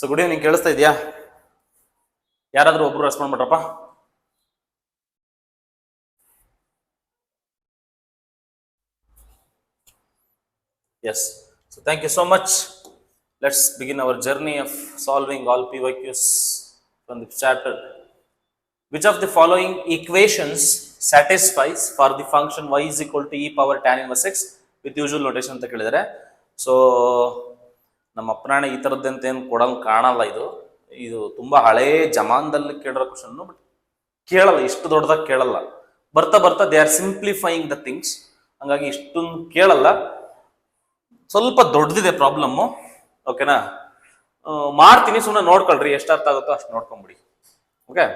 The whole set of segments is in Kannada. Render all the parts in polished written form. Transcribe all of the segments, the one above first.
ಸೊ ಗುಡ್ ಈವ್ನಿಂಗ್, ಕೇಳಿಸ್ತಾ ಇದೆಯಾ? ಯಾರಾದರೂ ಒಬ್ರು ರೆಸ್ಪಾಂಡ್ ಮಾಡ್ರಪ್ಪ. Yes. So thank you so much. Let's begin our journey of solving all PYQs from this chapter. Which of the following equations satisfies for the function y is equal to e power tan inverse x with usual notation ಅಂತ ಕೇಳಿದರೆ. ಸೊ ನಮ್ಮ ಅಪ್ಪನಾಣೆ ಈ ಥರದ್ದಂತ ಏನು ಕೊಡಂಗೆ ಕಾಣಲ್ಲ. ಇದು ತುಂಬ ಹಳೇ ಜಮಾನದಲ್ಲಿ ಕೇಳಿರೋ ಕ್ವಶನ್, ಬಟ್ ಕೇಳಲ್ಲ, ಇಷ್ಟು ದೊಡ್ಡದಾಗಿ ಕೇಳಲ್ಲ. ಬರ್ತಾ ಬರ್ತಾ they are simplifying the things, ಹಂಗಾಗಿ ಇಷ್ಟೊಂದು ಕೇಳಲ್ಲ. ಸ್ವಲ್ಪ ದೊಡ್ಡದಿದೆ ಪ್ರಾಬ್ಲಮ್ಮು, ಓಕೆನಾ? ಮಾಡ್ತೀನಿ, ಸುಮ್ಮನೆ ನೋಡ್ಕೊಳ್ರಿ, ಎಷ್ಟು ಅರ್ಥ ಆಗುತ್ತೋ ಅಷ್ಟು ನೋಡ್ಕೊಂಬಿಡಿ. ಓಕೆ,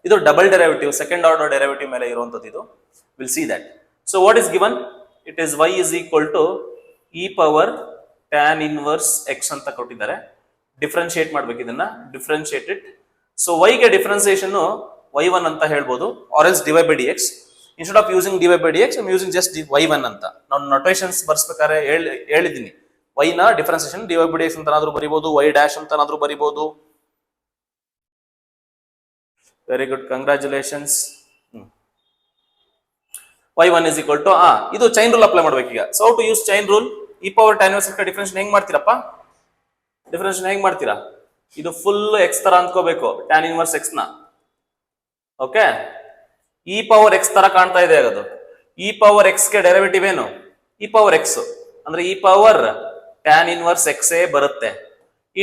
ಇದು double derivative, second order derivative ಮೇಲೆ ಇರುವಂಥದ್ದು ಇದು. Will see that. So what is given? It is y is equal to e power tan inverse x ಅಂತ ಕೊಟ್ಟಿದ್ದಾರೆ. ಡಿಫ್ರೆನ್ಶಿಯೇಟ್ ಮಾಡ್ಬೇಕು ಇದನ್ನ, ಡಿಫ್ರೆನ್ಶಿಯೇಟ್ ಇಟ್. ಸೊ y ಗೆ ಡಿಫ್ರೆನ್ಸಿಯೇಷನ್ y1 ಅಂತ ಹೇಳ್ಬೋದು, or else dy by d x. Instead of using dy by d x, I'm using just y1 ಅಂತ. ನಾನು ನೊಟೇಷನ್ಸ್ ಬರ್ಸ್ಬೇಕಾದ್ರೆ ಹೇಳಿದ್ದೀನಿ, y ನ differentiation dy by d x ಅಂತನಾದ್ರೂ ಬರಿಬಹುದು, y ಡ್ಯಾಶ್ ಅಂತನಾದ್ರೂ ಬರಿಬಹುದು. Very good, congratulations. y1 is equal to ಇದು ಚೈನ್ ರೂಲ್ ಅಪ್ಲೈ ಮಾಡ್ಬೇಕು ಈಗ. So to use chain rule, e power tan inverse x differentiation ಹೆಂಗ್ ಮಾಡ್ತೀರಪ್ಪ? ಡಿಫರೆನ್ಷಿಯೇಷನ್ ಹೆಂಗ್ ಮಾಡ್ತೀರಾ? ಇದು ಫುಲ್ ಎಕ್ಸ್ ತರ ಅನ್ಕೋಬೇಕು tan inverse x ನ. ಓಕೆ, e ಪವರ್ x ತರ ಕಾಣ್ತಾ ಇದೆ ಅದು. e ಪವರ್ x ಗೆ ಡೆರಿವೇಟಿವ್ ಏನು? e ಪವರ್ x ಅಂದ್ರೆ e power tan inverse x ಬರುತ್ತೆ.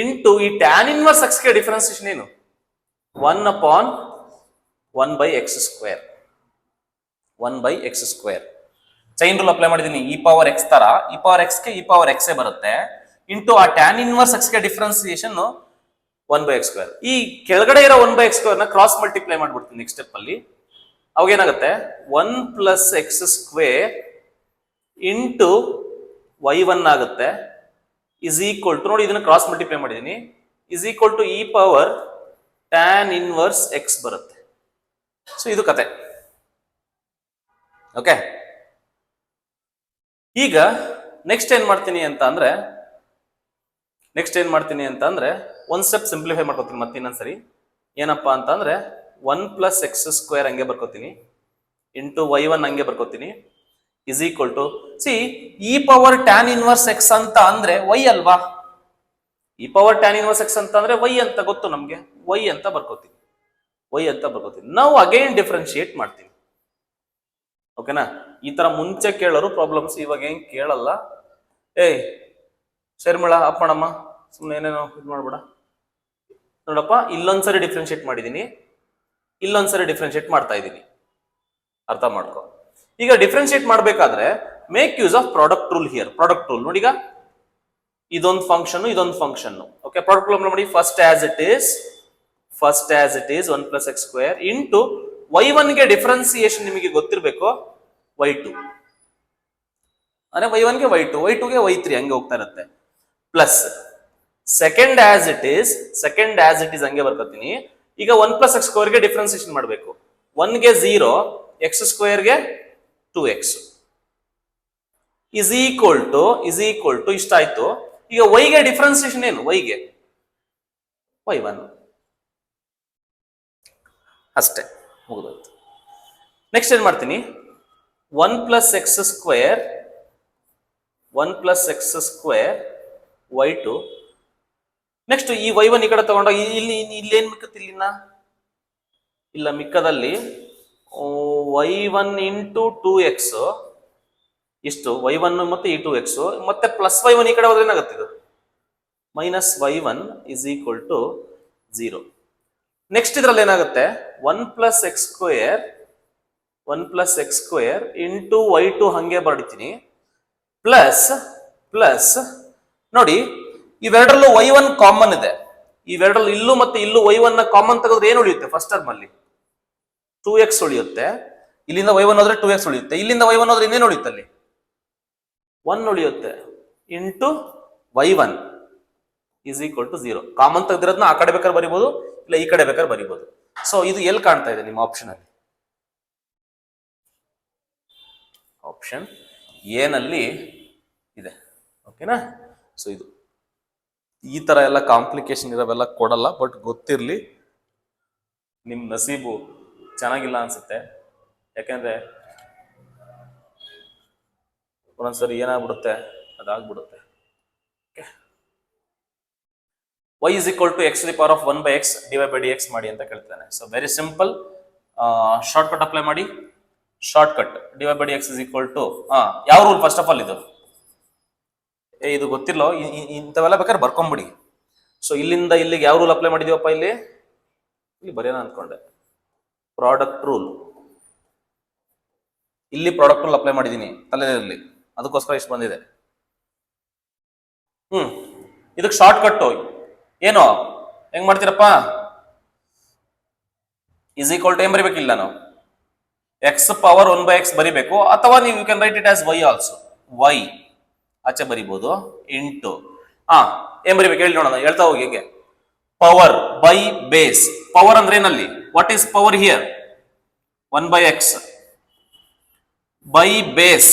ಇಂಟು ಈ tan inverse x ಗೆ ಡಿಫರೆನ್ಸಿಯೇಷನ್ ಏನು? 1 upon 1 by x square. 1 by x square. Chain rule apply ಮಾಡಿದೀನಿ. e ಪವರ್ x ತರ e ಪವರ್ x ಗೆ e ಪವರ್ x ಬರುತ್ತೆ, ಇಂಟು ಆ tan ಇನ್ವರ್ಸ್ x ಗೆ ಡಿಫರೆನ್ಸಿಯೇಷನ್ 1 by x square. ಈ ಕೆಳಗಡೆ ಇರೋ 1 by x square ನ ಕ್ರಾಸ್ ಮಲ್ಟಿಪ್ಲೈ ಮಾಡ್ಬಿಡ್ತೀನಿ ನೆಕ್ಸ್ಟ್ ಸ್ಟೆಪ್ ಅಲ್ಲಿ. ಅವಾಗ ಏನಾಗುತ್ತೆ? 1 plus X square into y1 ಆಗುತ್ತೆ, ಇಸ್ ಈಕ್ವಲ್ ಟು, ನೋಡಿ ಇದನ್ನ ಕ್ರಾಸ್ ಮಲ್ಟಿಪ್ಲೈ ಮಾಡಿದೀನಿ, is equal to e power tan inverse x ಬರುತ್ತೆ. ಸೊ ಇದು ಕತೆ. ಓಕೆ, ಈಗ ನೆಕ್ಸ್ಟ್ ಏನ್ ಮಾಡ್ತೀನಿ ಅಂತ ಅಂದ್ರೆ ಒಂದ್ ಸ್ಟೆಪ್ ಸಿಂಪ್ಲಿಫೈ ಮಾಡ್ಕೋತೀನಿ ಮತ್ತೆ ಇನ್ನೊಂದ್ಸರಿ. ಏನಪ್ಪಾ ಅಂತ ಅಂದ್ರೆ 1 ಪ್ಲಸ್ ಎಕ್ಸ್ ಸ್ಕ್ವೇರ್ ಹಂಗೆ ಬರ್ಕೋತೀನಿ, ಇಂಟು y1 ಹಂಗೆ ಬರ್ಕೋತೀನಿ, is equal to, c e power tan inverse x ಅಂತ ಅಂದ್ರೆ y ಅಲ್ವಾ? E power tan inverse x ಅಂತ ಅಂದ್ರೆ y ಅಂತ ಗೊತ್ತು ನಮ್ಗೆ, y ಅಂತ ಬರ್ಕೋತೀನಿ. ನಾವು ಅಗೈನ್ ಡಿಫ್ರೆನ್ಶಿಯೇಟ್ ಮಾಡ್ತೀನಿ. ಓಕೆನಾ? ಈ ತರ ಮುಂಚೆ ಕೇಳೋರು ಪ್ರಾಬ್ಲಮ್ಸ್ ಇವಾಗ ಏನ್ ಕೇಳಲ್ಲ. ಶರ್ಮಿಳ ಅಪ್ ಮಾಡಮ್ಮ, ಸುಮ್ಮನೆ ಏನೇನೋ ಇದು ಮಾಡ್ಬೇಡ. ನೋಡಪ್ಪ, ಇಲ್ಲೊಂದ್ಸರಿ ಡಿಫ್ರೆನ್ಶಿಯೇಟ್ ಮಾಡಿದೀನಿ, ಇಲ್ಲೊಂದ್ಸರಿ ಡಿಫ್ರೆನ್ಶಿಯೇಟ್ ಮಾಡ್ತಾ ಇದ್ದೀನಿ, ಅರ್ಥ ಮಾಡ್ಕೊ. ಈಗ ಡಿಫ್ರೆನ್ಶಿಯೇಟ್ ಮಾಡ್ಬೇಕಾದ್ರೆ make use of product rule here. Product rule ನೋಡಿ, ಈಗ ಇದೊಂದು ಫಂಕ್ಷನ್, ಇದೊಂದು ಫಂಕ್ಷನ್. ಓಕೆ, ಪ್ರಾಡಕ್ಟ್ ರೂಲ್ ನೋಡಿ, first as it is 1 plus X square into y1 ಗೆ ಡಿಫರೆನ್ಸಿಯೇಷನ್ ನಿಮಗೆ ಗೊತ್ತಿರಬೇಕು, y2 ಅಂದ್ರೆ y1 ಗೆ y2, y2 ಗೆ y3 ಹಂಗೆ ಹೋಗ್ತಾ ಇರುತ್ತೆ. Plus second as it is ಹಂಗೆ ಬರ್ಕೋತೀನಿ. ಈಗ 1 ಪ್ಲಸ್ ಎಕ್ಸ್ ಸ್ಕ್ವೇರ್ ಗೆ ಡಿಫರೆನ್ಸಿಯೇಷನ್ ಮಾಡಬೇಕು. 1 ಗೆ 0, ಎಕ್ಸ್ ಸ್ಕ್ವೇರ್ ಗೆ 2x ಇಸ್ ಈಕ್ವಲ್ ಟು ಇಷ್ಟಾಯ್ತು. ಈಗ y ಗೆ ಡಿಫರೆನ್ಸಿಯೇಷನ್ ಏನು? y ಗೆ y1 ಅಷ್ಟೇ, ಮುಗಿದೋಯ್ತು. ನೆಕ್ಸ್ಟ್ ಏನ್ ಮಾಡ್ತೀನಿ? 1 plus X square y2. Next ಈ y1 ಈ ಕಡೆ ತಗೊಂಡಾಗ ಇಲ್ಲಿ ಏನ್ ಮಿಕ್ಕತ್ತಿಲ್ಲ, ಇಲ್ಲ ಮಿಕ್ಕದಲ್ಲಿ y1 ಇಂಟು 2x ಇಷ್ಟು y1 ಮತ್ತೆ ಈ 2x, ಮತ್ತೆ ಪ್ಲಸ್ y1 ಈ ಕಡೆ ಹೋದ್ರೆ ಏನಾಗುತ್ತೆ? ಇದು minus y1 is equal to 0. Next ಇದ್ರಲ್ಲಿ ಏನಾಗುತ್ತೆ? 1 plus X square into y2 ಹಂಗೆ ಬಡಿತೀನಿ, ಪ್ಲಸ್ ನೋಡಿ ಇವೆರಡರಲ್ಲೂ y1 ಕಾಮನ್ ಇದೆ. ಇವೆರಡರಲ್ಲೂ ಇಲ್ಲೂ ಮತ್ತೆ ಇಲ್ಲೂ y1 ನ ಕಾಮನ್ ತೆಗೆದ್ರೆ ಏನು ಉಳಿಯುತ್ತೆ? ಫಸ್ಟ್ ಟರ್ಮ್ ಅಲ್ಲಿ 2x ಉಳಿಯುತ್ತೆ, ಇಲ್ಲಿಂದ y1 ಹೋದ್ರೆ 2x ಉಳಿಯುತ್ತೆ, ಇಲ್ಲಿಂದ y1 ಹೋದ್ರೆ ಇನ್ನೇನು ಉಳಿಯುತ್ತೆ? ಅಲ್ಲಿ 1 ಉಳಿಯುತ್ತೆ, into y1 is equal to 0. Common ತೆಗೆದಿರೋದನ್ನ ಆ ಕಡೆ ಬೇಕಾದ್ರೆ ಬರಿಬಹುದು, ಇಲ್ಲ ಈ ಕಡೆ ಬೇಕಾದ್ರೆ ಬರಿಬಹುದು. ಸೊ ಇದು ಎಲ್ಲಿ ಕಾಣ್ತಾ ಇದೆ ನಿಮ್ಮ ಆಪ್ಷನ್ ಅಲ್ಲಿ? ಆಪ್ಷನ್ ಎ ನಲ್ಲಿ ಇದೆ. ಓಕೆನಾ? ಸೊ ಇದು ಈ ತರ ಎಲ್ಲ ಕಾಂಪ್ಲಿಕೇಶನ್ ಇರೋವೆಲ್ಲ ಕೊಡಲ್ಲ, ಬಟ್ ಗೊತ್ತಿರಲಿ. ನಿಮ್ಮ ನಸೀಬು ಚೆನ್ನಾಗಿಲ್ಲ ಅನ್ಸುತ್ತೆ, ಯಾಕೆಂದ್ರೆ ಒಂದೊಂದ್ಸರಿ ಏನಾಗ್ಬಿಡುತ್ತೆ ಅದಾಗ್ಬಿಡುತ್ತೆ. y is equal to x to the power of 1 by x divided by dx ಮಾಡಿ ಅಂತ ಕೇಳ್ತಾನೆ. So very simple, shortcut apply ಮಾಡಿ. Shortcut divided by dx is equal to ಯಾವ ರೂಲ್ ಫಸ್ಟ್ ಆಫ್ ಆಲ್ ಇದು ಗೊತ್ತಿಲ್ಲ, ಇಂಥವೆಲ್ಲ ಬೇಕಾದ್ರೆ ಬರ್ಕೊಂಬಿಡಿ. ಸೊ ಇಲ್ಲಿಂದ ಇಲ್ಲಿಗೆ ಯಾವ ರೂಲ್ ಅಪ್ಲೈ ಮಾಡಿದೀವಪ್ಪ, ಇಲ್ಲಿ ಬರೆಯೋಣ ಅಂದ್ಕೊಂಡೆ, ಪ್ರಾಡಕ್ಟ್ ರೂಲ್. ಇಲ್ಲಿ ಪ್ರಾಡಕ್ಟ್ ರೂಲ್ ಅಪ್ಲೈ ಮಾಡಿದೀನಿ ತಲೆಯಲ್ಲಿ, ಅದಕ್ಕೋಸ್ಕರ ಇಷ್ಟು ಬಂದಿದೆ. ಇದಕ್ಕೆ ಶಾರ್ಟ್ ಕಟ್ ಏನು ಹೆಂಗ್ ಮಾಡ್ತೀರಪ್ಪ, ಇಸ್ ಈಕ್ವಲ್ ಟು ಏನ್ ಬರಿಬೇಕಿಲ್ಲ, ನಾವು ಎಕ್ಸ್ ಪವರ್ 1 by x ಬರಿಬೇಕು, ಅಥವಾ ನೀವು you can write it as y also. y ಆಚೆ ಬರಿಬಹುದು ಇಂಟು ಏನ್ ಬರಿಬೇಕು ಹೇಳಿ ನೋಡೋಣ, ಹೇಳ್ತಾ ಹೋಗಿ. ಹೇಗೆ ಪವರ್ ಬೈ ಬೇಸ್. ಪವರ್ ಅಂದ್ರೆ ಏನಲ್ಲಿ, what is power here, 1 by x by base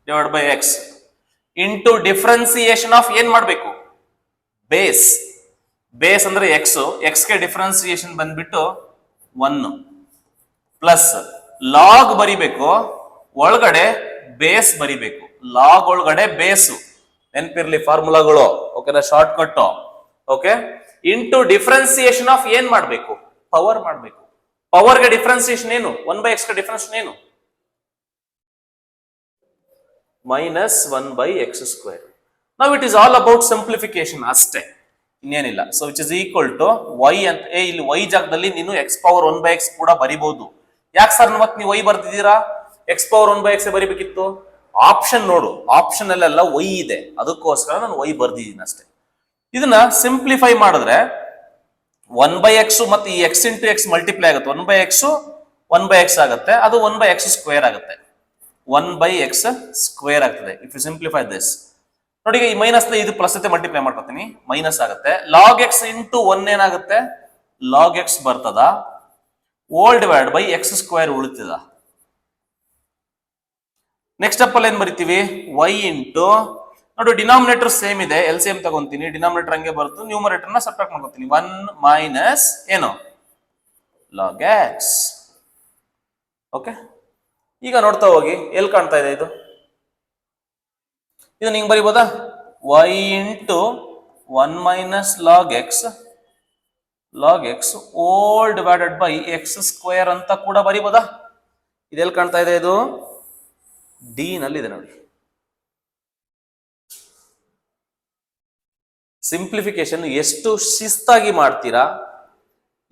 divide by x into differentiation of ಏನ್ ಮಾಡ್ಬೇಕು, ಬೇಸ್. ಬೇಸ್ ಅಂದ್ರೆ ಎಕ್ಸ್ ಗೆ ಡಿಫ್ರೆನ್ಸಿಯೇಷನ್ ಬಂದ್ಬಿಟ್ಟು 1 ಪ್ಲಸ್ ಲಾಗ್ ಬರಿಬೇಕು, ಒಳಗಡೆ ಬೇಸ್ ಬರಿಬೇಕು. ಲಾಗ್ ಒಳಗಡೆ ಬೇಸು, ನೆನ್ಪಿರ್ಲಿ ಫಾರ್ಮುಲಾಗಳು, ಓಕೆನಾ, short cut. Okay, into differentiation of ಏನ್ ಮಾಡ್ಬೇಕು, ಪವರ್ ಮಾಡ್ಬೇಕು. ಪವರ್ ಗೆ ಡಿಫ್ರೆನ್ಸಿಯೇಷನ್ ಏನು, 1 by x ಗೆ ಡಿಫ್ರೆನ್ಸಿಯೇಷನ್ ಏನು, -1 by x square. Now it is all about simplification ಅಷ್ಟೇ, ಇನ್ನೇನಿಲ್ಲ. So which is equal to y ಅಂತ, ಇಲ್ಲಿ y ಜಾಗದಲ್ಲಿ ನೀನು x ಪವರ್ 1 by x ಕೂಡ ಬರಿಬಹುದು. ಯಾಕೆ ಸರ್ ಮತ್ತೆ ನೀವು y ಬರ್ದಿದ್ದೀರಾ, x ಪವರ್ 1 by x ಬರಿಬೇಕಿತ್ತು? ಆಪ್ಷನ್ ನೋಡು, ಆಪ್ಷನ್ ಅಲ್ಲೆಲ್ಲ y ಇದೆ, ಅದಕ್ಕೋಸ್ಕರ ನಾನು y ಬರ್ದಿದ್ದೀನಿ ಅಷ್ಟೇ. ಇದನ್ನ ಸಿಂಪ್ಲಿಫೈ ಮಾಡಿದ್ರೆ 1 by x ಮತ್ತೆ ಈ x ಇಂಟು x ಮಲ್ಟಿಪ್ಲೈ ಆಗುತ್ತೆ, 1 by x 1 by x ಆಗುತ್ತೆ, ಅದು 1 by x ಸ್ಕ್ವೇರ್ ಆಗುತ್ತೆ, 1 by x ಸ್ಕ್ವೇರ್ ಆಗ್ತದೆ. ಇಫ್ ಯು ಸಿಂಪ್ಲಿಫೈ ದಿಸ್ ನೋಡಿ, ಈ ಮೈನಸ್ ಇದು ಪ್ಲಸ್ ಜೊತೆ ಮಲ್ಟಿಪ್ಲೈ ಮಾಡ್ಕೊತೀನಿ, ಮೈನಸ್ ಆಗುತ್ತೆ. ಲಾಗ್ ಎಕ್ಸ್ ಇಂಟು 1 ಏನಾಗುತ್ತೆ, ಲಾಗ್ ಎಕ್ಸ್ ಬರ್ತದ, ಓಲ್ ಡಿವೈಡ್ ಬೈ ಎಕ್ಸ್ ಸ್ಕ್ವೇರ್ ಉಳಿತದ. ನೆಕ್ಸ್ಟ್ ಅಪ್ ಅಲ್ಲಿ ಏನ್ ಬರಿತೀವಿ, y ಇಂಟು, ನೋಡಿ ಡಿನಾಮಿನೇಟರ್ ಸೇಮ್ ಇದೆ, ಎಲ್ ಸಿ ಎಂ ತಗೊಂತೀನಿ, ಡಿನಾಮಿನೇಟರ್ ಹಂಗೆ ಬರುತ್ತೆ, ನ್ಯೂಮರೇಟರ್ ನ ಸಬ್ಟ್ರಾಕ್ಟ್ ಮಾಡ್ಕೊತೀನಿ, 1 ಮೈನಸ್ ಏನು, ಲಾಗ್ ಎಕ್ಸ್. ಓಕೆ, ಈಗ ನೋಡ್ತಾ ಹೋಗಿ, ಎಲ್ಲಿ ಕಾಣ್ತಾ ಇದೆ ಇದು, ಇದನ್ನ ಹಿಂಗ್ ಬರಿಬೋದಾ, y into 1 minus log x whole divided by x square ಅಂತ ಕೂಡ ಬರಿಬೋದಾ. ಇದೆಲ್ಲಿ ಕಾಣ್ತಾ ಇದೆ, ಇದು ಡಿ ನಲ್ಲಿದೆ ನೋಡಿ. ಸಿಂಪ್ಲಿಫಿಕೇಶನ್ ಎಷ್ಟು ಶಿಸ್ತಾಗಿ ಮಾಡ್ತೀರಾ,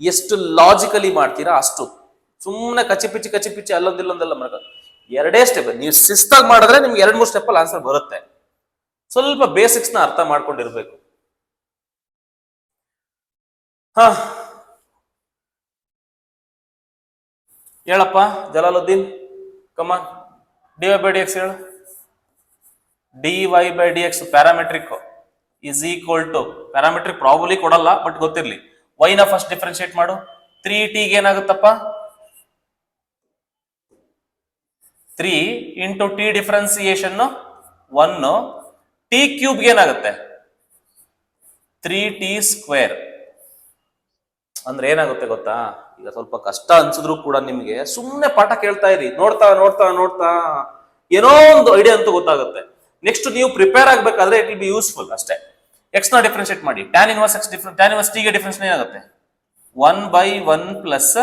ಎಷ್ಟು ಲಾಜಿಕಲಿ ಮಾಡ್ತೀರಾ, ಅಷ್ಟು. ಸುಮ್ಮನೆ ಕಚಿಪಿಚ್ಚಿ ಅಲ್ಲೊಂದಿಲ್ಲೊಂದೆಲ್ಲ ಮಾಡೋದು, ಎರಡೇ ಸ್ಟೆಪ್. ನೀವು ಶಿಸ್ತಾಗಿ ಮಾಡಿದ್ರೆ ನಿಮ್ಗೆ 2-3 ಸ್ಟೆಪ್ ಅಲ್ಲಿ ಆನ್ಸರ್ ಬರುತ್ತೆ. ಸ್ವಲ್ಪ ಬೇಸಿಕ್ಸ್ ನ ಅರ್ಥ ಮಾಡ್ಕೊಂಡಿರ್ಬೇಕು. ಹೇಳಪ್ಪ Jalaluddin, come on, dy by dx ಹೇಳು. dy by dx parametric is equal to, parametric probably ಕೊಡಲ್ಲ ಬಟ್ ಗೊತ್ತಿರ್ಲಿ, y ನ ಫಸ್ಟ್ ಡಿಫ್ರೆನ್ಶಿಯೇಟ್ ಮಾಡು. 3t ಗೆ ಏನಾಗುತ್ತಪ್ಪ, 3 into t differentiation 1, t cube ಏನಾಗುತ್ತೆ 3t ಸ್ಕ್ವೇರ್. ಅಂದ್ರೆ ಏನಾಗುತ್ತೆ ಗೊತ್ತಾ, ಈಗ ಸ್ವಲ್ಪ ಕಷ್ಟ ಅನ್ಸಿದ್ರು ಕೂಡ ನಿಮ್ಗೆ ಸುಮ್ಮನೆ ಪಾಠ ಕೇಳ್ತಾ ಇರಿ, ನೋಡ್ತಾ ನೋಡ್ತಾ ನೋಡ್ತಾ ಏನೋ ಒಂದು ಐಡಿಯಾ ಅಂತೂ ಗೊತ್ತಾಗುತ್ತೆ. ನೆಕ್ಸ್ಟ್ ನೀವು ಪ್ರಿಪೇರ್ ಆಗ್ಬೇಕಾದ್ರೆ ಇಟ್ ವಿಲ್ ಬಿ ಯೂಸ್ಫುಲ್ ಅಷ್ಟೇ. ಎಕ್ಸ್ ನ ಡಿಫ್ರೆನ್ಶಿಯೇಟ್ ಮಾಡಿ, tan inverse x tan inverse t ಗೆ ಡಿಫ್ರೆನ್ಸ್ ಏನಾಗುತ್ತೆ, 1 by 1 plus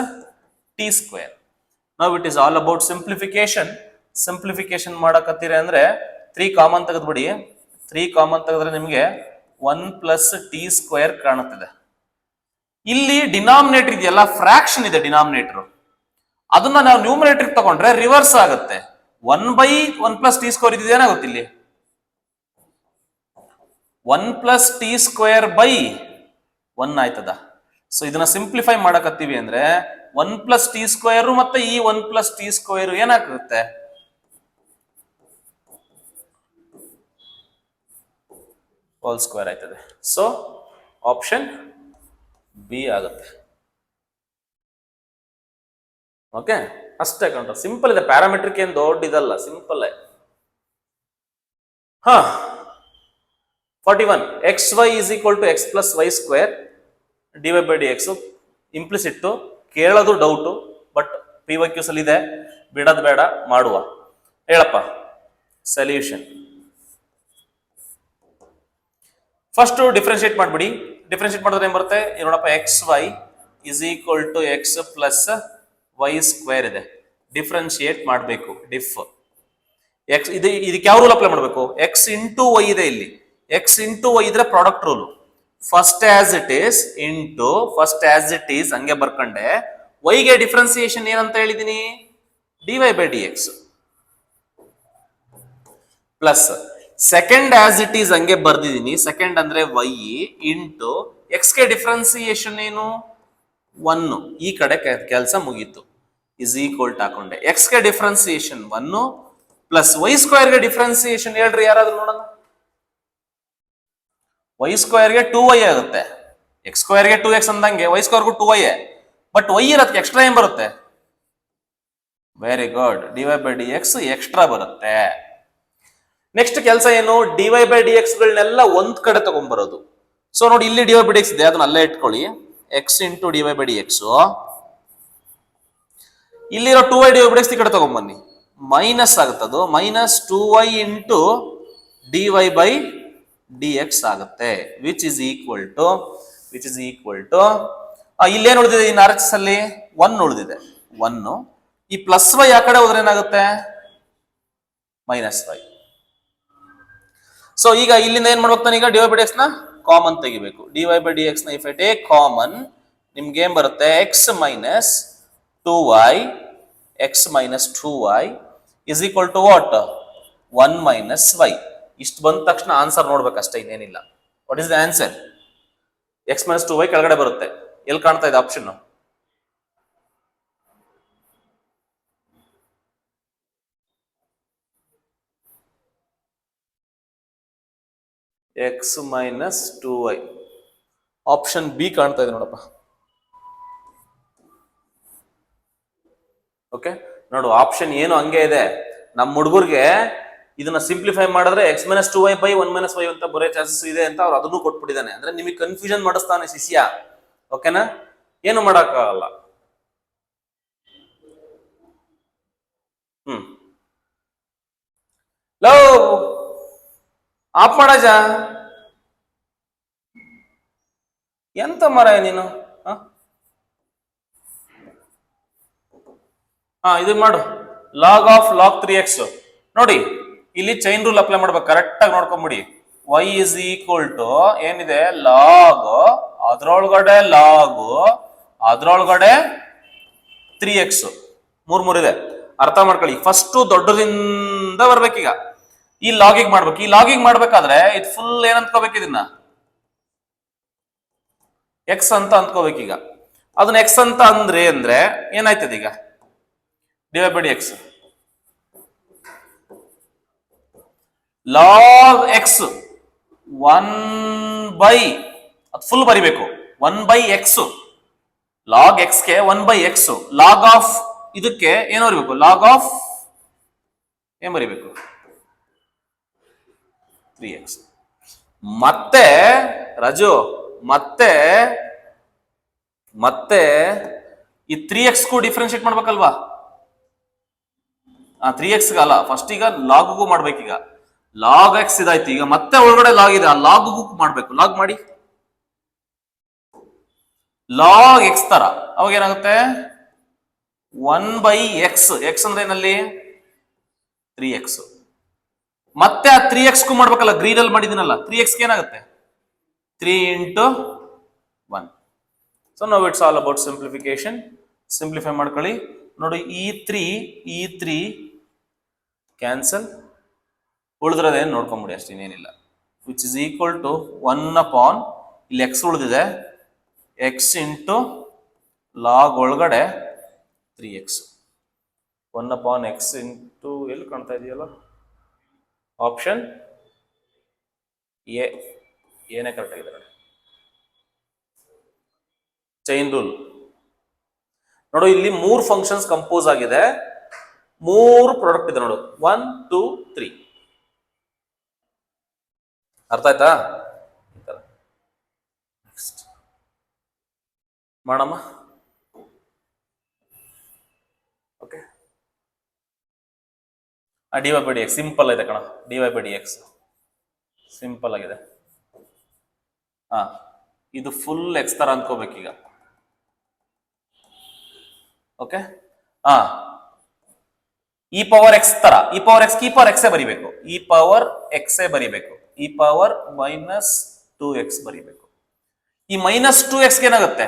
t square. Now it is all about simplification. Simplification ಮಾಡಕತ್ತೀರಿ ಅಂದ್ರೆ 3 ಕಾಮನ್ ತೆಗೆದ್ಬಿಡಿ, 3 ಕಾಮನ್ ತೆಗೆದ್ರೆ ನಿಮ್ಗೆ 1 ಪ್ಲಸ್ ಟಿ ಸ್ಕ್ವೇರ್ ಕಾಣುತ್ತದೆ. ಇಲ್ಲಿ ಡಿನಾಮಿನೇಟರ್ ಇದೆಯಲ್ಲ, ಫ್ರಾಕ್ಷನ್ ಇದೆ ಡಿನಾಮಿನೇಟರ್, ಅದನ್ನ ನಾವು ನ್ಯೂಮರೇಟರ್ ತಗೊಂಡ್ರೆ ರಿವರ್ಸ್ ಆಗುತ್ತೆ. 1 by 1 ಪ್ಲಸ್ ಟಿ ಸ್ಕ್ವೇರ್ ಇದೆ, ಏನಾಗುತ್ತೆ ಇಲ್ಲಿ 1 ಪ್ಲಸ್ ಟಿ ಸ್ಕ್ವೇರ್ ಬೈ 1 ಆಯ್ತದ. ಸೊ ಇದನ್ನ ಸಿಂಪ್ಲಿಫೈ ಮಾಡಕತ್ತೀವಿ ಅಂದ್ರೆ 1 ಪ್ಲಸ್ ಟಿ ಸ್ಕ್ವೇರ್ ಮತ್ತೆ ಈ 1 ಪ್ಲಸ್ ಟಿ ಸ್ಕ್ವೇರ್ ಏನಾಗುತ್ತೆ, ಹೋಲ್ ಸ್ಕ್ವೇರ್ ಆಯ್ತದೆ. ಸೊ ಆಪ್ಷನ್ ಬಿ ಆಗುತ್ತೆ. ಓಕೆ, ಅಷ್ಟೇ ಕಂಡ್ರೆ ಸಿಂಪಲ್ ಇದೆ, ಪ್ಯಾರಾಮೆಟ್ರಿಕ್ ಏನ್ ದೊಡ್ಡ ಇದಲ್ಲ, simple. 41 xy is equal to x plus y square dy by dx. Implicit, ಕೇಳೋದು doubt, but P Y Qs ಅಲ್ಲಿ ಇದೆ, ಬಿಡೋದು ಬೇಡ, ಮಾಡುವ. ಹೇಳಪ್ಪ ಸೊಲ್ಯೂಷನ್. ಫಸ್ಟ್ ಡಿಫ್ರೆನ್ಶಿಯೇಟ್ ಮಾಡ್ಬಿಡಿ. ಡಿಫ್ರೆನ್ಶಿಯೇಟ್ ಮಾಡಿದ್ರೆ ಏನ್ ಬರುತ್ತೆ ನೋಡಪ್ಪ, x y is equal to x plus y square ಇದೆ. ಡಿಫ್ರೆನ್ಶಿಯೇಟ್ ಮಾಡಬೇಕು. ಡಿಫ್ ಎಕ್ಸ್ ಇದಕ್ಕೆ ಯಾವ ರೂಲ್ ಅಪ್ಲೈ ಮಾಡಬೇಕು? ಎಕ್ಸ್ ಇಂಟು ವೈ ಇದೆ ಇಲ್ಲಿ. ಎಕ್ಸ್ ಇಂಟು ವೈ ಇದ್ರೆ product rule. First as it is into first as it is ಹಂಗೆ ಬರ್ಕೊಂಡೆ. ವೈಗೆ ಡಿಫ್ರೆನ್ಸಿಯೇಷನ್ ಏನಂತ ಹೇಳಿದೀನಿ? D y by d x plus second as it is ಹಂಗೆ ಬರ್ದಿದ್ದೀನಿ. ಸೆಕೆಂಡ್ ಅಂದ್ರೆ ವೈ ಇಂಟು ಎಕ್ಸ್ ಗೆ ಡಿಫ್ರೆನ್ಸಿಯೇಷನ್ ಏನು? 1. ಈ ಕಡೆ ಕೆಲಸ ಮುಗೀತು. ಇಸ್ ಈಕ್ವಲ್ ಹಾಕೊಂಡೆ. ಎಕ್ಸ್ ಗೆ ಡಿಫ್ರೆನ್ಸಿಯೇಷನ್ 1 ಪ್ಲಸ್ ವೈ ಸ್ಕ್ವೇರ್ ಗೆ ಡಿಫ್ರೆನ್ಸಿಯೇಷನ್ ಹೇಳ್ರಿ ಯಾರಾದ್ರೂ ನೋಡೋಣ. ವೈ ಸ್ಕ್ವೇರ್ಗೆ 2y ಆಗುತ್ತೆ. ಎಕ್ಸ್ ಸ್ಕ್ವೇರ್ಗೆ 2x ಅಂದಂಗೆ ವೈ ಸ್ಕ್ವೇರ್ಗೂ 2y. ಬಟ್ ವೈ ಇರೋದಕ್ಕೆ ಎಕ್ಸ್ಟ್ರಾ ಏನ್ ಬರುತ್ತೆ? Very good, d y by d x extra ಬರುತ್ತೆ. ನೆಕ್ಸ್ಟ್ ಕೆಲಸ ಏನು? D y by d x ಗಳನ್ನೆಲ್ಲ ಒಂದ್ ಕಡೆ ತಗೊಂಡ್ಬರೋದು. ಸೊ ನೋಡಿ, ಇಲ್ಲಿ d y by d x ಇದೆ, ಅದನ್ನ ಅಲ್ಲೇ ಇಟ್ಕೊಳ್ಳಿ. X into d y by d x. ಇಲ್ಲಿರೋ 2y d y by d x ಈ ಕಡೆ ತಗೊಂಡ್ಬನ್ನಿ. ಮೈನಸ್ ಆಗುತ್ತದು. Minus 2y into d y by d X ಆಗುತ್ತೆ. ವಿಚ್ ಇಸ್ ಈಕ್ವಲ್ ಟು ಇಲ್ಲೇನು ಉಳಿದಿದೆ? ಇನ್ ಆರ್ ಎಚ್ ಅಲ್ಲಿ 1 ಉಳಿದಿದೆ. 1. ಈ ಪ್ಲಸ್ ವೈ ಆ ಕಡೆ ಹೋದ್ರೆ ಏನಾಗುತ್ತೆ? Minus Y. ಸೊ ಈಗ ಇಲ್ಲಿಂದ ಏನ್ ಮಾಡ್ಬೇಕು ನಾನು? ಈಗ d y by d x ನ ಕಾಮನ್ ತೆಗಿಬೇಕು. D y by d x ನ ಇಫ್ ಐ ಟೇಕ್ ಕಾಮನ್, ನಿಮ್ಗೆ ಏನ್ ಬರುತ್ತೆ? X minus 2y, x minus 2y is equal to what? 1 minus y. ಇಷ್ಟು ಬಂದ ತಕ್ಷಣ ಆನ್ಸರ್ ನೋಡ್ಬೇಕಷ್ಟೇ, ಇನ್ನೇನಿಲ್ಲ. What is the answer? X minus 2y ಕೆಳಗಡೆ ಬರುತ್ತೆ. ಎಲ್ಲಿ ಕಾಣ್ತಾ ಇದೆ option? X minus 2y option b ಕಾಣ್ತಾ ಇದೆ ನೋಡಪ್ಪ. ಓಕೆ, ನೋಡು ಆಪ್ಷನ್ ಏನು ಹಂಗೆ ಇದೆ. ನಮ್ಮ ಹುಡುಗರಿಗೆ ಇದನ್ನ ಸಿಂಪ್ಲಿಫೈ ಮಾಡಿದ್ರೆ x minus 2y by 1 minus y ಅಂತ ಬರೋ ಚಾನ್ಸಸ್ ಇದೆ ಅಂತ ಅವ್ರು ಅದನ್ನು ಕೊಟ್ಬಿಟ್ಟಿದ್ದಾನೆ. ಅಂದ್ರೆ ನಿಮಗೆ ಕನ್ಫ್ಯೂಷನ್ ಮಾಡಿಸ್ತಾನೆ ಶಿಷ್ಯ. ಓಕೆನಾ? ಏನು ಮಾಡಕ್ಕಾಗಲ್ಲ. ಲೋ ಆಫ್ ಮಾಡಜ. ಎಂತ ಮರ ನೀನು? ಇದು ಮಾಡು. Log of log 3x. ನೋಡಿ, ಇಲ್ಲಿ ಚೈನ್ ರೂಲ್ ಅಪ್ಲೈ ಮಾಡ್ಬೇಕು. ಕರೆಕ್ಟ್ ಆಗಿ ನೋಡ್ಕೊಂಬಿಡಿ. y ಇಸ್ ಈಕ್ವಲ್ ಟು ಏನಿದೆ? ಲಾಗ್, ಅದ್ರೊಳಗಡೆ ಲಾಗು, ಅದ್ರೊಳಗಡೆ 3x. 3 ಇದೆ. ಅರ್ಥ ಮಾಡ್ಕೊಳ್ಳಿ. ಫಸ್ಟ್ ದೊಡ್ಡದಿಂದ ಬರ್ಬೇಕೀಗ. ಈ ಲಾಗಿಂಗ್ ಮಾಡ್ಬೇಕು. ಈ ಲಾಗಿಂಗ್ ಮಾಡ್ಬೇಕಾದ್ರೆ ಇದು ಫುಲ್ ಏನ್ ಅಂದ್ಕೋಬೇಕು? ಇದನ್ನ ಎಕ್ಸ್ ಅಂತ ಅಂದ್ಕೋಬೇಕೀಗ. ಅದನ್ನ ಎಕ್ಸ್ ಅಂತ ಅಂದ್ರೆ ಏನಾಯ್ತದ? ಈಗ d y by d x log x 1 by, ಅದು ಫುಲ್ ಬರಿಬೇಕು. 1 ಬೈ ಎಕ್ಸ್. ಲಾಗ್ ಎಕ್ಸ್ಗೆ 1 ಬೈ ಎಕ್ಸ್. ಲಾಗ್ ಆಫ್ ಇದಕ್ಕೆ ಏನು ಬರಿಬೇಕು? ಲಾಗ್ ಆಫ್ ಏನ್ ಬರಿಬೇಕು? 3x. ಮತ್ತೆ ರಾಜು, ಮತ್ತೆ ಈ 3x ಗೂ ಡಿಫ್ರೆನ್ಶಿಯೇಟ್ ಮಾಡ್ಬೇಕಲ್ವಾ? 3x ಅಲ್ಲ, ಫಸ್ಟ್ ಈಗ ಲಾಗ್ಗೂ ಮಾಡ್ಬೇಕೀಗ. ಲಾಗ್ ಎಕ್ಸ್ ಇದಾಯ್ತು. ಈಗ ಮತ್ತೆ ಒಳಗಡೆ ಲಾಗ್ ಇದೆ, ಆ ಲಾಗ್ಗೂ ಮಾಡ್ಬೇಕು. ಲಾಗ್ ಮಾಡಿ ಲಾಗ್ ಎಕ್ಸ್ ತರ. ಅವಾಗ ಏನಾಗುತ್ತೆ? 1 ಬೈ ಎಕ್ಸ್. ಎಕ್ಸ್ ಅಂದ್ರೆ ಏನಲ್ಲಿ? 3x. ಮತ್ತೆ ಆ 3x ಗೂ ಮಾಡ್ಬೇಕಲ್ಲ, ಗ್ರೀನ್ ಅಲ್ಲಿ ಮಾಡಿದಿನಲ್ಲ. 3x ಏನಾಗುತ್ತೆ? 3 ಇಂಟು 1. ಸೊ ನಾವು it's all about simplification. Simplify ಮಾಡ್ಕೊಳ್ಳಿ. ನೋಡಿ, ಈ 3 ಕ್ಯಾನ್ಸಲ್. ಉಳಿದ್ರದೇನು ನೋಡ್ಕೊಂಬಿಡಿ ಅಷ್ಟೇ, ಇನ್ನೇನಿಲ್ಲ. Which is equal to 1 upon, ಇಲ್ಲಿ ಎಕ್ಸ್ ಉಳಿದಿದೆ, ಎಕ್ಸ್ ಇಂಟು ಲಾಗ್ ಒಳಗಡೆ 3x. 1 ಅಪಾನ್ ಎಕ್ಸ್ ಇಂಟು ಎಲ್ಲಿ ಕಾಣ್ತಾ ಇದೆಯಲ್ಲ ಆಪ್ಷನ್ ಎ. ಏನೇ ಕರೆಕ್ಟ್ ಆಗಿದೆ ನೋಡಿ. ಚೈನ್ ರೂಲ್ ನೋಡು. ಇಲ್ಲಿ 3 ಫಂಕ್ಷನ್ಸ್ ಕಂಪೋಸ್ ಆಗಿದೆ. 3 ಪ್ರಾಡಕ್ಟ್ ಇದೆ ನೋಡು. 1 2 3. ಅರ್ಥ ಆಯ್ತಾ? ಈ ತರ ನೆಕ್ಸ್ಟ್ ಮಾಡಮ್ಮ. Okay, d y by d x simple ಇದೆ ಕಣ. D y by d x simple ಆಗಿದೆ. ಹಾ, ಇದು ಫುಲ್ ಎಕ್ಸ್ ತರ ಅನ್ಕೋಬೇಕೀಗ. ಓಕೆ, ಹಾ, ಇ ಪವರ್ ಎಕ್ಸ್ ತರ, ಇ ಪವರ್ ಎಕ್ಸ್ ಎಕ್ಸೇ ಬರಿಬೇಕು, ಇ ಪವರ್ ಎಕ್ಸೇ ಬರಿಬೇಕು, ಇ ಪವರ್ -2x ಬರಿಬೇಕು. ಈ -2x ಏನಾಗುತ್ತೆ?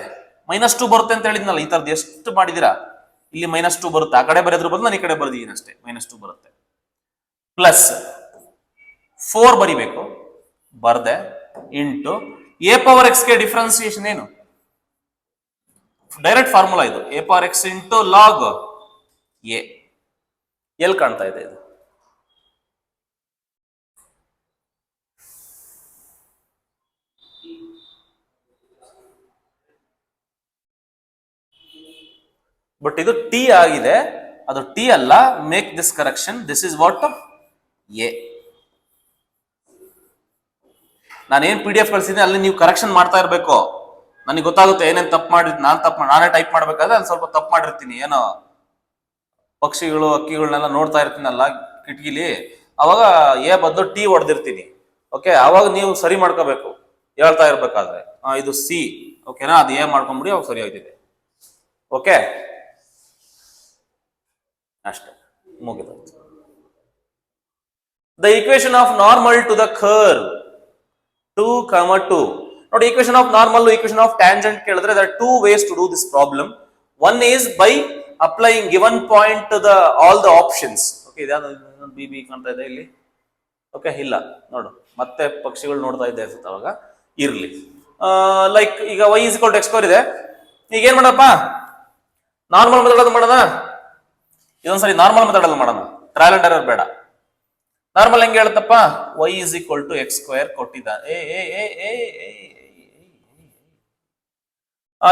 -2 ಬರುತ್ತೆ ಅಂತ ಹೇಳಿದ್ನಲ್ಲ, ಈ ತರದ್ದು ಎಷ್ಟು ಮಾಡಿದಿರಾ? ಇಲ್ಲಿ -2 ಬರುತ್ತೆ, ಆ ಕಡೆ ಬರೆದ್ರ ಬದಲು ನಾನು ಈ ಕಡೆ ಬರ್ದಿದ್ದೀನಿ ಅಷ್ಟೇ. -2 ಬರುತ್ತೆ. ಪ್ಲಸ್ 4 ಬರಿಬೇಕು, ಬರ್ದೆ, ಇಂಟು ಎ ಪವರ್ ಎಕ್ಸ್ ಗೆ ಡಿಫ್ರೆನ್ಸಿಯೇಷನ್ ಏನು? ಡೈರೆಕ್ಟ್ ಫಾರ್ಮುಲಾ ಇದು, A power x into log A. ಎಲ್ಲಿ ಕಾಣ್ತಾ ಇದೆ ಇದು? ಬಟ್ ಇದು ಟಿ ಆಗಿದೆ, ಅದು ಟಿ ಅಲ್ಲ. Make this correction, this is what A. ನಾನೇನ್ PDF ಕಳಿಸಿದ್ದೀನಿ ಅಲ್ಲಿ ನೀವು ಕರೆಕ್ಷನ್ ಮಾಡ್ತಾ ಇರ್ಬೇಕು. ನನಗೆ ಗೊತ್ತಾಗುತ್ತೆ ಏನೇನು ತಪ್ಪು ಮಾಡಿದ್. ನಾನೇ ಟೈಪ್ ಮಾಡ್ಬೇಕಾದ್ರೆ ಅಲ್ಲಿ ಸ್ವಲ್ಪ ತಪ್ಪು ಮಾಡಿರ್ತೀನಿ. ಏನೋ ಪಕ್ಷಿಗಳು ಅಕ್ಕಿಗಳನ್ನೆಲ್ಲ ನೋಡ್ತಾ ಇರ್ತೀನಲ್ಲ ಕಿಟಕಿಲಿ, ಅವಾಗ ಎ ಬದಲು ಟಿ ಹೊಡೆದಿರ್ತೀನಿ. ಓಕೆ, ಅವಾಗ ನೀವು ಸರಿ ಮಾಡ್ಕೋಬೇಕು ಹೇಳ್ತಾ ಇರ್ಬೇಕಾದ್ರೆ. ಇದು ಸಿ, ಓಕೆನಾ? ಅದು ಎ ಮಾಡ್ಕೊಂಡ್ಬಿಡಿ, ಅವಾಗ ಸರಿ ಹೋಗ್ತಿದೆ. ಓಕೆ, ಅಷ್ಟೇ, ಮುಗಿದೋಯ್ತು. The equation of normal to the curve 2, 2. ನೋಡಿ, equation of normal, equation of tangent ಕೇಳಿದ್ರೆ there are two ways to do this problem. One is by applying given point to all the options. Okay, ಇದ್ಯಾವುದು ಬಿ ಬಿ ಕಾಣ್ತಾ ಇದೆ ಇಲ್ಲಿ? ಓಕೆ, ಇಲ್ಲ ನೋಡು, ಮತ್ತೆ ಪಕ್ಷಿಗಳು ನೋಡ್ತಾ ಇದ್ದೆ ಅನ್ಸುತ್ತೆ. ಅವಾಗ ಇರ್ಲಿ. ಲೈಕ್ ಈಗ y = x² ಇದೆ. ಈಗ ಏನ್ ಮಾಡಪ್ಪ? ನಾರ್ಮಲ್ ಮೆಥಡ್ ಮಾಡೋಣ. ಇದೊಂದ್ಸರಿ ನಾರ್ಮಲ್ ಮೆಥಡ್ ಅಲ್ಲಿ ಮಾಡೋಣ, ಟ್ರಯಲ್ ಅಂಡ್ ಎರರ್ ಬೇಡ. ನಾರ್ಮಲ್ ಹೆಂಗೆ ಹೇಳುತ್ತಪ್ಪ? y = x² ಕೊಟ್ಟಿದ್ದಾನೆ.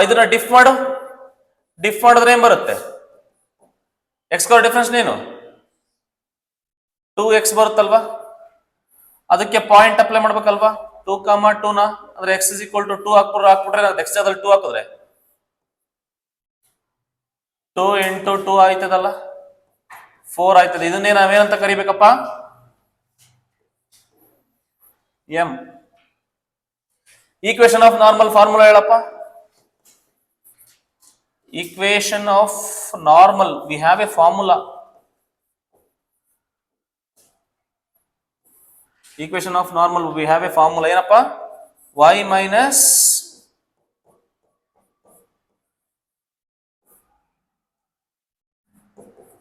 ಇದನ್ನ ಡಿಫ್ ಮಾಡು. ಡಿಫ್ ಮಾಡಿದ್ರೆ ಏನ್ ಬರುತ್ತೆ? x² ಡಿಫರೆನ್ಸ್ ಏನು? 2x ಬರುತ್ತಲ್ವಾ? ಅದಕ್ಕೆ ಪಾಯಿಂಟ್ ಅಪ್ಲೈ ಮಾಡ್ಬೇಕಲ್ವಾ? 2, 2 ನ ಅಂದ್ರೆ x = 2 ಹಾಕ್ಬಿಟ್ರೆ x ಜಾಗದಲ್ಲಿ 2 ಹಾಕಿದ್ರೆ 2 × 2 ಆಯ್ತದಲ್ಲ, 4 ಆಯ್ತದೆ. ಇದನ್ನೇ ನಾವೇನಂತ ಕರಿಬೇಕಪ್ಪ? ಎಂ. ಈಕ್ವೇಶನ್ ಆಫ್ ನಾರ್ಮಲ್ ಫಾರ್ಮುಲಾ ಹೇಳಪ್ಪ. Equation of normal, we have a formula. Equation of normal we have a formula. ಏನಪ್ಪ? y minus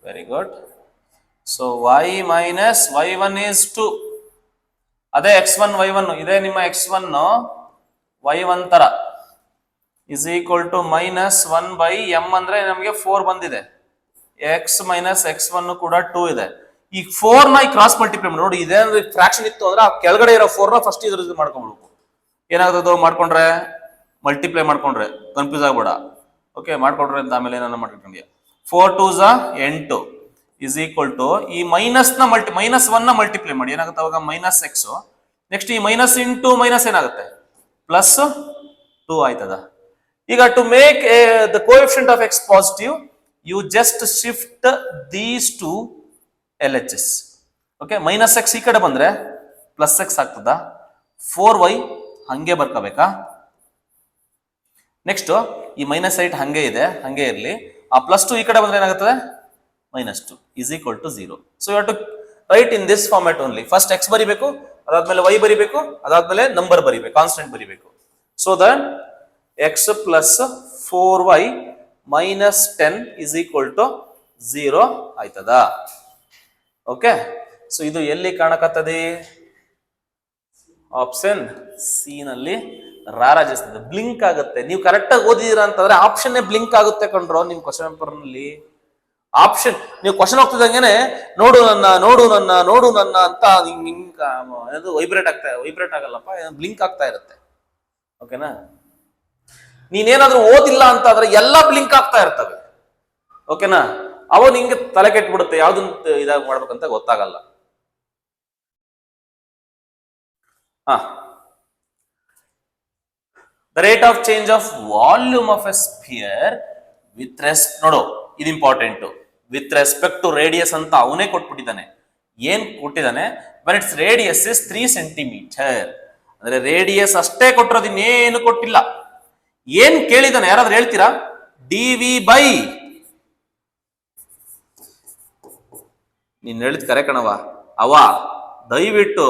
very good. So y minus y1 is 2. ಅದೇ x1 y1 ಇದೆ ನಿಮ್ಮ x1 y1 ತರ is equal to -1/m ಅಂದ್ರೆ ನಮಗೆ 4 ಬಂದಿದೆ. x ಮೈನಸ್ x1 ಕೂಡ 2 ಇದೆ. ಈ 4 ನ ಕ್ರಾಸ್ ಮಲ್ಟಿಪ್ಲೈ ಮಾಡಿ ನೋಡಿ. ಇದೇನಾದ್ರು ಫ್ರಾಕ್ಷನ್ ಇತ್ತು ಅಂದ್ರೆ ಆ ಕೆಳಗಡೆ ಇರೋ 4 ನ ಫಸ್ಟ್ ಇದ್ರ ಮಾಡ್ಕೊಂಡ್ಬಿಡ್ಬೇಕು. ಏನಾಗ್ತದೆ ಮಾಡ್ಕೊಂಡ್ರೆ? ಮಲ್ಟಿಪ್ಲೈ ಮಾಡ್ಕೊಂಡ್ರೆ ಕನ್ಫ್ಯೂಸ್ ಆಗ್ಬೇಡ. ಓಕೆ, ಮಾಡ್ಕೊಂಡ್ರೆ ಅಂತ ಆಮೇಲೆ ಏನಾರ ಮಾಡ್ಕೊಂಡ್ಯ. 4 2s 8 is equal to ಈ -1 ನ ಮಲ್ಟಿಪ್ಲೈ ಮಾಡಿ ಏನಾಗುತ್ತೆ ಅವಾಗ? -x. ನೆಕ್ಸ್ಟ್ ಈ ಮೈನಸ್ ಇಂಟು ಮೈನಸ್ ಏನಾಗುತ್ತೆ? +2 ಆಯ್ತದ. ಈಗ to make the coefficient of x positive, you just shift these to LHS. Okay, -x ಈ ಕಡೆ ಬಂದ್ರೆ +x ಆಗ್ತದ. 4y ಹಂಗೆ ಬರ್ಕೋಬೇಕಾ? ನೆಕ್ಸ್ಟ್ ಈ -8 ಹಂಗೆ ಇದೆ, ಹಂಗೆ ಇರಲಿ. ಆ +2 ಈ ಕಡೆ ಬಂದ್ರೆ ಏನಾಗುತ್ತದೆ? -2 is equal to 0. So you have to write in this format only. First x ಬರಿಬೇಕು, ಅದಾದ್ಮೇಲೆ y ಬರಿಬೇಕು, ಅದಾದ್ಮೇಲೆ ನಂಬರ್ ಬರಿಬೇಕು, ಕಾನ್ಸ್ಟೆಂಟ್ ಬರಿಬೇಕು. So that x plus 4y minus 10 is equal to 0 ಆಯ್ತದ. ಓಕೆ, ಸೊ ಇದು ಎಲ್ಲಿ ಕಾಣಕತ್ತದೆ? ಆಪ್ಷನ್ ಸಿ ನಲ್ಲಿ ರಾರಾಜಿಸ್ತದೆ, ಬ್ಲಿಂಕ್ ಆಗುತ್ತೆ. ನೀವು ಕರೆಕ್ಟ್ ಆಗಿ ಓದಿದೀರಾ ಅಂತಂದ್ರೆ ಆಪ್ಷನ್ ಬ್ಲಿಂಕ್ ಆಗುತ್ತೆ ಕಂಡ್ರೋ ನಿಮ್ ಕ್ವಶನ್ ಪೇಪರ್ ನಲ್ಲಿ. ಆಪ್ಷನ್ ನೀವು ಕ್ವಶನ್ ಹೋಗ್ತಿದಂಗೆನೆ ನೋಡು ನನ್ನ ಅಂತ ಅದು ವೈಬ್ರೇಟ್ ಆಗಲ್ಲಪ್ಪ, ಬ್ಲಿಂಕ್ ಆಗ್ತಾ ಇರುತ್ತೆ. ಓಕೆನಾ? ನೀನೇನಾದ್ರೂ ಓದಿಲ್ಲ ಅಂತ ಆದ್ರೆ ಎಲ್ಲ ಬ್ಲಿಂಕ್ ಆಗ್ತಾ ಇರ್ತವೆ. ಓಕೆನಾ? ಅವ ನಿಂಗೆ ತಲೆ ಕೆಟ್ಬಿಡುತ್ತೆ, ಯಾವ್ದನ್ನ ಇದಾಗ ಮಾಡ್ಬೇಕಂತ ಗೊತ್ತಾಗಲ್ಲ. ಹಾ, the rate of change of volume of a sphere with ನೋಡು, ಇದು important. With respect to radius ಅಂತ ಅವನೇ ಕೊಟ್ಬಿಟ್ಟಿದ್ದಾನೆ. ಏನ್ ಕೊಟ್ಟಿದ್ದಾನೆ? But it's radius is 3 centimetre. ಅಂದ್ರೆ ರೇಡಿಯಸ್ ಅಷ್ಟೇ ಕೊಟ್ಟಿರೋದು, ಇನ್ನೇನು ಕೊಟ್ಟಿಲ್ಲ. ಏನ್ ಕೇಳಿದಾನೆ ಯಾರಾದ್ರೂ ಹೇಳ್ತೀರಾ? ಡಿ ವಿ ಬೈ, ನೀನ್ ಹೇಳಿದ್ ಕರೆ ಕಣವ ಅವ, ದಯವಿಟ್ಟು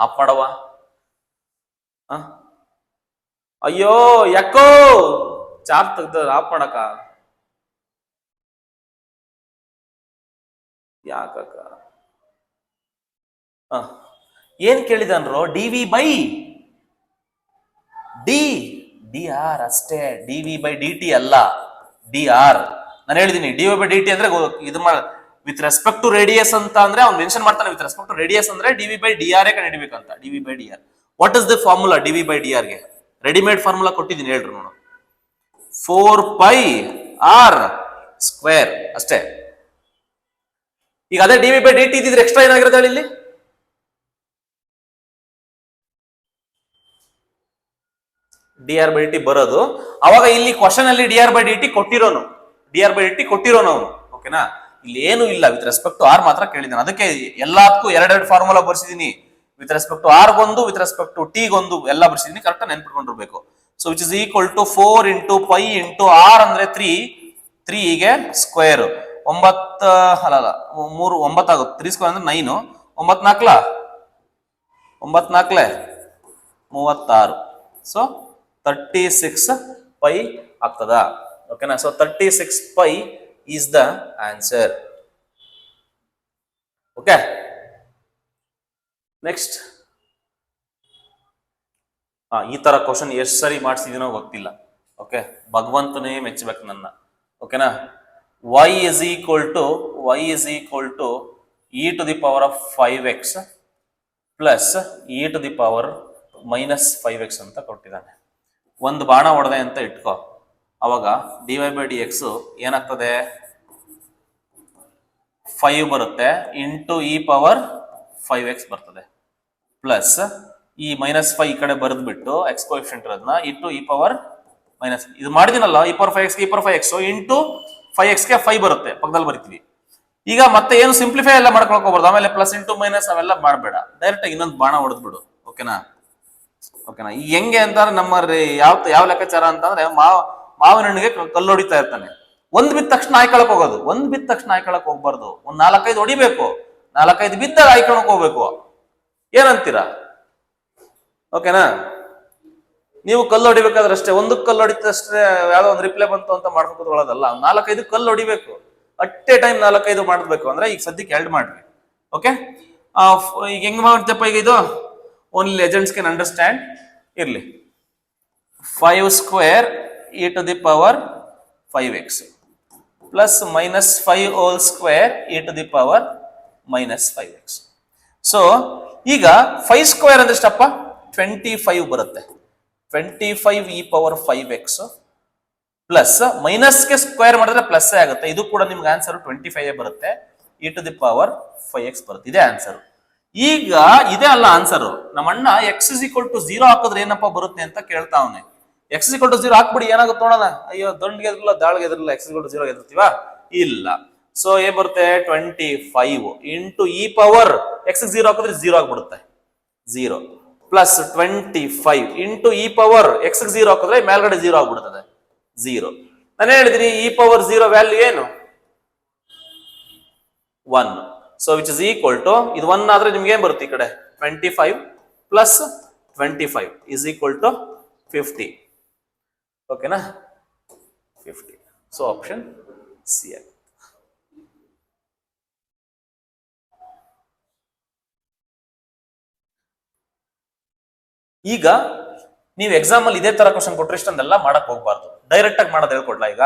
ಆಫ್ ಮಾಡವ. ಅಯ್ಯೋ ಯಾಕೋ ಚಾರ್ಜ್ ತೆಗ್ದ ಆಫ್ ಮಾಡಕ, ಯಾಕಕ್ಕ? ಏನ್ ಕೇಳಿದನ್ರು? D v by d d r ಅಷ್ಟೇ, d v by d t ಅಲ್ಲ, ಡಿ ಆರ್. ನಾನು ಹೇಳಿದೀನಿ d v by d t ಅಂದ್ರೆ ಇದು ವಿತ್ ರೆಸ್ಪೆಕ್ಟ್ ಟು ರೇಡಿಯಸ್ ಅಂತ ಅಂದ್ರೆ ಅವ್ನು ಮೆನ್ಷನ್ ಮಾಡ್ತಾನೆ. ವಿತ್ ರೆಸ್ಪೆಕ್ಟ್ ಟು ರೇಡಿಯಸ್ ಅಂದ್ರೆ d v by d r ಕಂಡಿಡಿಬೇಕಂತ. D v by d r, what is the formula? D v by d r ಗೆ ರೆಡಿಮೇಡ್ ಫಾರ್ಮುಲಾ ಕೊಟ್ಟಿದ್ದೀನಿ, ಹೇಳ್ರಿ ನೋಡು. 4πr ಸ್ಕ್ವೇರ್ ಅಷ್ಟೇ. ಈಗ ಅದೇ d v by d t ಇದ್ರೆ ಎಕ್ಸ್ಟ್ರಾ ಏನಾಗಿರುತ್ತೆ ಹೇಳಿ ಇಲ್ಲಿ? D r by d t ಬರೋದು. ಅವಾಗ ಇಲ್ಲಿ ಕ್ವಶನ್ ಅಲ್ಲಿ d r by d t ಕೊಟ್ಟಿರೋನು, d r by d t ಕೊಟ್ಟಿರೋನು ಅವನು. ಓಕೆನಾ? ಇಲ್ಲಿ ಏನು ಇಲ್ಲ, ವಿತ್ ರೆಸ್ಪೆಕ್ಟ್ ಟು ಆರ್ ಮಾತ್ರ ಕೇಳಿದ್ದಾನೆ. ಅದಕ್ಕೆ ಎಲ್ಲದಕ್ಕೂ ಎರಡೆರಡು ಫಾರ್ಮುಲಾ ಬರ್ಸಿದೀನಿ. ವಿತ್ ರೆಸ್ಪೆಕ್ಟ್ ಟು ಆರ್ ಗೊಂದು, ವಿತ್ ರೆಸ್ಪೆಕ್ಟ್ ಟು ಟಿ ಗೊಂದು, ಎಲ್ಲ ಬರ್ಸಿದೀನಿ. ಕರೆಕ್ಟ್ ನೆನ್ಪಿಟ್ಕೊಂಡಿರ್ಬೇಕು. So which is equal to 4 into pi into r ಅಂದ್ರೆ 3 ಗೆ ಸ್ಕ್ವೇರ್ 9 ಅಲ್ಲ 3 9 ಆಗುತ್ತೆ. 3 ಸ್ಕ್ವೇರ್ ಅಂದ್ರೆ 9, 9 4 36. ಸೊ 36 ಪೈ ಆಗ್ತದ. ಓಕೆನಾ? So 36 pi is the answer. Okay, next. ಈ ತರ ಕ್ವಶನ್ ಎಷ್ಟು ಸರಿ ಮಾಡಿಸಿದೀನೋ ಗೊತ್ತಿಲ್ಲ. ಓಕೆ, ಭಗವಂತನೇ ಮೆಚ್ಚಬೇಕು ನನ್ನ. ಓಕೆನಾ? y is equal to e to the power of 5x plus e to the power minus 5x ಅಂತ ಕೊಟ್ಟಿದ್ದಾನೆ. ಒಂದು ಬಾಣ ಹೊಡೆದೆ ಅಂತ ಇಟ್ಕೋ, ಅವಾಗ dy by dx ಏನಾಗ್ತದೆ? 5 ಬರುತ್ತೆ, ಇಂಟು e ಪವರ್ 5x ಬರ್ತದೆ, ಪ್ಲಸ್ ಈ -5 ಈ ಕಡೆ ಬರೆದ್ಬಿಟ್ಟು ಎಕ್ಸ್ ಕೋಎಫಿಷಿಯಂಟ್ ಇರೋದನ್ನ ಇಂಟು e ಪವರ್ ಮೈನಸ್, ಇದು ಮಾಡಿದಿನಲ್ಲ e power 5x into 5x ಗೆ 5 ಬರುತ್ತೆ, ಪಕ್ಕದಲ್ಲಿ ಬರಿತೀವಿ. ಈಗ ಮತ್ತೆ ಏನು ಸಿಂಪ್ಲಿಫೈ ಎಲ್ಲ ಮಾಡ್ಕೊಳಕ್ ಹೋಗ್ಬಾರ್ದು. ಆಮೇಲೆ ಪ್ಲಸ್ ಇಂಟು ಮೈನಸ್ ಅವೆಲ್ಲ ಮಾಡಬೇಡ, ಡೈರೆಕ್ಟ್ ಆಗಿ ಇನ್ನೊಂದು ಬಾಣ ಹೊಡೆದ್ಬಿಡು. ಓಕೆನಾ? ಈ ಹೆಂಗೆ ಅಂತಂದ್ರೆ ನಮ್ಮ ಯಾವ ಲೆಕ್ಕಾಚಾರ ಅಂತಂದ್ರೆ ಮಾವಿನ ಹಣ್ಣಿಗೆ ಕಲ್ಲು ಹೊಡಿತಾ ಇರ್ತಾನೆ. ಒಂದ್ ಬಿದ್ದ ತಕ್ಷಣ ಆಯ್ಕೊಳಕ್ ಹೋಗೋದು, ಹೋಗ್ಬಾರ್ದು. ಒಂದ್ 4-5 ಹೊಡಿಬೇಕು, 4-5 ಬಿದ್ದಾಗ ಆಯ್ಕೊಳಕ್ ಹೋಗ್ಬೇಕು. ಏನಂತೀರಾ? ಓಕೆನಾ? ನೀವು ಕಲ್ಲು ಹೊಡಿಬೇಕಾದ್ರೆ ಅಷ್ಟೇ, ಒಂದಕ್ಕೆ ಕಲ್ಲು ಹೊಡಿತಷ್ಟೇ ಯಾವ್ದೋ ಒಂದು ರಿಪ್ಲೈ ಬಂತು ಅಂತ ಮಾಡ್ಕೊಂಡು ಕೂತ್ಕೊಳ್ಳೋದಲ್ಲ. 4-5 ಕಲ್ಲು ಹೊಡಿಬೇಕು, ಅಟ್ ಎ ಟೈಮ್ 4-5 ಮಾಡಬೇಕು. ಅಂದ್ರೆ ಈಗ ಸದ್ಯಕ್ಕೆ 2 ಮಾಡ್ರಿ. ಓಕೆ, ಈಗ ಹೆಂಗ್ ಮಾಡ್ತಪ್ಪ ಈಗ ಇದು? Only legends can understand. ಇರ್ಲಿ, 5 square e to the power 5x plus -5 whole square e to the power -5x. So ಈಗ 5 ಸ್ಕ್ವೇರ್ ಅಂದ್ರೆ ಎಷ್ಟಪ್ಪ? 25 ಬರುತ್ತೆ. 25 e ಪವರ್ 5x ಪ್ಲಸ್ ಮೈನಸ್ಗೆ ಸ್ಕ್ವೇರ್ ಮಾಡಿದ್ರೆ ಪ್ಲಸ್ ಆಗುತ್ತೆ. ಇದು ಕೂಡ ನಿಮ್ಗೆ ಆನ್ಸರ್ 25 ಬರುತ್ತೆ, e to the power 5x ಬರುತ್ತೆ. ಇದೇ ಆನ್ಸರ್. ಈಗ ಇದೇ ಅಲ್ಲ ಆನ್ಸರ್. ನಮ್ಮ ಅಣ್ಣ x is equal to 0 ಹಾಕಿದ್ರೆ ಏನಪ್ಪ ಬರುತ್ತೆ ಅಂತ ಕೇಳ್ತಾ ಅವನೇ. x is equal to 0 ಹಾಕ್ಬಿಡಿ, ಏನಾಗುತ್ತೆ ನೋಡೋಣ. ಅಯ್ಯೋ, ದಂಡ್ಗೆ ಎದ್ರಲ್ಲ, ದಾಳ್ಗೆ ಎದ್ರಲ್ಲ, x is equal to 0 ಎದುರ್ತೀವಾ? ಇಲ್ಲ. ಸೊ ಏನ್ ಬರುತ್ತೆ? 25 ಇಂಟು e ಪವರ್ x 0 ಹಾಕಿದ್ರೆ 0 ಆಗ್ಬಿಡುತ್ತೆ, 0 plus 25 into e power x 0 ಹಾಕಿದ್ರೆ ಮೇಲ್ಗಡೆ 0 ಆಗ್ಬಿಡ್ತದೆ, 0. ನಾನು ಹೇಳಿದ್ರಿ e ಪವರ್ 0 ವ್ಯಾಲ್ಯೂ ಏನು? 1. So which is equal to, ಇದು 1 ಆದ್ರೆ ನಿಮ್ಗೆ ಏನ್ ಬರುತ್ತೆ? ಈ ಕಡೆ 25 ಪ್ಲಸ್ 25 ಇಸ್ ಈಕ್ವಲ್ ಟು 50. ಓಕೆನಾ? 50. So option C. ಈಗ ನೀವು ಎಕ್ಸಾಮ್ ಅಲ್ಲಿ ಇದೇ ತರ ಕ್ವಶನ್ ಕೊಟ್ರೆ ಇಷ್ಟೊಂದೆಲ್ಲ ಮಾಡಕ್ ಹೋಗ್ಬಾರ್ದು. ಡೈರೆಕ್ಟ್ ಆಗಿ ಮಾಡೋದು ಹೇಳ್ಕೊಡ್ಲಾ? ಈಗ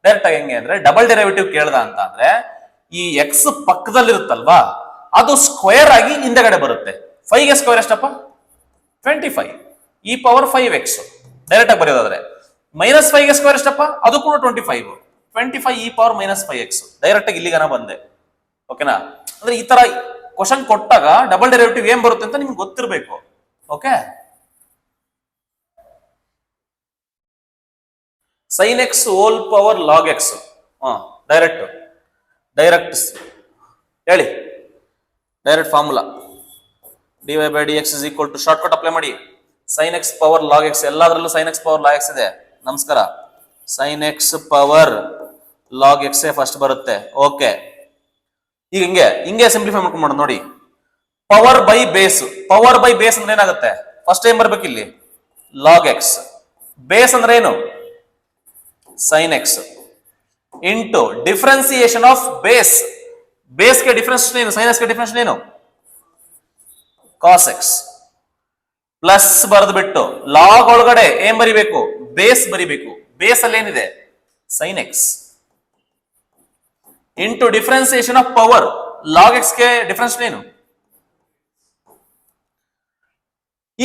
ಡೈರೆಕ್ಟ್ ಆಗಿ ಹೆಂಗೆ ಅಂದ್ರೆ, ಡಬಲ್ ಡೆರಿವೇಟಿವ್ ಕೇಳ್ದ ಅಂತ ಅಂದ್ರೆ ಈ ಎಕ್ಸ್ ಪಕ್ಕದಲ್ಲಿರುತ್ತಲ್ವಾ, ಅದು ಸ್ಕ್ವೇರ್ ಆಗಿ ಹಿಂದೆಗಡೆ ಬರುತ್ತೆ. 5 ಗೆ ಸ್ಕ್ವೇರ್ ಎಷ್ಟಪ್ಪ? 25 e ಪವರ್ 5x. ಡೈರೆಕ್ಟ್ ಆಗಿ ಬರೆಯೋದಾದ್ರೆ -5 ಗೆ ಸ್ಕ್ವೇರ್ ಎಷ್ಟಪ್ಪ? ಅದು ಕೂಡ 25 e ಪವರ್ -5x. ಡೈರೆಕ್ಟ್ ಆಗಿ ಇಲ್ಲಿಗನ ಬಂದೆ. ಓಕೆನಾ? ಅಂದ್ರೆ ಈ ತರ ಕ್ವಶನ್ ಕೊಟ್ಟಾಗ ಡಬಲ್ ಡೆರಿವೇಟಿವ್ ಏನ್ ಬರುತ್ತೆ ಅಂತ ನಿಮ್ಗೆ ಗೊತ್ತಿರಬೇಕು. Okay. sin x whole power log x. Direct ಹೇಳಿ, direct formula dy by dx is equal to shortcut apply ಮಾಡಿ. sin x power log x, ಎಲ್ಲದರಲ್ಲೂ sin x power log x ಇದೆ. ನಮಸ್ಕಾರ. sin x power log x first ಬರುತ್ತೆ. ಓಕೆ, ಈಗ ಹಿಂಗೆ ಸಿಂಪ್ಲಿಫೈ ಮಾಡ್ಕೊಂಡು ಮಾಡೋಣ ನೋಡಿ. ಪವರ್ ಬೈ ಬೇಸ್ ಅಂದ್ರೆ ಏನಾಗುತ್ತೆ? ಫಸ್ಟ್ ಏನ್ ಬರ್ಬೇಕು ಇಲ್ಲಿ? Log X. ಬೇಸ್ ಅಂದ್ರೆ ಏನು? sin x into differentiation of ಬೇಸ್ಗೆ ಡಿಫ್ರೆನ್ಸ್ ಏನು? sin x ಗೆ ಡಿಫ್ರೆನ್ಸ್ ಏನು? cos x ಪ್ಲಸ್ ಬರೆದು ಬಿಟ್ಟು ಲಾಗ್ ಒಳಗಡೆ ಏನ್ ಬರಿಬೇಕು? ಬೇಸ್ ಬರಿಬೇಕು. ಬೇಸ್ ಅಲ್ಲಿ ಏನಿದೆ? sin x into differentiation of power. Log x ಗೆ ಡಿಫ್ರೆನ್ಸ್ ಏನು?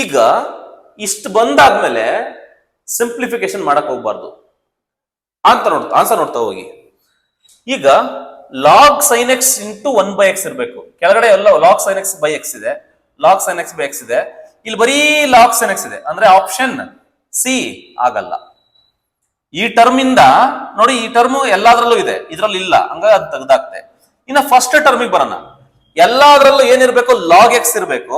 ಈಗ ಇಷ್ಟು ಬಂದಾದ್ಮೇಲೆ ಸಿಂಪ್ಲಿಫಿಕೇಶನ್ ಮಾಡಕ್ ಹೋಗ್ಬಾರ್ದು. ಆನ್ಸರ್ ನೋಡ್ತಾ ಹೋಗಿ. ಈಗ log sin x into 1/x ಇರಬೇಕು. ಕೆಳಗಡೆ ಎಲ್ಲ log sin x by x ಇದೆ, log sin x by x ಇದೆ. ಇಲ್ಲಿ ಬರೀ ಲಾಗ್ sin x ಇದೆ ಅಂದ್ರೆ ಆಪ್ಷನ್ ಸಿ ಆಗಲ್ಲ. ಈ ಟರ್ಮ್ ಇಂದ ನೋಡಿ, ಈ ಟರ್ಮ್ ಎಲ್ಲಾದ್ರಲ್ಲೂ ಇದೆ, ಇದ್ರಲ್ಲಿ ಇಲ್ಲ, ಹಂಗ ಅದು ತೆಗ್ದಾಕ್ತೆ. ಇನ್ನ ಫಸ್ಟ್ ಟರ್ಮಿಗೆ ಬರೋಣ. ಎಲ್ಲಾದ್ರಲ್ಲೂ ಏನಿರ್ಬೇಕು? ಲಾಗ್ ಎಕ್ಸ್ ಇರಬೇಕು.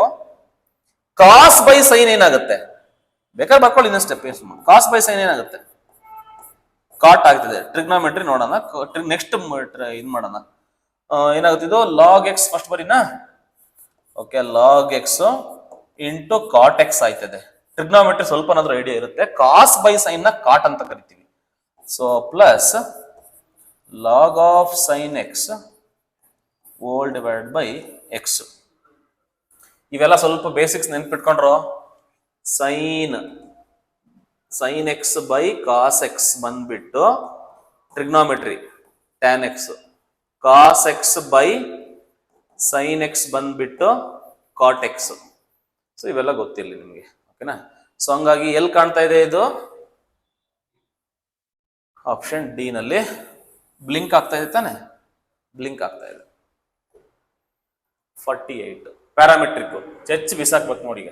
ಕಾಸ್ ಬೈ ಸೈನ್ ಏನಾಗುತ್ತೆ? ಬೇಕಾದ್ರೆ ಬರ್ಕೊಳ್ಳಿ ಇನ್ನೊಂದು ಸ್ಟೆಪ್. ಕಾಸ್ ಬೈ ಸೈನ್ ಏನಾಗುತ್ತೆ? ಕಾಟ್ ಆಗ್ತದೆ. ಟ್ರಿಗ್ನಾಮೆಟ್ರಿ ನೋಡೋಣ. ನೆಕ್ಸ್ಟ್ ಇದು ಮಾಡೋಣ. ಏನಾಗುತ್ತೆ ಇದು? ಲಾಗ್ ಎಕ್ಸ್ ಫಸ್ಟ್ ಬರೀನಾ? Okay, log x into cot x ಆಯ್ತದೆ. ಟ್ರಿಗ್ನಾಮೆಟ್ರಿ ಸ್ವಲ್ಪನಾದ್ರೂ ಐಡಿಯಾ ಇರುತ್ತೆ. ಕಾಸ್ ಬೈ ಸೈನ್ ನ ಕಾಟ್ ಅಂತ ಕರಿತೀವಿ. So plus log of sine x whole divide by x. ಇವೆಲ್ಲ ಸ್ವಲ್ಪ ಬೇಸಿಕ್ಸ್ ನೆನ್ಪಿಟ್ಕೊಂಡ್ರು. Sine x by cos x ಬಂದ್ಬಿಟ್ಟು trigonometry tan x. Cos x by sine x ಬಂದ್ಬಿಟ್ಟು ಕಾಟ್ ಎಕ್ಸ್. ಸೊ ಇವೆಲ್ಲ ಗೊತ್ತಿರಲಿ ನಿಮ್ಗೆ. ಓಕೆನಾ? ಸೊ ಹಂಗಾಗಿ ಎಲ್ಲಿ ಕಾಣ್ತಾ ಇದೆ ಇದು? ಆಪ್ಷನ್ ಡಿ ನಲ್ಲಿ ಬ್ಲಿಂಕ್ ಆಗ್ತಾ ಇದೆ ತಾನೆ? ಬ್ಲಿಂಕ್ ಆಗ್ತಾ ಇದೆ. 48 ಪ್ಯಾರಾಮೆಟ್ರಿಕ್ ಚೆಚ್ ಬಿಸಾಕ್ಬೇಕು ನೋಡಿ. ಈಗ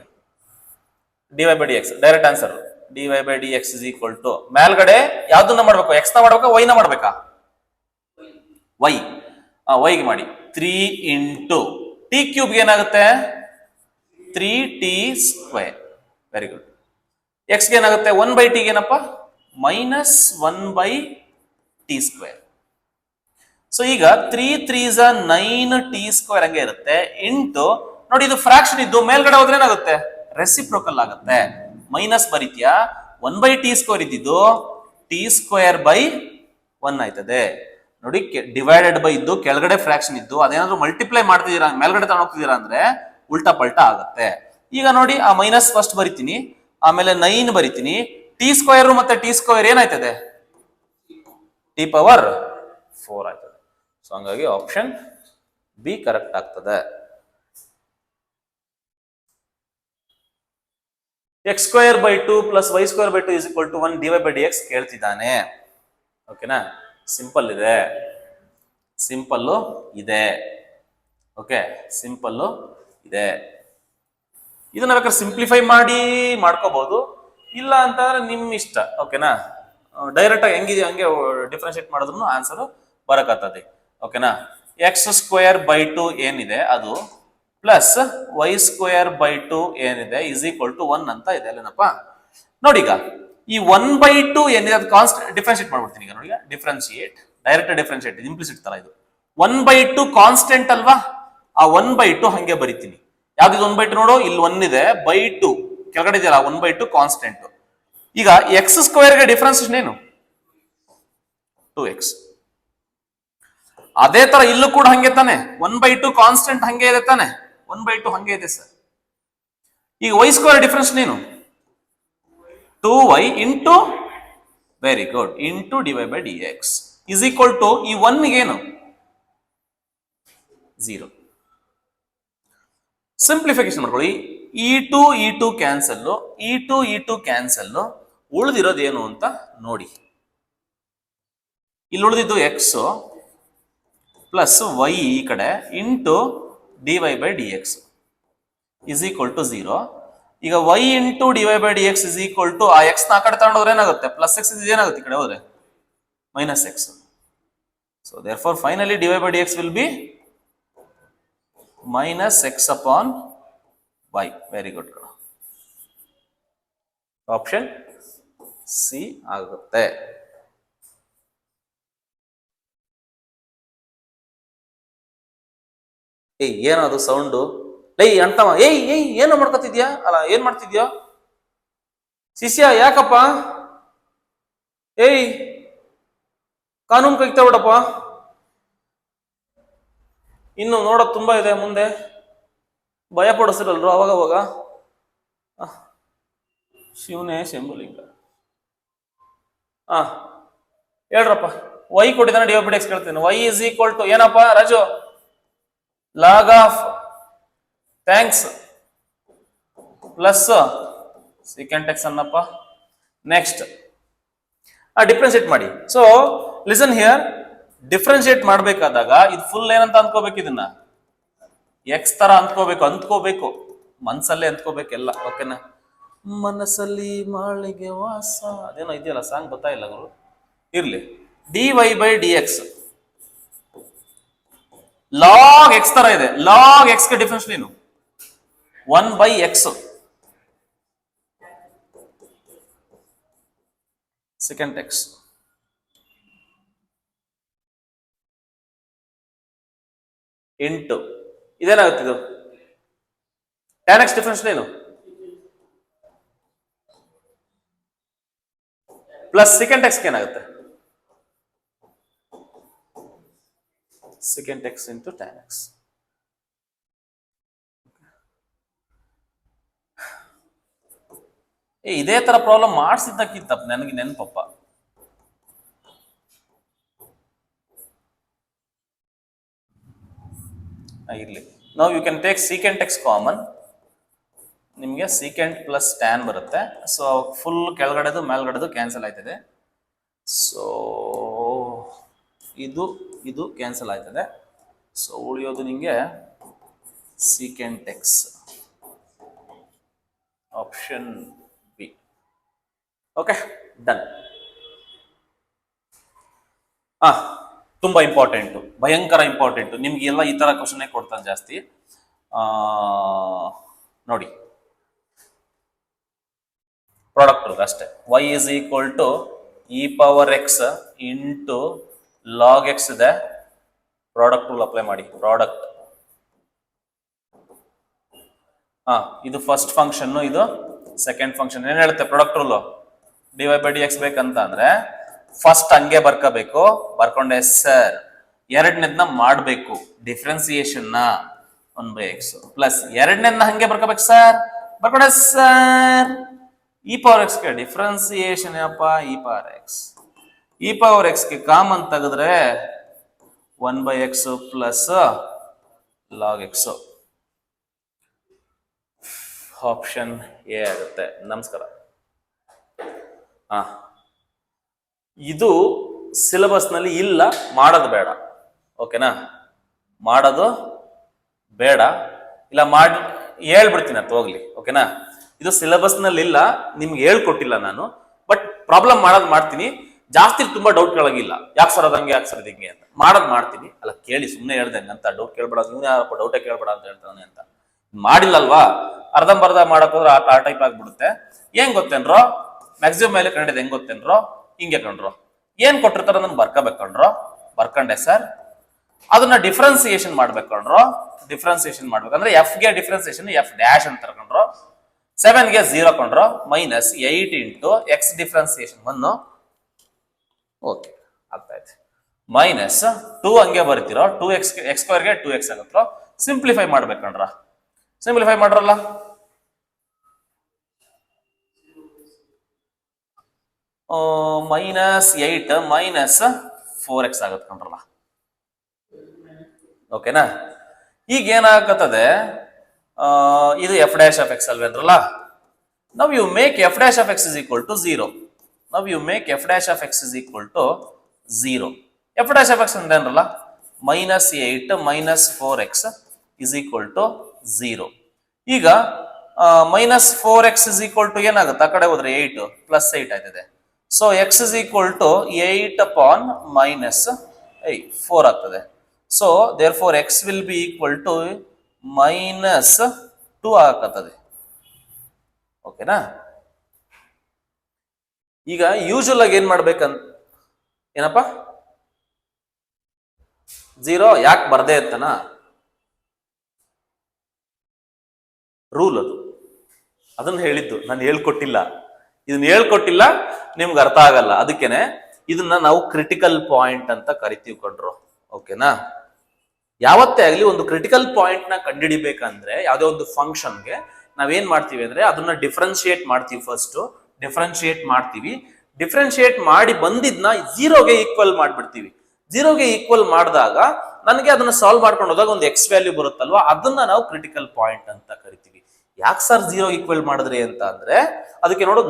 dy by dx direct answer. dy by dx is equal to ಮೇಲ್ಗಡೆ ಯಾವ್ದನ್ನ ಮಾಡ್ಬೇಕು? x ನ ಮಾಡ್ಬೇಕಾ y ನ ಮಾಡ್ಬೇಕಾ? y. y ಗೆ ಮಾಡಿ. 3 ಇಂಟು ಟಿ ಕ್ಯೂಬ್ ಏನಾಗುತ್ತೆ? 3t². Very good. x ಗೆ ಏನಾಗುತ್ತೆ? 1/t ಏನಪ್ಪ? -1/t². ಸೊ ಈಗ 3 3s 9t² ಹಂಗೆ ಇರುತ್ತೆ. ಇಂಟು ನೋಡಿ, ಇದು ಫ್ರಾಕ್ಷನ್ ಇದ್ದು ಮೇಲ್ಗಡೆ ಹೋದ್ರೆ ಏನಾಗುತ್ತೆ? ರೆಸಿಪ್ರೋಕಲ್ ಆಗುತ್ತೆ. ಮೈನಸ್ ಬರೀತ್ಯಾ? 1/t² ಇದ್ದಿದ್ದು t²/1 ಆಯ್ತದೆ. ನೋಡಿ, ಡಿವೈಡೆಡ್ ಬೈ ಇದ್ದು ಕೆಳಗಡೆ ಫ್ರಾಕ್ಷನ್ ಇದ್ದು ಅದೇನಾದ್ರೂ ಮಲ್ಟಿಪ್ಲೈ ಮಾಡ್ತಿದ್ದೀರಾ, ಮೇಲ್ಗಡೆ ತಗೊಂಡೋಗ್ತಿದ್ದೀರಾ ಅಂದ್ರೆ ಉಲ್ಟಾ ಪಲ್ಟಾ ಆಗುತ್ತೆ. ಈಗ ನೋಡಿ, ಆ ಮೈನಸ್ ಫಸ್ಟ್ ಬರಿತೀನಿ, ಆಮೇಲೆ 9 ಬರಿತೀನಿ. t² ಮತ್ತೆ t² ಏನಾಯ್ತದೆ? t⁴ ಆಯ್ತದೆ. ಸೊ ಹಂಗಾಗಿ ಆಪ್ಷನ್ ಬಿ ಕರೆಕ್ಟ್ ಆಗ್ತದೆ. x²/2 plus y²/2 is equal to 1 dy by dx ಕೇಳ್ತಿದ್ದಾನೆ. ಓಕೆನಾ? ಸಿಂಪಲ್ ಇದೆ. ಓಕೆ, ಸಿಂಪಲ್ ಇದೆ. ಇದನ್ನ ಬೇಕಾದ್ರೆ ಸಿಂಪ್ಲಿಫೈ ಮಾಡಿ ಮಾಡ್ಕೋಬಹುದು, ಇಲ್ಲ ಅಂತಂದ್ರೆ ನಿಮ್ ಇಷ್ಟ. ಓಕೆನಾ? ಡೈರೆಕ್ಟ್ ಆಗಿ ಹೆಂಗಿದೆ ಹಂಗೆ ಡಿಫ್ರೆನ್ಶಿಯೇಟ್ ಮಾಡಿದ್ರು ಆನ್ಸರ್ ಬರಕತ್ತದೆ. ಓಕೆನಾ? x²/2 ಏನಿದೆ ಅದು ಪ್ಲಸ್ y²/2 ಏನಿದೆ ಇಸ್ ಈಕ್ವಲ್ ಟು 1 ಅಂತ ಇದೆ ಅಲ್ಲೇನಪ್ಪ? ನೋಡಿ, ಈಗ ಈ 1/2 ಏನಿದೆ ಅದು ಕಾನ್ಸ್ಟೆಂಟ್. ಡಿಫ್ರೆನ್ಶಿಯೇಟ್ ಮಾಡ್ಬಿಡ್ತೀನಿ ಈಗ. ನೋಡಿ, ಡಿಫ್ರೆನ್ಶಿಯೇಟ್, ಡೈರೆಕ್ಟ್ ಡಿಫ್ರೆನ್ಶಿಯೇಟ್, ಇಂಪ್ಲಿಸಿಟ್ ತರ ಇದು. 1/2 ಕಾನ್ಸ್ಟೆಂಟ್ ಅಲ್ವಾ? ಆ 1/2 ಹಂಗೆ ಬರಿತೀನಿ. ಯಾವ್ದು 1/2? ನೋಡು, ಇಲ್ಲಿ 1 ಇದೆ, /2 ಕೆಳಗಡೆ ಇದೆಯಲ್ಲ, 1/2 ಕಾನ್ಸ್ಟೆಂಟ್. ಈಗ x² ಗೆ ಡಿಫ್ರೆನ್ಸ್ ಏನು? 2x. ಅದೇ ತರ ಇಲ್ಲೂ ಕೂಡ ಹಂಗೆ ತಾನೆ? 1/2 ಕಾನ್ಸ್ಟೆಂಟ್ ಹಂಗೆ ಇದೆ ತಾನೆ? 1/2 ಹಂಗೆ ಇದೆ ಸರ್. ಈಗ y² ಡಿಫ್ರೆನ್ಸ್ ಏನು? 2y into, very good, into dy by dx is equal to ಈ 1 ಏನು? 0. ಸಿಂಪ್ಲಿಫಿಕೇಶನ್ ಮಾಡ್ಕೊಳ್ಳಿ. e2 ಕ್ಯಾನ್ಸಲ್, ಉಳಿದಿರೋದು ಏನು ಅಂತ ನೋಡಿ. ಇಲ್ಲಿ ಉಳಿದಿದ್ದು x ಪ್ಲಸ್ y ಈ ಕಡೆ into dy by dx is equal to 0. ಈಗ y into dy by d x is equal to ಆ ಎಕ್ಸ್ ನ ಆ ಕಡೆ ತಗೊಂಡೋದ್ರೆ ಏನಾಗುತ್ತೆ, ಪ್ಲಸ್ ಎಕ್ಸ್ ಏನಾಗುತ್ತೆ ಈ ಕಡೆ ಹೋದ್ರೆ minus x. So therefore finally dy by d x will be minus x upon y. Very good. Option c ಆಗುತ್ತೆ. ಏಯ್ ಏನದು ಸೌಂಡು? ಲೈ ಅಂತವ, ಏಯ್ ಏಯ್ ಏನೋ ಮಾಡ್ಕೊತಿದ್ಯಾ, ಅಲ್ಲ ಏನ್ ಮಾಡ್ತಿದ್ಯೋ ಶಿಷ್ಯ, ಯಾಕಪ್ಪ? ಏಯ್ ಕಾನೂನು ಕೈತಾ ಬಿಡಪ್ಪ, ಇನ್ನು ನೋಡೋದು ತುಂಬಾ ಇದೆ ಮುಂದೆ, ಭಯ ಪಡಿಸಿರಲ್ರು ಅವಾಗವಾಗ. ಶಿವನೇ ಶಂಭುಲಿಂಗ. ಹೇಳ್ರಪ್ಪ, ವೈ ಕೊಟ್ಟಿದ್ದಾನೆ, ಡಿ ಬೈ ಎಕ್ಸ್ ಕೇಳ್ತೇನೆ. ವೈ ಇಸ್ ಈಕ್ವಲ್ ಟು ಏನಪ್ಪ Raju? Log of thanks plus second X Annappa. Next differentiate ಮಾಡಿ. ಸೊ ಲಿಸನ್ ಹಿಯರ್, ಡಿಫ್ರೆನ್ಶಿಯೇಟ್ ಮಾಡ್ಬೇಕಾದಾಗ ಇದು ಫುಲ್ ಏನಂತ ಅಂದ್ಕೋಬೇಕು, ಇದನ್ನ ಎಕ್ಸ್ ತರ ಅಂದ್ಕೋಬೇಕು, ಮನ್ಸಲ್ಲೇ ಅಂದ್ಕೋಬೇಕೆಲ್ಲ. ಓಕೆನಾ? ಮನಸ್ಸಲ್ಲಿ ಮಾಳಿಗೆ ವಾಸ, ಅದೇನೋ ಇದೆಯಲ್ಲ ಸಾಂಗ್, ಗೊತ್ತಾ ಇಲ್ಲ ಗುರು, ಇರ್ಲಿ. D y by d x log x ತರ ಇದೆ. ಲಾಗ್ ಎಕ್ಸ್ ಗೆ ಡಿಫರೆನ್ಸ್ ಏನು? 1 by x second x into ಇದೇನಾಗುತ್ತೆ, ಇದು ಟ್ಯಾನ್ ಎಕ್ಸ್ ಡಿಫರೆನ್ಸ್ ಏನು? ಪ್ಲಸ್ ಸೆಕೆಂಡ್ ಎಕ್ಸ್ ಏನಾಗುತ್ತೆ? Second x into tan x. ಇದೇ ತರ ಪ್ರಾಬ್ಲಮ್ ಮಾಡಿಸಿದ್ದಕ್ಕಿತ್ತಪ್ಪ ನನಗೆ ನೆನಪಪ್ಪ. ಇರ್ಲಿ. ನಾವು you can take secant x common, ನಿಮಗೆ ಸೀಕೆಂಟ್ ಪ್ಲಸ್ ಟ್ಯಾನ್ ಬರುತ್ತೆ. ಸೊ ಫುಲ್ ಕೆಳಗಡೆದು ಮೇಲ್ಗಡೆದು ಕ್ಯಾನ್ಸಲ್ ಆಯ್ತದೆ. ಸೊ ಇದು ಕ್ಯಾನ್ಸಲ್ ಆಯ್ತದೆ. ಸೊ ಉಳಿಯೋದು ನಿಮಗೆ secant X. Option B. Okay, done. ತುಂಬಾ ಇಂಪಾರ್ಟೆಂಟು, ಭಯಂಕರ ಇಂಪಾರ್ಟೆಂಟು. ನಿಮ್ಗೆ ಎಲ್ಲ ಈ ತರ ಕ್ವಶನ್ ಕೊಡ್ತಾನೆ ಜಾಸ್ತಿ. ನೋಡಿ, ಪ್ರಾಡಕ್ಟ್ ಅಷ್ಟೇ. y is equal to e power x into log x ಇದೆ. ಪ್ರಾಡಕ್ಟ್ ರೂಲ್ ಅಪ್ಲೈ ಮಾಡಿ. ಪ್ರಾಡಕ್ಟ್ ಇದು ಫಸ್ಟ್ ಫಂಕ್ಷನ್, ಇದು ಸೆಕೆಂಡ್ ಫಂಕ್ಷನ್. ಏನ್ ಹೇಳುತ್ತೆ product rule? D y by d x ಬೇಕಂತ ಅಂದ್ರೆ ಫಸ್ಟ್ ಹಂಗೆ ಬರ್ಕೋಬೇಕು. ಬರ್ಕೊಂಡೆ ಸರ್. ಎರಡನೇದನ್ನ ಮಾಡಬೇಕು, ಡಿಫ್ರೆನ್ಸಿಯೇಷನ್ ನ 1 ಬೈ ಎಕ್ಸ್ ಪ್ಲಸ್ ಎರಡನೇದನ್ನ ಹಂಗೆ ಬರ್ಕೋಬೇಕು ಸರ್. ಬರ್ಕೊಂಡೆ ಸರ್. ಇ ಪವರ್ ಎಕ್ಸ್ ಗೆ ಡಿಫ್ರೆನ್ಸಿಯೇಷನ್ ಏನಪ್ಪ? E power x. E power x ಗೆ ಕಾಮನ್ ತೆಗೆದ್ರೆ 1 by x plus log x. Option A ಆಗುತ್ತೆ. ನಮಸ್ಕಾರ. ಇದು ಸಿಲೆಬಸ್ ನಲ್ಲಿ ಇಲ್ಲ, ಮಾಡೋದು ಬೇಡ. ಓಕೆನಾ? ಮಾಡೋದು ಬೇಡ, ಇಲ್ಲ ಮಾಡಿ ಹೇಳ್ಬಿಡ್ತೀನಿ ಅಂತ ಹೋಗ್ಲಿ. ಓಕೆನಾ? ಇದು ಸಿಲೆಬಸ್ ನಲ್ಲಿ ಇಲ್ಲ, ನಿಮ್ಗೆ ಹೇಳ್ಕೊಟ್ಟಿಲ್ಲ ನಾನು. ಬಟ್ ಪ್ರಾಬ್ಲಮ್ ಮಾಡೋದು ಮಾಡ್ತೀನಿ. ಜಾಸ್ತಿ ತುಂಬಾ ಡೌಟ್ ಕೇಳೋಗಿಲ್ಲ, ಯಾಕೆ ಸರ್ ಅದಂಗೆ, ಯಾಕೆ ಸರ್ ಹಿಂಗೆ ಅಂತ. ಮಾಡೋದು ಮಾಡ್ತೀನಿ. ಅಲ್ಲ ಕೇಳಿ, ಸುಮ್ಮನೆ ಹೇಳ್ದಂಗೆ ಅಂತ ಡೌಟ್ ಕೇಳ್ಬೇಡ, ಸುಮ್ಮನೆ ಯಾರಪ್ಪ ಡೌಟೇ ಕೇಳ್ಬೇಡ ಅಂತ ಹೇಳ್ತಾನೆ ಅಂತ. ಮಾಡಿಲ್ಲಲ್ವಾ, ಅರ್ಧಂಬರ್ಧ ಮಾಡಕ್ ಹೋದ್ರೆ ಆ ಟೈಪ್ ಆಗ್ಬಿಡುತ್ತೆ. ಏನ್ ಗೊತ್ತೇನ್ರೋ, ಮ್ಯಾಕ್ಸಿಮಮ್ ಮೇಲೆ ಕಂಡಿದೆ. ಹೆಂಗ್ ಗೊತ್ತೇನ್ರೋ, ಹಿಂಗೆ ಕಂಡ್ರು ಏನ್ ಕೊಟ್ಟಿರ್ತಾರ ಅದನ್ನ ಬರ್ಕೋಬೇಕಂಡ್ರೋ. ಬರ್ಕೊಂಡೆ ಸರ್. ಅದನ್ನ ಡಿಫ್ರೆನ್ಸಿಯೇಷನ್ ಮಾಡ್ಬೇಕಂಡ್ರೋ. ಡಿಫ್ರೆನ್ಸಿಯೇಷನ್ ಮಾಡ್ಬೇಕಂದ್ರೆ ಎಫ್ ಗೆ ಡಿಫ್ರೆನ್ಸಿಯೇಷನ್ ಎಫ್ ಡ್ಯಾಶ್ ಅಂತ ತರ್ಕೊಂಡ್ರು. 7 ಗೆ 0 ಕೊಂಡ್ರು. Minus 8 into x differentiation 1. Okay, ಆಗ್ತಾ ಇದೆ. ಮೈನಸ್ 2 ಹಂಗೆ ಬರ್ತಿರೋ 2x ಎಕ್ಸ್ ಸ್ಕ್ವೇರ್ ಗೆ 2x ಆಗುತ್ತೋ. ಸಿಂಪ್ಲಿಫೈ ಮಾಡ್ಬೇಕಂಡ್ರ. ಸಿಂಪ್ಲಿಫೈ ಮಾಡ್ರಲ್ಲ. ಮೈನಸ್ 8 ಮೈನಸ್ 4x ಆಗುತ್ತೆ ಕಂಡ್ರಲ್ಲ. ಓಕೆನಾ? ಈಗ ಏನಾಗತ್ತದೆ, ಇದು ಎಫ್ ಡ್ಯಾಶ್ ಆಫ್ ಎಕ್ಸ್ ಅಲ್ವೇನ್ರಲ್ಲ. ನಾವು you make f dash of x is equal to 0. ನಾವು you make f dash of x is equal to 0. F dash of x ಅಂದ್ರೇನಲ್ಲ, minus 8 minus 4x is equal to 0. ಈಗ minus 4x is equal to ಏನಾಗುತ್ತೆ, ಆ ಕಡೆ ಹೋದ್ರೆ 8 ಪ್ಲಸ್ 8 ಆಯ್ತದೆ. So x is equal to 8 upon minus 4 ಆಗ್ತದೆ. So therefore x will be equal to minus 2 ಆಗತ್ತದೆ. ಓಕೆನಾ? ಈಗ ಯೂಶುವಲ್ ಆಗಿ ಏನ್ ಮಾಡ್ಬೇಕಂತ, ಏನಪ್ಪ 0 ಯಾಕೆ ಬರ್ದೆ ಅಂತನಾ ರೂಲ್ ಅದು, ಅದನ್ನ ಹೇಳಿದ್ದು ನಾನು ಹೇಳ್ಕೊಟ್ಟಿಲ್ಲ. ಇದನ್ನ ಹೇಳ್ಕೊಟ್ಟಿಲ್ಲ, ನಿಮ್ಗೆ ಅರ್ಥ ಆಗಲ್ಲ. ಅದಕ್ಕೇನೆ ಇದನ್ನ ನಾವು ಕ್ರಿಟಿಕಲ್ ಪಾಯಿಂಟ್ ಅಂತ ಕರಿತೀವಿ ಕೊಂಡ್ರು. ಓಕೆನಾ? ಯಾವತ್ತೇ ಆಗಲಿ ಒಂದು ಕ್ರಿಟಿಕಲ್ ಪಾಯಿಂಟ್ ನ ಕಂಡುಹಿಡಿಬೇಕಂದ್ರೆ ಯಾವುದೇ ಒಂದು ಫಂಕ್ಷನ್ಗೆ ನಾವೇನ್ ಮಾಡ್ತೀವಿ ಅಂದ್ರೆ ಅದನ್ನ ಡಿಫ್ರೆನ್ಶಿಯೇಟ್ ಮಾಡ್ತೀವಿ. ಫಸ್ಟ್ ಡಿಫ್ರೆನ್ಶಿಯೇಟ್ ಮಾಡ್ತೀವಿ. ಡಿಫ್ರೆನ್ಶಿಯೇಟ್ ಮಾಡಿ ಬಂದಿದ್ನ 0ಗೆ ಈಕ್ವಲ್ ಮಾಡ್ಬಿಡ್ತೀವಿ. 0ಗೆ ಈಕ್ವಲ್ ಮಾಡಿದಾಗ ನನಗೆ ಅದನ್ನ ಸಾಲ್ವ್ ಮಾಡ್ಕೊಂಡು ಹೋದಾಗ ಒಂದು ಎಕ್ಸ್ ವ್ಯಾಲ್ಯೂ ಬರುತ್ತಲ್ವಾ, ಅದನ್ನ ನಾವು ಕ್ರಿಟಿಕಲ್ ಪಾಯಿಂಟ್ ಅಂತ ಕರಿತೀವಿ. ಯಾಕೆ ಸರ್ 0 ಈಕ್ವಲ್ ಮಾಡಿದ್ರಿ ಅಂತ ಅಂದ್ರೆ, ಅದಕ್ಕೆ ನೋಡು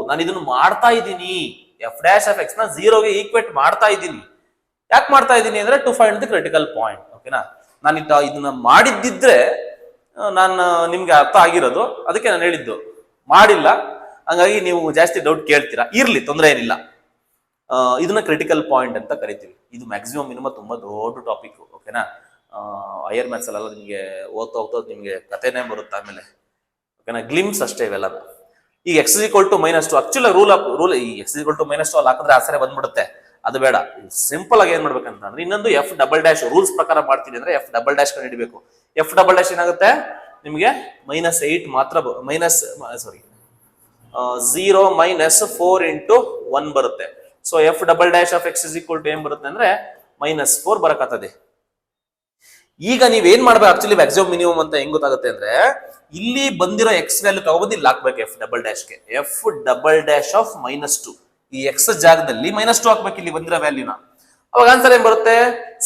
ನಾನು ಇದನ್ನ ಮಾಡ್ತಾ ಇದ್ದೀನಿ, ಎಫ್ ಡ್ಯಾಶ್ ಆಫ್ ಎಕ್ಸ್ ನ 0ಗೆ ಈಕ್ವೇಟ್ ಮಾಡ್ತಾ ಇದ್ದೀನಿ. ಯಾಕೆ ಮಾಡ್ತಾ ಇದ್ದೀನಿ ಅಂದ್ರೆ to find the critical point. ಓಕೆನಾ? ನಾನು ಇದನ್ನ ಮಾಡಿದ್ದಿದ್ರೆ ನಾನು ನಿಮ್ಗೆ ಅರ್ಥ ಆಗಿರೋದು, ಅದಕ್ಕೆ ನಾನು ಹೇಳಿದ್ದು. ಮಾಡಿಲ್ಲ, ಹಂಗಾಗಿ ನೀವು ಜಾಸ್ತಿ ಡೌಟ್ ಕೇಳ್ತೀರಾ. ಇರ್ಲಿ, ತೊಂದರೆ ಏನಿಲ್ಲ. ಇದನ್ನ ಕ್ರಿಟಿಕಲ್ ಪಾಯಿಂಟ್ ಅಂತ ಕರಿತೀವಿ. ಇದು ಮ್ಯಾಕ್ಸಿಮಮ್ ಮಿನಿಮಮ್ ತುಂಬಾ ದೊಡ್ಡ ಟಾಪಿಕ್. ಓಕೆನಾ? ಹೈಯರ್ ಮ್ಯಾಥ್ಸ್ ಅಲ್ಲ, ನಿಮ್ಗೆ ಓದ್ತಾ ನಿಮ್ಗೆ ಕಥೆನೇ ಬರುತ್ತೆ ಆಮೇಲೆ. ಓಕೆನಾ? ಗ್ಲಿಮ್ಸ್ ಅಷ್ಟೇ ಇವೆಲ್ಲ. ಈಗ x equal to -2 actually rule ಈ ಎಕ್ಸ್ ಈಕ್ವಲ್ ಟು -2 ಅಲ್ಲಿ ಹಾಕಿದ್ರೆ ಆನ್ಸರ್ ಬಂದ್ಬಿಡುತ್ತೆ. ಅದು ಬೇಡ. ಸಿಂಪಲ್ ಆಗಿ ಏನ್ ಮಾಡ್ಬೇಕಂತಂದ್ರೆ ಇನ್ನೊಂದು ಎಫ್ ಡಬಲ್ ಡ್ಯಾಶ್ ರೂಲ್ಸ್ ಪ್ರಕಾರ ಮಾಡ್ತೀನಿ ಅಂದ್ರೆ ಎಫ್ ಡಬಲ್ ಡ್ಯಾಶ್ ಕಂಡು ಹಿಡಿಬೇಕು. ಎಫ್ ಡಬಲ್ ಡ್ಯಾಶ್ ಏನಾಗುತ್ತೆ ನಿಮಗೆ -8 ಮಾತ್ರ -0 -4 ಇಂಟು 1 ಬರುತ್ತೆ. So f double dash of x is equal to ಏನ್ ಬರುತ್ತೆ ಅಂದ್ರೆ -4 ಬರಕತ್ತದೆ. ಈಗ ನೀವೇನ್ ಮಾಡ್ಬೇಕು, ಆಕ್ಚುಲಿ ಮ್ಯಾಕ್ಸಿಮಮ್ ಮಿನಿಮಮ್ ಅಂತ ಹೆಂಗ್ ಗೊತ್ತಾಗುತ್ತೆ ಅಂದ್ರೆ ಇಲ್ಲಿ ಬಂದಿರೋ ಎಕ್ಸ್ ವ್ಯಾಲ್ಯೂ ತಗೊಬಂದು ಇಲ್ಲಿ ಹಾಕ್ಬೇಕು ಎಫ್ ಡಬಲ್ ಡ್ಯಾಶ್ಗೆ. ಎಫ್ ಡಬಲ್ ಡ್ಯಾಶ್ ಆಫ್ -2 ಈ ಎಕ್ಸ್ ಜಾಗದಲ್ಲಿ -2 ಹಾಕ್ಬೇಕು ಇಲ್ಲಿ ಬಂದಿರೋ ವ್ಯಾಲ್ಯೂನ. ಅವಾಗ ಆನ್ಸರ್ ಏನ್ ಬರುತ್ತೆ,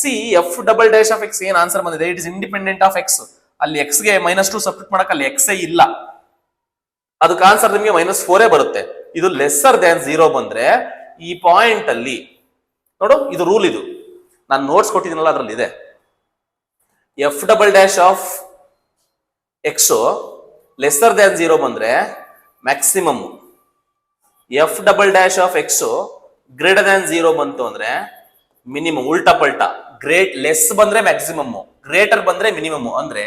C F double dash of X ಏನ್ ಆನ್ಸರ್ ಬಂದಿದೆ, it is independent of X. ಅಲ್ಲಿ ಎಕ್ಸ್ ಗೆ -2 ಸಬ್ಸ್ಟಿಟ್ಯೂಟ್ ಮಾಡಕ್ ಅಲ್ಲಿ ಎಕ್ಸ್ ಇಲ್ಲ, ಅದಕ್ಕೆ ಆನ್ಸರ್ ನಿಮಗೆ -4 ಬರುತ್ತೆ. ಇದು ಲೆಸ್ಸರ್ ದ್ಯಾನ್ 0 ಬಂದ್ರೆ ಈ ಪಾಯಿಂಟ್ ಅಲ್ಲಿ ನೋಡು, ಇದು ರೂಲ್, ಇದು ನಾನು ನೋಟ್ಸ್ ಕೊಟ್ಟಿದ್ದೀನಲ್ಲ ಅದ್ರಲ್ಲಿ ಇದೆ. F double dash of X lesser than 0 ಬಂದ್ರೆ maximum. F double dash of X greater than 0 ಬಂತು ಅಂದ್ರೆ ಮಿನಿಮಮ್. ಉಲ್ಟಾ ಪಲ್ಟಾ, ಲೆಸ್ ಬಂದ್ರೆ ಮ್ಯಾಕ್ಸಿಮಮ್, ಗ್ರೇಟರ್ ಬಂದ್ರೆ ಮಿನಿಮಮ್. ಅಂದ್ರೆ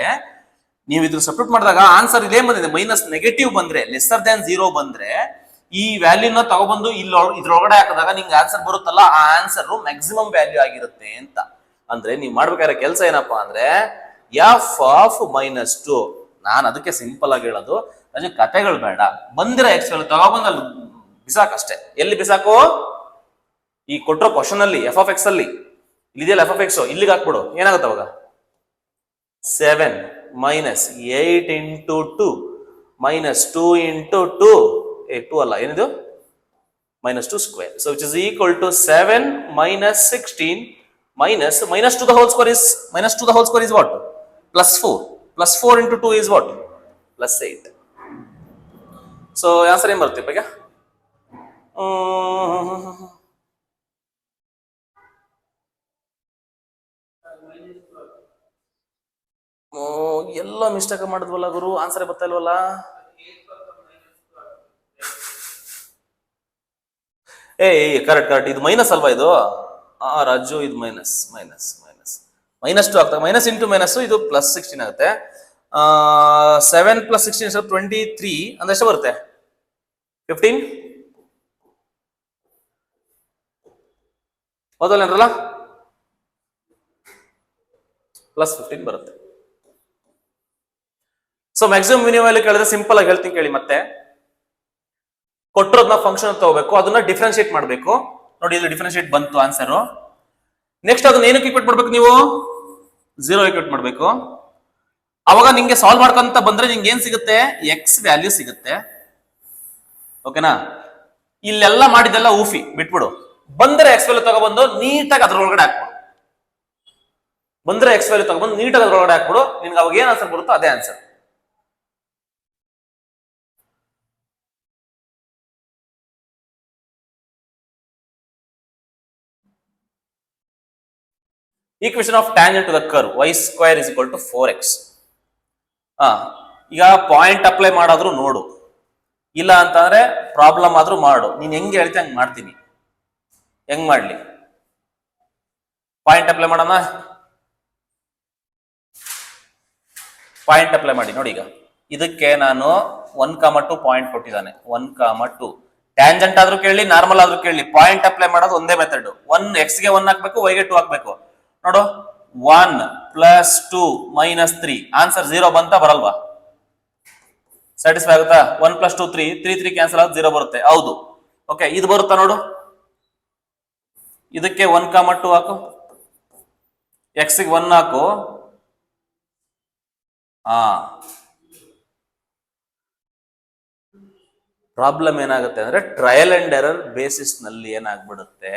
ನೀವು ಇದ್ರ ಸಬ್ಸ್ಟಿಟ್ಯೂಟ್ ಮಾಡಿದಾಗ ಆನ್ಸರ್ ಇದೇ ಬಂದಿದೆ. ಮೈನಸ್ ನೆಗೆಟಿವ್ ಬಂದ್ರೆ, ಲೆಸ್ಸರ್ ದ್ಯಾನ್ 0 ಬಂದ್ರೆ ಈ ವ್ಯಾಲ್ಯೂನ ತಗೊಬಂದು ಇದ್ರೊಳಗಡೆ ಹಾಕಿದಾಗ ನಿಮ್ಗೆ ಆನ್ಸರ್ ಬರುತ್ತಲ್ಲ, ಆ ಆನ್ಸರ್ ಮ್ಯಾಕ್ಸಿಮಮ್ ವ್ಯಾಲ್ಯೂ ಆಗಿರುತ್ತೆ ಅಂತ. ಅಂದ್ರೆ ನೀವು ಮಾಡ್ಬೇಕಾದ್ರೆ ಕೆಲಸ ಏನಪ್ಪಾ ಅಂದ್ರೆ ಎಫ್ ಆಫ್ -2. ನಾನು ಅದಕ್ಕೆ ಸಿಂಪಲ್ ಆಗಿ ಹೇಳೋದು, ಅದೇ ಕತೆಗಳು ಬೇಡ. ಬಂದಿರೋ ಎಕ್ಸ್ ತಗೊಬಂದು ಅಲ್ಲಿ ಬಿಸಾಕಷ್ಟೇ. ಎಲ್ಲಿ ಬಿಸಾಕು, ಈ ಕೊಟ್ಟರೋ ಕ್ವಶನ್ ಅಲ್ಲಿ ಎಫ್ ಆಫ್ ಎಕ್ಸ್ ಅಲ್ಲಿ ಇದೆಯಲ್ಲ ಎಫ್ ಆಫ್ ಎಕ್ಸ್, ಇಲ್ಲಿಗೆ ಹಾಕ್ಬಿಡು. ಏನಾಗುತ್ತೆ ಅವಾಗ 7 -8 ಇಂಟು 2 -2 ಇಂಟು 2 2 ಅಲ್ಲ, ಏನಿದು -2 square. So which is equal to 7 -16 -2 the whole square is -2 the whole square is what? +4. +4 into 2 is what? +8. So answer ಏನ್ ಬರುತ್ತೆ ಈಗ? ಎಲ್ಲ ಮಿಸ್ಟೇಕ್ ಮಾಡಿದ್ವಲ್ಲ ಗುರು, ಆನ್ಸರ್ ಬರ್ತಾ ಇಲ್ವಲ್ಲ. ಕರೆಕ್ಟ್, ಇದು ಮೈನಸ್ ಅಲ್ವಾ ಇದು? ರಾಜು, ಇದು -2 ಆಗ್ತದೆ. ಮೈನಸ್ ಇಂಟು ಮೈನಸ್, ಇದು +16 ಆಗುತ್ತೆ. 7 + 16 23 ಅಂದ್ರೆ ಎಷ್ಟು ಬರುತ್ತೆ? 15 ಹೌದಲ್ಲ, +15 ಬರುತ್ತೆ. ಸೊ ಮ್ಯಾಕ್ಸಿಮಮ್ ಮಿನಿಮಮ್ ಅಲ್ಲಿ ಕೇಳಿದ್ರೆ ಸಿಂಪಲ್ ಆಗಿ ಹೇಳ್ತೀನಿ ಕೇಳಿ. ಮತ್ತೆ ಕೊಟ್ಟಿರೋದನ್ನ ಫಂಕ್ಷನ್ ತಗೋಬೇಕು, ಅದನ್ನ ಡಿಫ್ರೆನ್ಶಿಯೇಟ್ ಮಾಡಬೇಕು. ನೋಡಿ, ಇಲ್ಲಿ ಡಿಫ್ರೆನ್ಶಿಯೇಟ್ ಬಂತು ಆನ್ಸರ್. ನೆಕ್ಸ್ಟ್ ಅದನ್ನ ಏನಕ್ಕೆ ಈಕ್ವೇಟ್ ಮಾಡ್ಬೇಕು ನೀವು? 0 ಈಕ್ವೇಟ್ ಮಾಡ್ಬೇಕು. ಅವಾಗ ನಿಂಗೆ ಸಾಲ್ವ್ ಮಾಡ್ಕೊಂತ ಬಂದ್ರೆ ನಿಂಗೆ ಏನ್ ಸಿಗುತ್ತೆ? ಎಕ್ಸ್ ವ್ಯಾಲ್ಯೂ ಸಿಗುತ್ತೆ. ಓಕೆನಾ? ಇಲ್ಲೆಲ್ಲ ಮಾಡಿದ್ದೆಲ್ಲ ಊಫಿ ಬಿಟ್ಬಿಡು. ಬಂದ್ರೆ ಎಕ್ಸ್ ವ್ಯಾಲ್ಯೂ ತಗೊಬಂದು ನೀಟಾಗಿ ಅದ್ರೊಳಗಡೆ ಹಾಕ್ಬಿಡು. ಬಂದ್ರೆ ಎಕ್ಸ್ ವ್ಯಾಲ್ಯೂ ತಗೊಬಂದು ನೀಟಾಗಿ ಅದ್ರೊಳಗಡೆ ಹಾಕ್ಬಿಡು. ನಿನ್ಗೆ ಅವಾಗ ಏನ್ ಆನ್ಸರ್ ಬರುತ್ತೋ ಅದೇ answer. Equation of tangent to the curve y² is equal to 4x. ಈಗ ಪಾಯಿಂಟ್ ಅಪ್ಲೈ ಮಾಡಾದ್ರೂ ನೋಡು, ಇಲ್ಲ ಅಂತಂದ್ರೆ ಪ್ರಾಬ್ಲಮ್ ಆದ್ರೂ ಮಾಡು. ನೀನ್ ಹೆಂಗ್ ಹೇಳ್ತಿ ಹಂಗ್ ಮಾಡ್ತೀನಿ. ಹೆಂಗ್ ಮಾಡ್ಲಿ? ಪಾಯಿಂಟ್ ಅಪ್ಲೈ ಮಾಡೋಣ. ಪಾಯಿಂಟ್ ಅಪ್ಲೈ ಮಾಡಿ ನೋಡಿ. ಈಗ ಇದಕ್ಕೆ ನಾನು 1,2 ಪಾಯಿಂಟ್ ಕೊಟ್ಟಿದ್ದಾನೆ. 1,2 ಟ್ಯಾಂಜೆಂಟ್ ಆದ್ರೂ ಕೇಳಿ, ನಾರ್ಮಲ್ ಆದ್ರೂ ಕೇಳಿ, ಪಾಯಿಂಟ್ ಅಪ್ಲೈ ಮಾಡೋದು ಒಂದೇ ಮೆಥಡ್. 1 x ಗೆ 1 ಹಾಕ್ಬೇಕು, y ಗೆ 2 ಹಾಕ್ಬೇಕು. ನೋಡು, 1 + 2 - 3 ಆನ್ಸರ್ 0 ಬಂತ ಬರಲ್ವಾ? ಸ್ಯಾಟಿಸ್ಫೈ ಆಗುತ್ತಾ? 1 + 2 3 3 3 ಕ್ಯಾನ್ಸಲ್ ಆಗುತ್ತೆ, 0 ಬರುತ್ತೆ. ಹೌದು. ಓಕೆ, ಇದು ಬರುತ್ತಾ ನೋಡು. ಇದಕ್ಕೆ 1,2 ಹಾಕು, x ಗೆ 1 ಹಾಕು. ಪ್ರಾಬ್ಲಮ್ ಏನಾಗುತ್ತೆ ಅಂದ್ರೆ ಟ್ರಯಲ್ ಅಂಡ್ ಎರರ್ ಬೇಸಿಸ್ ನಲ್ಲಿ ಏನಾಗ್ಬಿಡುತ್ತೆ,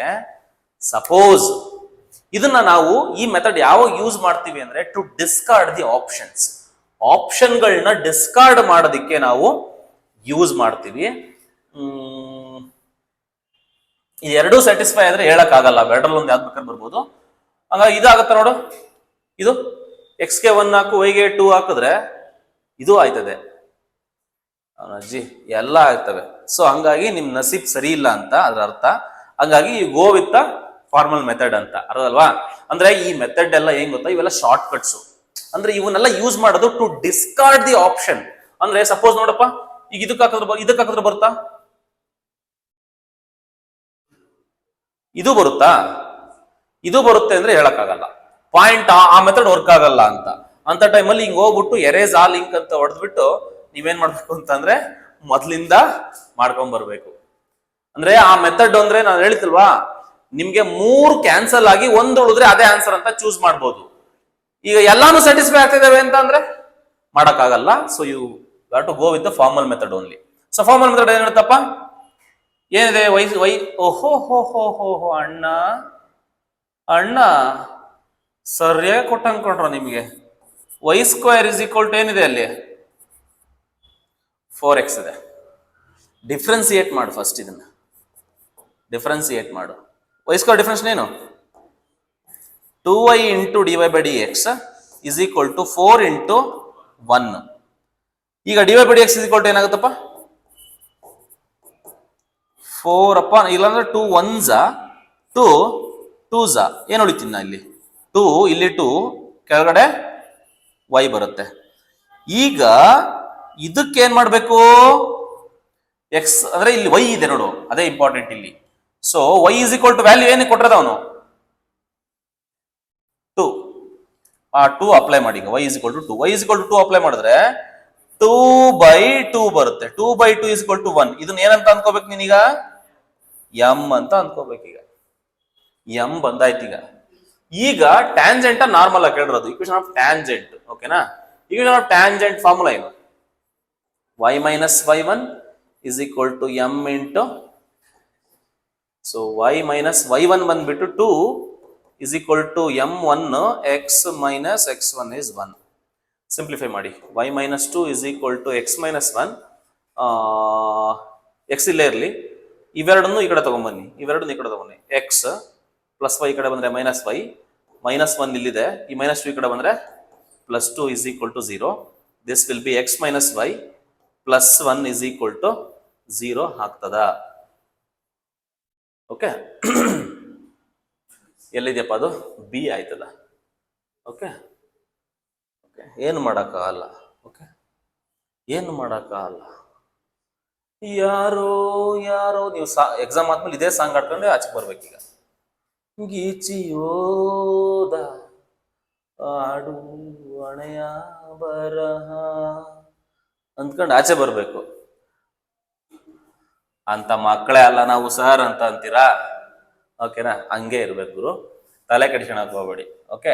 ಸಪೋಸ್ ಇದನ್ನ ನಾವು ಈ ಮೆಥಡ್ ಯಾವಾಗ ಯೂಸ್ ಮಾಡ್ತೀವಿ ಅಂದ್ರೆ ಟು ಡಿಸ್ಕಾರ್ಡ್ ದಿ ಆಪ್ಷನ್ಸ್. ಆಪ್ಷನ್ಗಳನ್ನ ಡಿಸ್ಕಾರ್ಡ್ ಮಾಡೋದಕ್ಕೆ ನಾವು ಯೂಸ್ ಮಾಡ್ತೀವಿ. ಇದೆರಡೂ ಸ್ಯಾಟಿಸ್ಫೈ ಆದ್ರೆ ಹೇಳಕ್ ಆಗಲ್ಲ, ಬೆಡ್ರಲ್ಲಿ ಒಂದು ಯಾವ್ದು ಬೇಕಾದ್ರೆ ಬರ್ಬೋದು. ಹಂಗಾಗಿ ಇದಾಗತ್ತೆ ನೋಡು. ಇದು x ಗೆ 1 ಹಾಕು, y ಗೆ 2 ಹಾಕಿದ್ರೆ ಇದು ಆಯ್ತದೆ ಅಜ್ಜಿ, ಎಲ್ಲ ಆಗ್ತವೆ. ಸೊ ಹಂಗಾಗಿ ನಿಮ್ ನಸೀಬ್ ಸರಿ ಇಲ್ಲ ಅಂತ ಅದ್ರ ಅರ್ಥ. ಹಂಗಾಗಿ you go with the formal method ಅಂತ ಅರ್ಧಲ್ವಾ? ಅಂದ್ರೆ ಈ ಮೆಥಡ್ ಎಲ್ಲ ಏನ್ ಗೊತ್ತಾ, ಇವೆಲ್ಲ ಶಾರ್ಟ್ ಕಟ್ಸ್. ಅಂದ್ರೆ ಇವನ್ನೆಲ್ಲ ಯೂಸ್ ಮಾಡೋದು ಟು ಡಿಸ್ಕಾರ್ಡ್ ದಿ ಆಪ್ಷನ್. ಅಂದ್ರೆ ಸಪೋಸ್ ನೋಡಪ್ಪ, ಈಗ ಇದಕ್ಕೆ ಹಾಕಿದ್ರೆ ಬರುತ್ತಾ? ಇದು ಬರುತ್ತಾ? ಇದು ಬರುತ್ತೆ ಅಂದ್ರೆ ಹೇಳಕ್ಕಾಗಲ್ಲ. ಪಾಯಿಂಟ್ ಆ ಮೆಥಡ್ ವರ್ಕ್ ಆಗಲ್ಲ ಅಂತ ಟೈಮಲ್ಲಿ ಹಿಂಗ್ ಹೋಗ್ಬಿಟ್ಟು ಎರೇಸ್ ಆ ಲಿಂಕ್ ಅಂತ ಹೊಡೆದ್ಬಿಟ್ಟು ನೀವೇನ್ ಮಾಡ್ಬೇಕು ಅಂತಂದ್ರೆ ಮೊದ್ಲಿಂದ ಮಾಡ್ಕೊಂಡ್ ಬರ್ಬೇಕು. ಅಂದ್ರೆ ಆ ಮೆಥಡ್ ಅಂದ್ರೆ ನಾನು ಹೇಳ್ತಿಲ್ವಾ, ನಿಮ್ಗೆ 3 ಕ್ಯಾನ್ಸಲ್ ಆಗಿ 1 ಉಳಿದ್ರೆ ಅದೇ ಆನ್ಸರ್ ಅಂತ ಚೂಸ್ ಮಾಡ್ಬೋದು. ಈಗ ಎಲ್ಲಾನು ಸ್ಯಾಟಿಸ್ಫೈ ಆಗ್ತಿದಾವೆ ಅಂತ ಅಂದ್ರೆ ಮಾಡಕ್ಕಾಗಲ್ಲ. So you got to go with the formal method only. So formal method ಏನ್ ಹೇಳ್ತಪ್ಪ, ಏನಿದೆ? ವೈ ಓಹೋ ಹೋ ಹೋ ಹೋ ಹೋ ಅಣ್ಣ ಅಣ್ಣ ಸರಿಯಾಗಿ ಕೊಟ್ಟಂಕೊಂಡ್ರ ನಿಮ್ಗೆ. y² ಏನಿದೆ ಅಲ್ಲಿ? 4x ಇದೆ. ಡಿಫ್ರೆನ್ಸಿಯೇಟ್ ಮಾಡು ಫಸ್ಟ್. ಇದನ್ನ ಡಿಫ್ರೆನ್ಸಿಯೇಟ್ ಮಾಡು. y² ಡಿಫ್ರೆನ್ಸ್ ಏನು? 2y × dy/dx = 4 × 1. ಈಗ dy/dx = ಏನಾಗುತ್ತಪ್ಪ? 4 ಅಪ್ಪ, ಇಲ್ಲಾಂದ್ರೆ 2 1s 2 2s ಏನು ಉಳಿತಿನ್ನ ಇಲ್ಲಿ 2, ಇಲ್ಲಿ 2, ಕೆಳಗಡೆ y ಬರುತ್ತೆ. ಈಗ ಇದಕ್ಕೆ ಏನ್ ಮಾಡ್ಬೇಕು? x ಅಂದ್ರೆ ಇಲ್ಲಿ y ಇದೆ ನೋಡು, ಅದೇ ಇಂಪಾರ್ಟೆಂಟ್ ಇಲ್ಲಿ. ಸೊ y = ವ್ಯಾಲ್ಯೂ ಏನು ಕೊಟ್ಟಿರೋದು ಅವನು? 2. ಆ 2 ಅಪ್ಲೈ ಮಾಡಿ. ಈಗ y = 2 ಅಪ್ಲೈ ಮಾಡಿದ್ರೆ 2/2 ಬರುತ್ತೆ. 2/2 = 1. ಇದನ್ನ ಏನಂತ ಅನ್ಕೋಬೇಕು ನೀನೀಗ? m ಅಂತ ಅನ್ಕೋಬೇಕು. ಈಗ m ಬಂದಾಯ್ತು. ಈಗ ಟ್ಯಾಂಜೆಂಟ್ ನಾರ್ಮಲ್ ಆಗಿ ಕೇಳಿರೋದು, ಇಕ್ವೇಷನ್ ಆಫ್ ಟ್ಯಾಂಜೆಂಟ್. ಓಕೆನಾ? ಇಕ್ವೇಷನ್ ಆಫ್ ಟ್ಯಾಂಜೆಂಟ್ ಫಾರ್ಮುಲಾ ಏನು? y - y1 = m × so y - y1 ಬಂದ್ಬಿಟ್ಟು 2 = m1 x - x1 is 1. Simplify ಮಾಡಿ. y - 2 = x - 1. x ಇಲ್ಲೇ ಇರಲಿ, ಇವೆರಡನ್ನು ಈ ಕಡೆ ತಗೊಂಡ್ಬನ್ನಿ, ಇವೆರಡನ್ನು ಈ ಕಡೆ ತಗೊಂಡಿ. x + y ಈ ಕಡೆ ಬಂದ್ರೆ -y, -1 ಇಲ್ಲಿದೆ, ಈ -2 ಈ ಕಡೆ ಬಂದ್ರೆ +2 = 0. This will be x - y +1 = 0 ಆಗ್ತದ. ಓಕೆ, ಎಲ್ಲಿದೆಯಪ್ಪ ಅದು? ಬಿ ಆಯ್ತದ. ಓಕೆ, ಏನು ಮಾಡಕ್ಕಾಗಲ್ಲ. ಓಕೆ, ಏನು ಮಾಡಕ್ಕಾಗಲ್ಲ. ಯಾರೋ ಯಾರೋ ನೀವು ಎಕ್ಸಾಮ್ ಆದ್ಮೇಲೆ ಇದೇ ಸಾಂಗ್ ಆಡ್ಕೊಂಡೆ ಆಚೆಗೆ ಬರ್ಬೇಕೀಗ. ಗೀಚಿಯೋದ ಆಡು ಹಣೆಯ ಬರಹ ಅಂದ್ಕೊಂಡು ಆಚೆ ಬರ್ಬೇಕು. ಅಂತ ಮಕ್ಕಳೇ ಅಲ್ಲ ನಾವು ಸರ್ ಅಂತ ಅಂತೀರಾ? ಓಕೆನಾ? ಹಂಗೆ ಇರ್ಬೇಕು ಗುರು, ತಲೆ ಕೆಡಿಸ್ಕೊಳಕ್ ಹೋಗ್ಬೇಡಿ. Okay,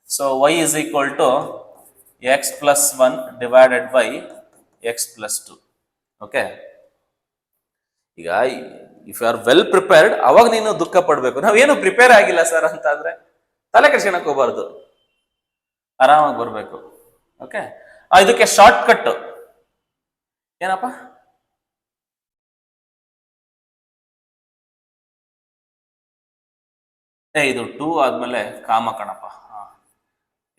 so y = x + 1 / x + 2. Okay, ಈಗ if you are well prepared ಅವಾಗ ನೀನು ದುಃಖ ಪಡ್ಬೇಕು. ನಾವೇನು ಪ್ರಿಪೇರ್ ಆಗಿಲ್ಲ ಸರ್ ಅಂತ ಅಂದ್ರೆ ತಲೆ ಕೆಡಿಸ್ಕೊಳಕ್ ಹೋಗ್ಬಾರ್ದು, ಆರಾಮಾಗಿ ಬರ್ಬೇಕು. ಓಕೆ, ಇದಕ್ಕೆ ಶಾರ್ಟ್ ಕಟ್ ಏನಪ್ಪ? ಇದು 2 ಆದ್ಮೇಲೆ ಕಾಮ ಕಣಪ್ಪ.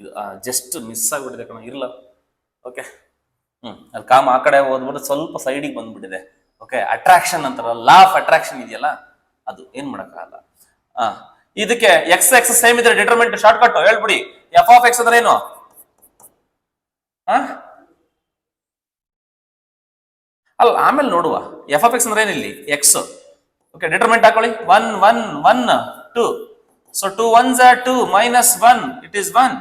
ಇದು ಜಸ್ಟ್ ಮಿಸ್ ಆಗ್ಬಿಟ್ಟಿದೆ ಕಣ, ಇರ್ಲ. ಓಕೆ, ಅಲ್ಲಿ ಕಾಮ್ ಆ ಕಡೆ ಹೋದ್ಬಿಟ್ಟು ಸ್ವಲ್ಪ ಸೈಡಿಗೆ ಬಂದ್ಬಿಟ್ಟಿದೆ. ಓಕೆ, ಅಟ್ರಾಕ್ಷನ್ ಅಂತಾರಲ್ಲ, ಲಾ ಆಫ್ ಅಟ್ರಾಕ್ಷನ್ ಇದೆಯಲ್ಲ, ಅದು ಏನ್ ಮಾಡಕ್ಕಾಗಲ್ಲ. ಇದಕ್ಕೆ ಎಕ್ಸ್ ಎಕ್ಸ್ ಸೇಮ್ ಇದ್ರೆ ಡಿಟರ್ಮೆಂಟ್ ಶಾರ್ಟ್ ಕಟ್ ಹೇಳ್ಬಿಡಿ. ಎಫ್ ಆಫ್ ಎಕ್ಸ್ ಅಂದ್ರೆ ಏನು? ಅಲ್ಲ, ಆಮೇಲೆ ನೋಡುವ. ಎಫ್ ಆಫ್ ಎಕ್ಸ್ ಅಂದ್ರೆ ಏನಿಲ್ಲಿ ಎಕ್ಸ್. ಓಕೆ, ಡಿಟರ್ಮೆಂಟ್ ಹಾಕೊಳ್ಳಿ. 1 1 1 2. So 2 1s are 2 minus 1 it is 1.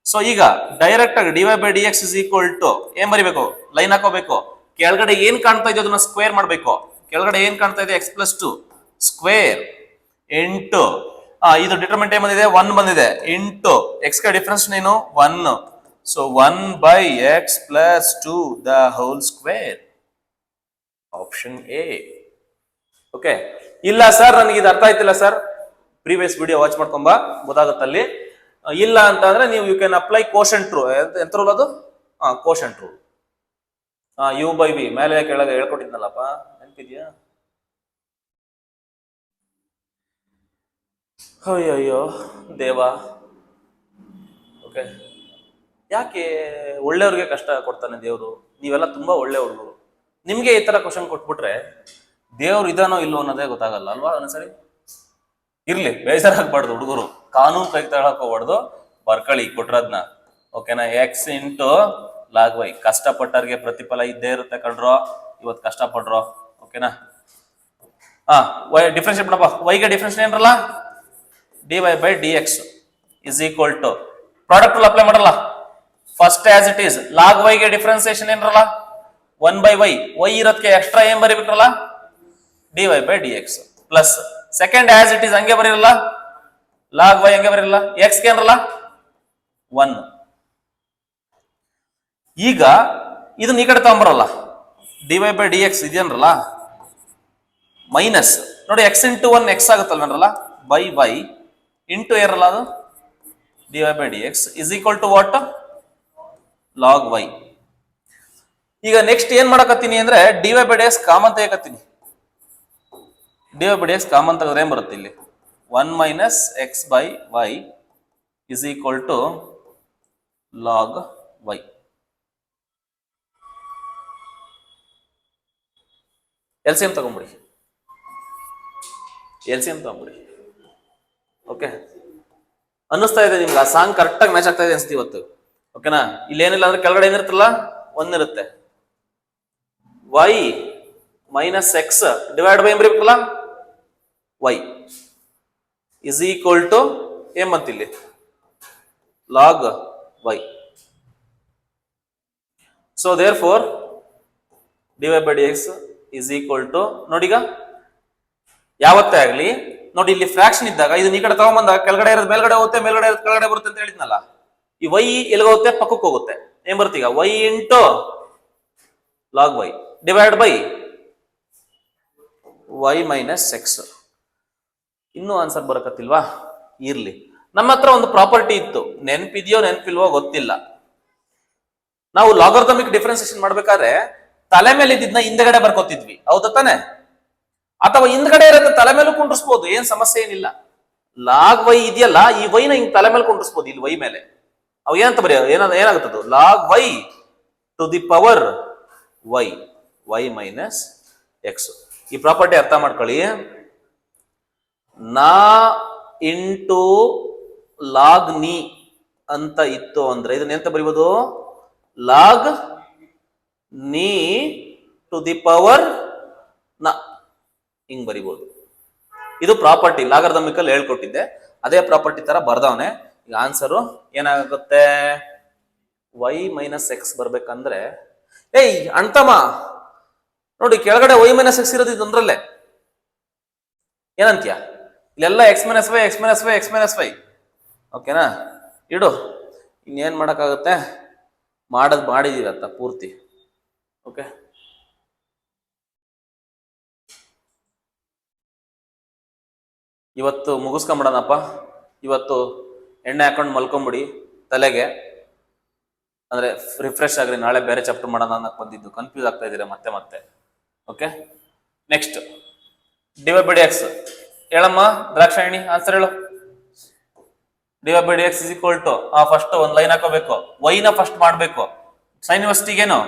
So ಈಗ ಡೈರೆಕ್ಟ್ ಆಗಿ dy by dx is equal to ಏನ್ ಬರಿಬೇಕು? ಲೈನ್ ಹಾಕೋಬೇಕು. ಕೆಳಗಡೆ ಏನ್ ಕಾಣ್ತಾ ಇದೆ ಅದನ್ನ ಸ್ಕ್ವೇರ್ ಮಾಡ್ಬೇಕು. ಕೆಳಗಡೆ ಏನ್ ಕಾಣ್ತಾ ಇದೆ? x plus 2 ಸ್ಕ್ವೇರ್ ಇಂಟು ಇದು ಡಿಟರ್ಮೆಂಟ್ ಏನ್ ಬಂದಿದೆ? 1 ಬಂದಿದೆ ಇಂಟು x ಗೆ ಡಿಫರೆನ್ಸ್ ಏನು? 1. So 1 by x plus 2 the whole square. Option a. Okay, ಇಲ್ಲ ಸರ್ ನನಗೆ ಇದು ಅರ್ಥ ಆಯ್ತಿಲ್ಲ ಸರ್, ಪ್ರೀವಿಯಸ್ ವಿಡಿಯೋ ವಾಚ್ ಮಾಡ್ಕೊಂಬ, ಗೊತ್ತಾಗುತ್ತಲ್ಲಿ. ಇಲ್ಲ ಅಂತ ಅಂದ್ರೆ ನೀವು you can apply quotient rule. ಎಂತ ರೂಲ್ ಅದು? Quotient rule. U by v ಮೇಲೆ ಕೆಳಗೆ ಹೇಳ್ಕೊಟ್ಟಿದ್ನಲ್ಲಪ್ಪ, ನೆನಪಿದ್ಯಾ? ಅಯ್ಯಯ್ಯೋ ದೇವಾ. ಓಕೆ, ಯಾಕೆ ಒಳ್ಳೆಯವ್ರಿಗೆ ಕಷ್ಟ ಕೊಡ್ತಾನೆ ದೇವರು? ನೀವೆಲ್ಲ ತುಂಬಾ ಒಳ್ಳೆ ಹುಡುಗರು. ನಿಮ್ಗೆ ಈ ತರ ಕ್ವಶನ್ ಕೊಟ್ಬಿಟ್ರೆ ದೇವ್ರು ಇದಾನೋ ಇಲ್ಲೋ ಅನ್ನೋದೇ ಗೊತ್ತಾಗಲ್ಲ ಅಲ್ವಾ? ಒಂದ್ಸರಿ ಇರ್ಲಿ, ಬೇಜಾರಾಗ್ಬಾರ್ದು ಹುಡುಗರು. ಕಾನೂನು ಕೈ ತಗೊಳಕ್ ಹೋಗ್ಬಾರ್ದು, ಬರ್ಕಳಿ ಕೊಟ್ರದ್ನ. ಓಕೆನಾ? X into log y. ಕಷ್ಟಪಟ್ಟವ್ರಿಗೆ ಪ್ರತಿಫಲ ಇದ್ದೇ ಇರುತ್ತೆ ಕಣ್ರೋ. ಇವತ್ತು ಕಷ್ಟಪಡ್ರೋ. ಓಕೆನಾ? ವೈ ಡಿಫ್ರೆನ್ಶಿಯೇಟ್ ಮಾಡಪ್ಪ. ವೈಗೆ ಡಿಫ್ರೆನ್ಸ್ ಏನ್ರಲ್ಲ? dy by dx is equal to product rule apply ಮಾಡಲ್ಲ. First as it is log y ಗೆ ಡಿಫ್ರೆನ್ಸಿಯೇಷನ್ ಏನ್ರಲ್ಲ? 1 by y. y ಇರೋದಕ್ಕೆ ಎಕ್ಸ್ಟ್ರಾ ಏನ್ ಬರಿಬೇಕಲ್ಲ? dy by dx plus second as it is ಹಂಗೆ ಬರೀರಲ್ಲ, ಲಾಗ್ ವೈ ಹಂಗೆ ಬರೀರಲ್ಲ. ಎಕ್ಸ್ ಗೆ ಏನ್ರಲ್ಲ? 1. ಈಗ ಇದನ್ನ ಈ ಕಡೆ ತಗೊಂಬರಲ್ಲ, dy by dx ಇದೆಯನ್ರಲ್ಲ ಮೈನಸ್ ನೋಡಿ, ಎಕ್ಸ್ ಇಂಟು 1 ಎಕ್ಸ್ ಆಗುತ್ತಲ್ವೇನ್ರಲ್ಲ, ಬೈ ವೈ ಇಂಟು ಏರಲ್ಲ ಅದು dy by dx is equal to what? log y. ಈಗ ನೆಕ್ಸ್ಟ್ ಏನ್ ಮಾಡಕತ್ತೀನಿ ಅಂದ್ರೆ dy by dx ಕಾಮನ್ ತೆಗಕತ್ತೀನಿ. dy by dx ಕಾಮನ್ ತೆಗೆದ್ರೆ ಏನ್ ಬರುತ್ತೆ ಇಲ್ಲಿ? 1 minus x by y is equal to log y. LCM ತಗೊಂಡ್ಬಿಡಿ, LCM ತಗೊಂಡ್ಬಿಡಿ. ಓಕೆ, ಅನ್ನಿಸ್ತಾ ಇದೆ ನಿಮ್ಗೆ ಆ ಸಾಂಗ್ ಕರೆಕ್ಟ್ ಆಗಿ ಮ್ಯಾಚ್ ಆಗ್ತಾ ಇದೆ ಅನ್ಸುತ್ತೆ ಇವತ್ತು. ಓಕೆನಾ? ಇಲ್ಲಿ ಏನಿಲ್ಲ ಅಂದ್ರೆ ಕೆಳಗಡೆ ಏನಿರುತ್ತಲ್ಲ 1 ಇರುತ್ತೆ. y minus X divide by ಏನ್ ಬರೀಬೇಕಲ್ಲ? y is equal to ಏನ್ ಬಂತು ಇಲ್ಲಿ? log y. So therefore dy by dx is equal to, ನೋಡಿಗ ಯಾವತ್ತೇ ಆಗ್ಲಿ ನೋಡಿ, ಇಲ್ಲಿ ಫ್ರಾಕ್ಷನ್ ಇದ್ದಾಗ ಇದನ್ನ ಈ ಕಡೆ ತಗೊಂಬಂದಾಗ ಕೆಳಗಡೆ ಇರೋದು ಮೇಲ್ಗಡೆ ಹೋಗುತ್ತೆ, ಮೇಲ್ಗಡೆ ಇರೋದು ಕೆಳಗಡೆ ಬರುತ್ತೆ ಅಂತ ಹೇಳಿದ್ನಲ್ಲ. ಈ y ಎಲ್ಲಿಗೆ ಹೋಗುತ್ತೆ? ಪಕ್ಕಕ್ಕೆ ಹೋಗುತ್ತೆ. ಏನ್ ಬರುತ್ತೆ ಈಗ? y into log y divide by y minus X. ಇನ್ನೂ ಆನ್ಸರ್ ಬರಕತ್ತಿಲ್ವಾ? ಇರ್ಲಿ, ನಮ್ಮ ಹತ್ರ ಒಂದು ಪ್ರಾಪರ್ಟಿ ಇತ್ತು, ನೆನ್ಪಿದ್ಯೋ ನೆನ್ಪಿಲ್ವೋ ಗೊತ್ತಿಲ್ಲ. ನಾವು ಲಾಗರ್ಥಮಿಕ್ ಡಿಫರೆನ್ಸಿಯೇಷನ್ ಮಾಡ್ಬೇಕಾದ್ರೆ ತಲೆ ಮೇಲೆ ಇದ್ದಿದ್ನ ಹಿಂದಗಡೆ ಬರ್ಕೋತಿದ್ವಿ, ಹೌದಾ ತಾನೆ? ಅಥವಾ ಹಿಂದ್ಗಡೆ ಇರೋದನ್ನ ತಲೆ ಮೇಲೆ ಕುಂಡ್ರಿಸ್ಬೋದು, ಏನ್ ಸಮಸ್ಯೆ ಏನಿಲ್ಲ. ಲಾಗ್ ವೈ ಇದೆಯಲ್ಲ, ಈ ವೈನ ಹಿಂಗ್ ತಲೆ ಮೇಲೆ ಕುಂಡ್ರಿಸ್ಬೋದು. ಇಲ್ಲಿ ವೈ ಮೇಲೆ ಅವ್ ಏನಂತ ಬರೆಯ ಏನಾಗುತ್ತದು? Log y to the power y, y minus x. ಈ ಪ್ರಾಪರ್ಟಿ ಅರ್ಥ ಮಾಡ್ಕೊಳ್ಳಿ. ನಾ ಇಂಟು ಲಾಗ್ ನೀ ಅಂತ ಇತ್ತು ಅಂದ್ರೆ ಇದನ್ನ ಎಂತ ಬರೀಬೋದು? ಲಾಗ್ ನೀ ಟು ದಿ ಪವರ್ ನ, ಹಿಂಗ್ ಬರಿಬಹುದು. ಇದು ಪ್ರಾಪರ್ಟಿ ಲಾಗರ್ಥಮಿಕಲ್ ಹೇಳ್ಕೊಟ್ಟಿದ್ದೆ, ಅದೇ ಪ್ರಾಪರ್ಟಿ ತರ ಬರ್ದವನೆ. ಈಗ ಆನ್ಸರು ಏನಾಗುತ್ತೆ? y ಮೈನಸ್ ಎಕ್ಸ್ ಬರ್ಬೇಕಂದ್ರೆ, ಏಯ್ ಅಣ್ತಮ್ಮ ನೋಡಿ, ಕೆಳಗಡೆ y ಮೈನಸ್ ಎಕ್ಸ್ ಇರೋದು ಇದೊಂದ್ರಲ್ಲೇ. ಏನಂತ್ಯ? ಇಲ್ಲೆಲ್ಲ x minus y, x minus y, x minus y. ಓಕೆನಾ? ಇಡು, ಇನ್ನೇನ್ ಮಾಡಕ್ಕಾಗುತ್ತೆ? ಮಾಡಿದೀವತ್ತ ಪೂರ್ತಿ. ಓಕೆ, ಇವತ್ತು ಮುಗಿಸ್ಕೊಂಬಿಡೋಣಪ್ಪ. ಇವತ್ತು ಎಣ್ಣೆ ಹಾಕೊಂಡು ಮಲ್ಕೊಂಬಿಡಿ ತಲೆಗೆ, ಅಂದ್ರೆ ರಿಫ್ರೆಶ್ ಆಗ್ರಿ. ನಾಳೆ ಬೇರೆ ಚಾಪ್ಟರ್ ಮಾಡೋಣ ಅನ್ನಕ್ ಬಂದಿದ್ದು, ಕನ್ಫ್ಯೂಸ್ ಆಗ್ತಾ ಇದ್ದೀರಾ ಮತ್ತೆ ಮತ್ತೆ. Okay, next dy by dx ಹೇಳಮ್ಮ ದ್ರಾಕ್ಷಾಯಣಿ, ಆನ್ಸರ್ ಹೇಳು. dy by dx is equal to first ಒಂದ್ ಲೈನ್ ಹಾಕೋಬೇಕು, y ನ ಫಸ್ಟ್ ಮಾಡ್ಬೇಕು. ಸೈನ್ ಯೂನಿವರ್ಸಿಟಿಗೇನು